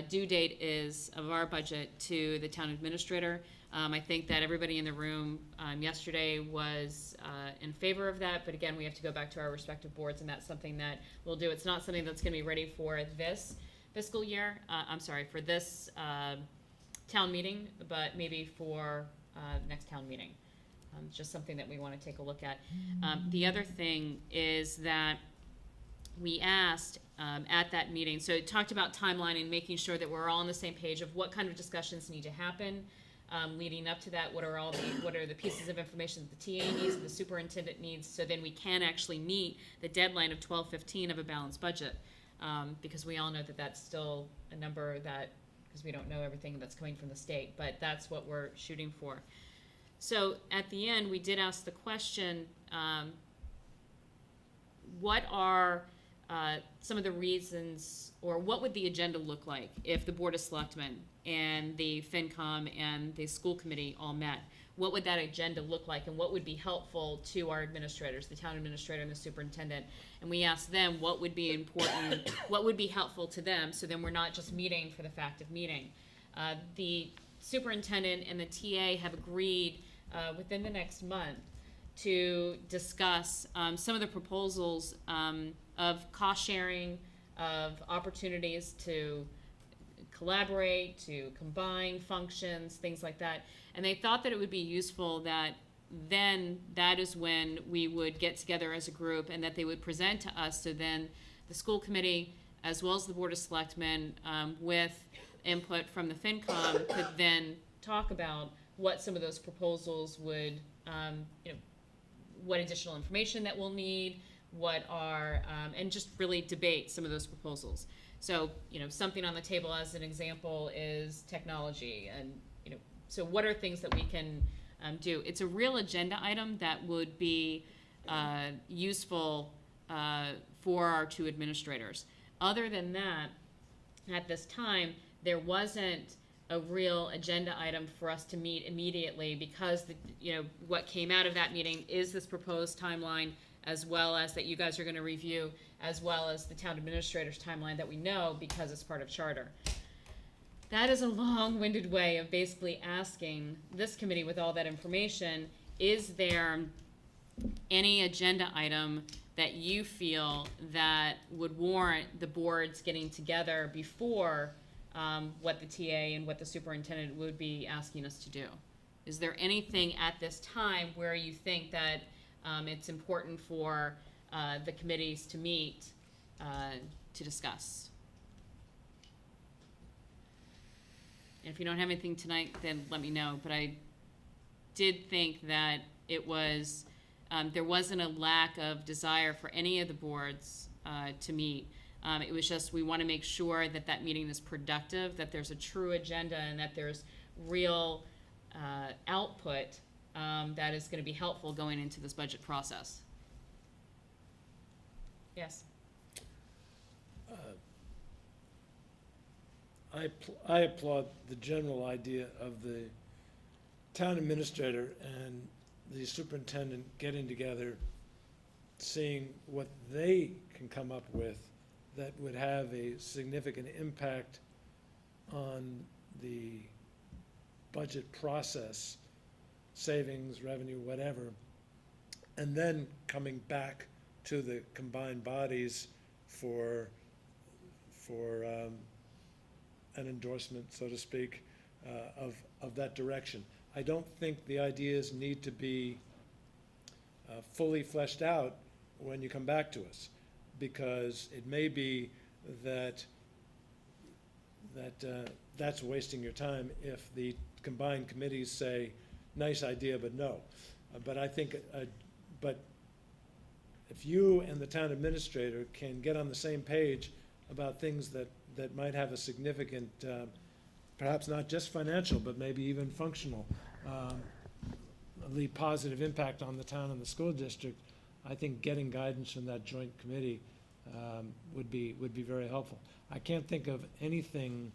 S1: due date is of our budget to the town administrator. I think that everybody in the room yesterday was in favor of that, but again, we have to go back to our respective boards, and that's something that we'll do. It's not something that's going to be ready for this fiscal year, for this town meeting, but maybe for the next town meeting. Just something that we want to take a look at. The other thing is that we asked at that meeting, so it talked about timeline and making sure that we're all on the same page of what kind of discussions need to happen leading up to that. What are the pieces of information that the TA needs and the superintendent needs, so then we can actually meet the deadline of 12/15 of a balanced budget. because we all know that that's still a number that, because we don't know everything that's coming from the state, but that's what we're shooting for. So at the end, we did ask the question, what are some of the reasons, or what would the agenda look like if the Board of Selectmen and the FinCom and the school committee all met? What would that agenda look like, and what would be helpful to our administrators, the town administrator and the superintendent? And we asked them what would be important, what would be helpful to them, so then we're not just meeting for the fact of meeting. The superintendent and the TA have agreed within the next month to discuss some of the proposals of cost sharing, of opportunities to collaborate, to combine functions, things like that. And they thought that it would be useful that then that is when we would get together as a group and that they would present to us, so then the school committee as well as the Board of Selectmen with input from the FinCom could then talk about what some of those proposals would, what additional information that we'll need, what are, and just really debate some of those proposals. So, something on the table as an example is technology, and, so what are things that we can do? It's a real agenda item that would be useful for our two administrators. Other than that, at this time, there wasn't a real agenda item for us to meet immediately, because what came out of that meeting is this proposed timeline, as well as that you guys are going to review, as well as the town administrator's timeline that we know because it's part of charter. That is a long-winded way of basically asking this committee, with all that information, is there any agenda item that you feel that would warrant the boards getting together before what the TA and what the superintendent would be asking us to do? Is there anything at this time where you think that it's important for the committees to meet to discuss? And if you don't have anything tonight, then let me know. But I did think that it was, there wasn't a lack of desire for any of the boards to meet. It was just, we want to make sure that that meeting is productive, that there's a true agenda, and that there's real output that is going to be helpful going into this budget process. Yes?
S4: I applaud the general idea of the town administrator and the superintendent getting together, seeing what they can come up with that would have a significant impact on the budget process, savings, revenue, whatever, and then coming back to the combined bodies for an endorsement, so to speak, of that direction. I don't think the ideas need to be fully fleshed out when you come back to us, because it may be that that's wasting your time if the combined committees say, nice idea, but no. But I think, but if you and the town administrator can get on the same page about things that might have a significant, perhaps not just financial, but maybe even functional, the positive impact on the town and the school district, I think getting guidance from that joint committee would be very helpful. I can't think of anything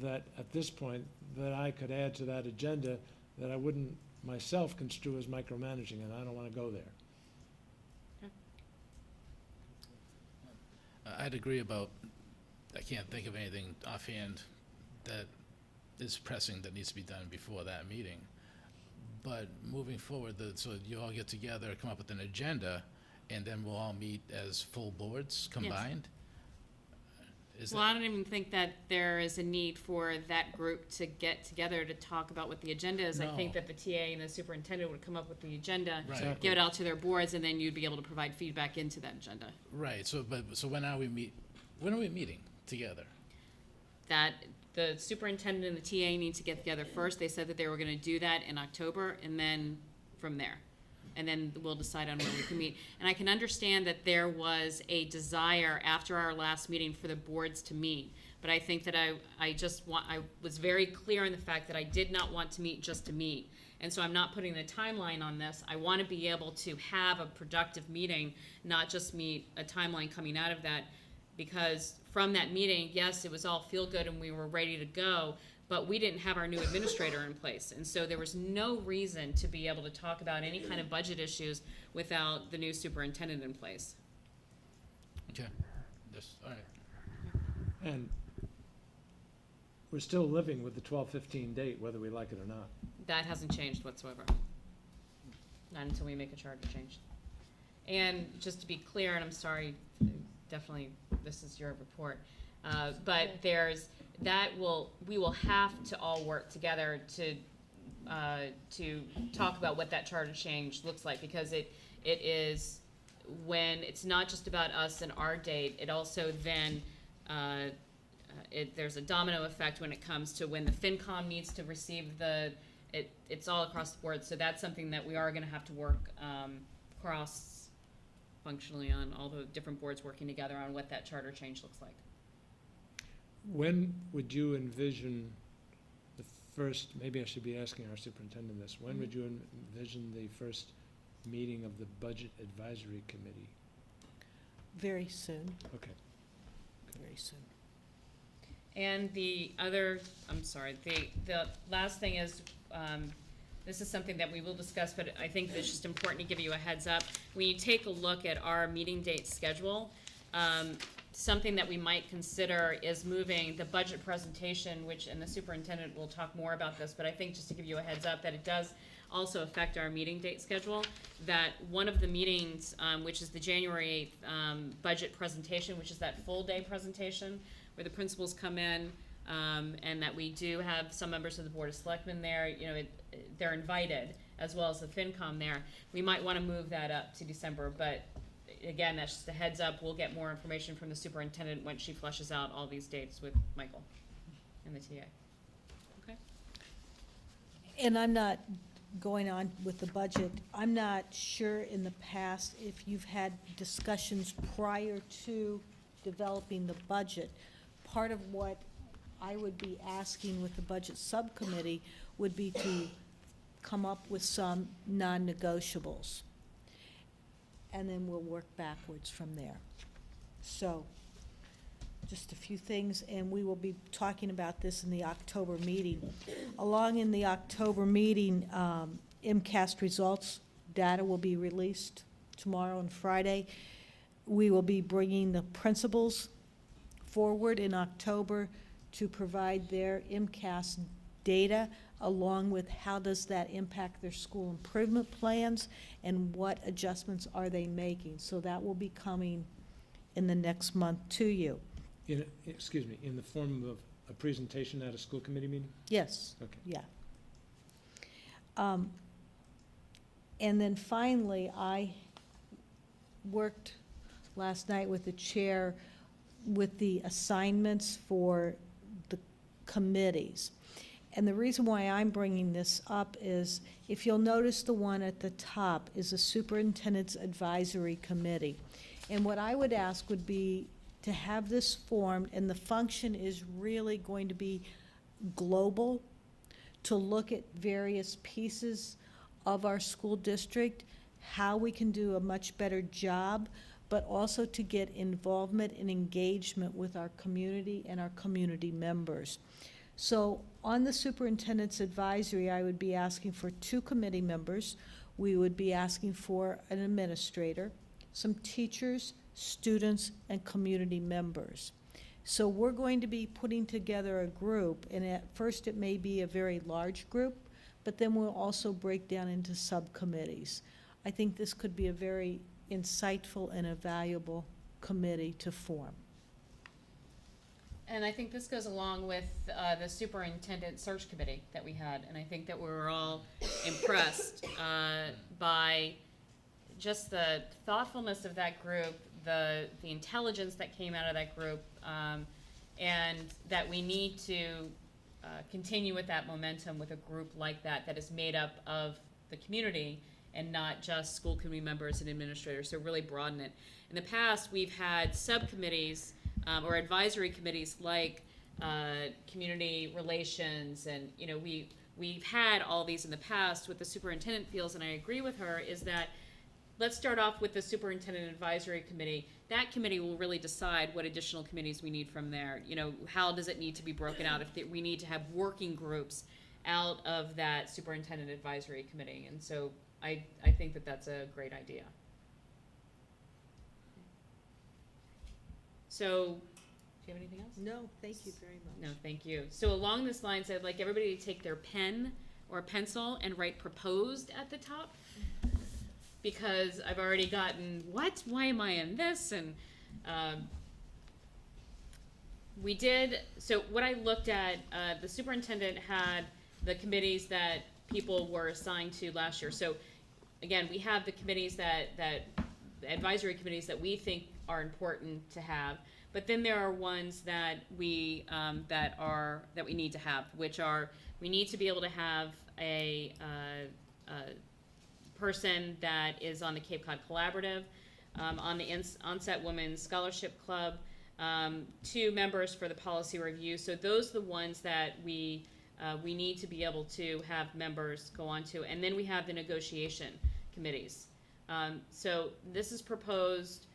S4: that, at this point, that I could add to that agenda that I wouldn't myself construe as micromanaging, and I don't want to go there.
S3: I'd agree about, I can't think of anything offhand that is pressing that needs to be done before that meeting. But moving forward, so you all get together, come up with an agenda, and then we'll all meet as full boards combined? Yes.
S1: Well, I don't even think that there is a need for that group to get together to talk about what the agenda is.
S3: No.
S1: I think that the TA and the superintendent would come up with the agenda,
S3: Right.
S1: give it out to their boards, and then you'd be able to provide feedback into that agenda.
S3: Right, so when are we meeting together?
S1: That the superintendent and the TA need to get together first. They said that they were going to do that in October, and then from there. and then we'll decide on where we can meet. And I can understand that there was a desire after our last meeting for the boards to meet. But I think that I was very clear on the fact that I did not want to meet just to meet. And so I'm not putting the timeline on this. I want to be able to have a productive meeting, not just meet a timeline coming out of that. Because from that meeting, yes, it was all feel good and we were ready to go, but we didn't have our new administrator in place. And so there was no reason to be able to talk about any kind of budget issues without the new superintendent in place.
S3: Okay, all right.
S4: And we're still living with the 12/15 date, whether we like it or not.
S1: That hasn't changed whatsoever. Not until we make a charter change. And just to be clear, and I'm sorry, definitely this is your report, but we will have to all work together to talk about what that charter change looks like, because it is, when it's not just about us and our date, it also then there's a domino effect when it comes to when the FinCom needs to receive it's all across the board. So that's something that we are going to have to work cross-functionally on, all the different boards working together on what that charter change looks like.
S4: When would you envision the first, maybe I should be asking our superintendent this, when would you envision the first meeting of the Budget Advisory Committee?
S2: Very soon,
S4: Okay.
S2: very soon.
S1: And the other, I'm sorry, the last thing is, this is something that we will discuss, but I think it's just important to give you a heads up. When you take a look at our meeting date schedule, something that we might consider is moving the budget presentation, and the superintendent will talk more about this, but I think just to give you a heads up that it does also affect our meeting date schedule, that one of the meetings, which is the January 8th budget presentation, which is that full day presentation where the principals come in, and that we do have some members of the Board of Selectmen there, they're invited, as well as the FinCom there. We might want to move that up to December, but again, that's just a heads up. We'll get more information from the superintendent when she fleshes out all these dates with Michael and the TA. Okay?
S2: And I'm not going on with the budget. I'm not sure in the past if you've had discussions prior to developing the budget. Part of what I would be asking with the budget subcommittee would be to come up with some non-negotiables. And then we'll work backwards from there. So, just a few things, and we will be talking about this in the October meeting. Along in the October meeting, MCAS results data will be released tomorrow and Friday. We will be bringing the principals forward in October to provide their MCAS data, along with how does that impact their school improvement plans and what adjustments are they making. So that will be coming in the next month to you.
S4: In the form of a presentation at a school committee meeting?
S2: Yes.
S4: Okay.
S2: Yeah. And then finally, I worked last night with the chair with the assignments for the committees. And the reason why I'm bringing this up is, if you'll notice, the one at the top is the Superintendent's Advisory Committee. And what I would ask would be to have this formed, and the function is really going to be global, to look at various pieces of our school district, how we can do a much better job, but also to get involvement and engagement with our community and our community members. So on the superintendent's advisory, I would be asking for 2 committee members. We would be asking for an administrator, some teachers, students, and community members. So we're going to be putting together a group, and at first it may be a very large group, but then we'll also break down into subcommittees. I think this could be a very insightful and a valuable committee to form.
S1: And I think this goes along with the superintendent search committee that we had, and I think that we were all impressed by just the thoughtfulness of that group, the intelligence that came out of that group, and that we need to continue with that momentum with a group like that that is made up of the community and not just school committee members and administrators, so really broaden it. In the past, we've had subcommittees or advisory committees like community relations, and we've had all these in the past. What the superintendent feels, and I agree with her, is that let's start off with the superintendent advisory committee. That committee will really decide what additional committees we need from there. How does it need to be broken out? If we need to have working groups out of that superintendent advisory committee, and so I think that that's a great idea. So, do you have anything else?
S2: No, thank you very much.
S1: No, thank you. So along this lines, I'd like everybody to take their pen or pencil and write proposed at the top, because I've already gotten, what? Why am I in this? And we did, so what I looked at, the superintendent had the committees that people were assigned to last year. So again, we have the committees the advisory committees that we think are important to have. But then there are ones that we need to have, which are, we need to be able to have a person that is on the Cape Cod Collaborative, on the Onset Women's Scholarship Club, 2 members for the policy review. So those are the ones that we need to be able to have members go on to. And then we have the negotiation committees. So this is proposed.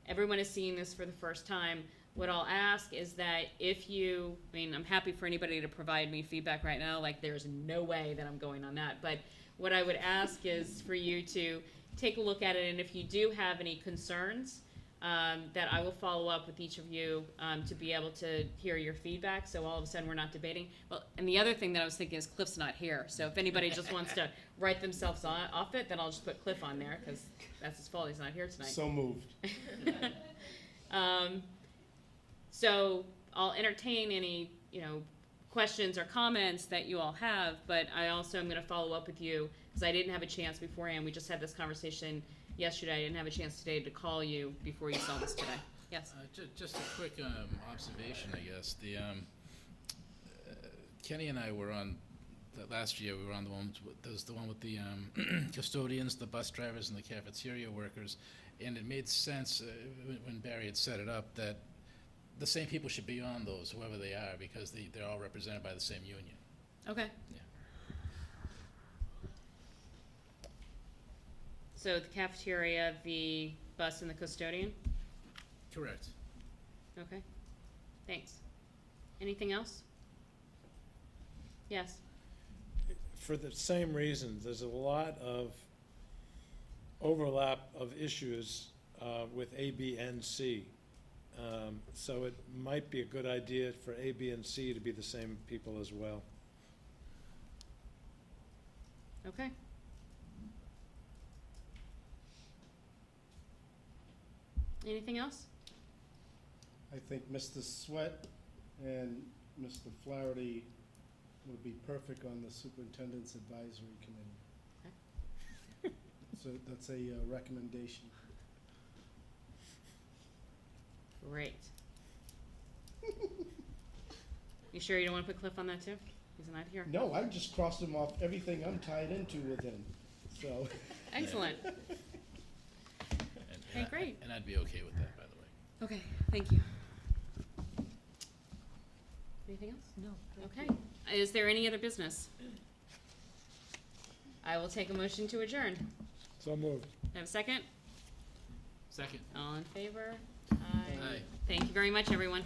S1: Everyone is seeing this for the first time. What I'll ask is that I'm happy for anybody to provide me feedback right now, like there's no way that I'm going on that. But what I would ask is for you to take a look at it, and if you do have any concerns, that I will follow up with each of you to be able to hear your feedback, so all of a sudden we're not debating. Well, and the other thing that I was thinking is Cliff's not here, so if anybody just wants to write themselves off it, then I'll just put Cliff on there, because that's his fault, he's not here tonight.
S6: So moved.
S1: So I'll entertain any, questions or comments that you all have, but I also am going to follow up with you, because I didn't have a chance beforehand. We just had this conversation yesterday. I didn't have a chance today to call you before you saw this today. Yes?
S3: Just a quick observation, I guess. Kenny and I were on, last year we were on the one with the custodians, the bus drivers, and the cafeteria workers, and it made sense when Barry had set it up that the same people should be on those, whoever they are, because they're all represented by the same union.
S1: Okay.
S3: Yeah.
S1: So the cafeteria, the bus, and the custodian?
S3: Correct.
S1: Okay. Thanks. Anything else? Yes.
S4: For the same reason, there's a lot of overlap of issues with A, B, and C. So it might be a good idea for A, B, and C to be the same people as well.
S1: Okay. Anything else?
S6: I think Mr. Sweat and Mr. Flaherty would be perfect on the superintendent's advisory committee.
S1: Okay.
S6: So that's a recommendation.
S1: Great. You sure you don't want to put Cliff on that too? He's not here.
S6: No, I just crossed him off everything I'm tied into with him, so.
S1: Excellent. Okay, great.
S3: And I'd be okay with that, by the way.
S1: Okay, thank you. Anything else?
S2: No.
S1: Okay. Is there any other business? I will take a motion to adjourn.
S4: So moved.
S1: Have a second?
S3: Second.
S1: All in favor?
S3: Aye.
S1: Thank you very much, everyone.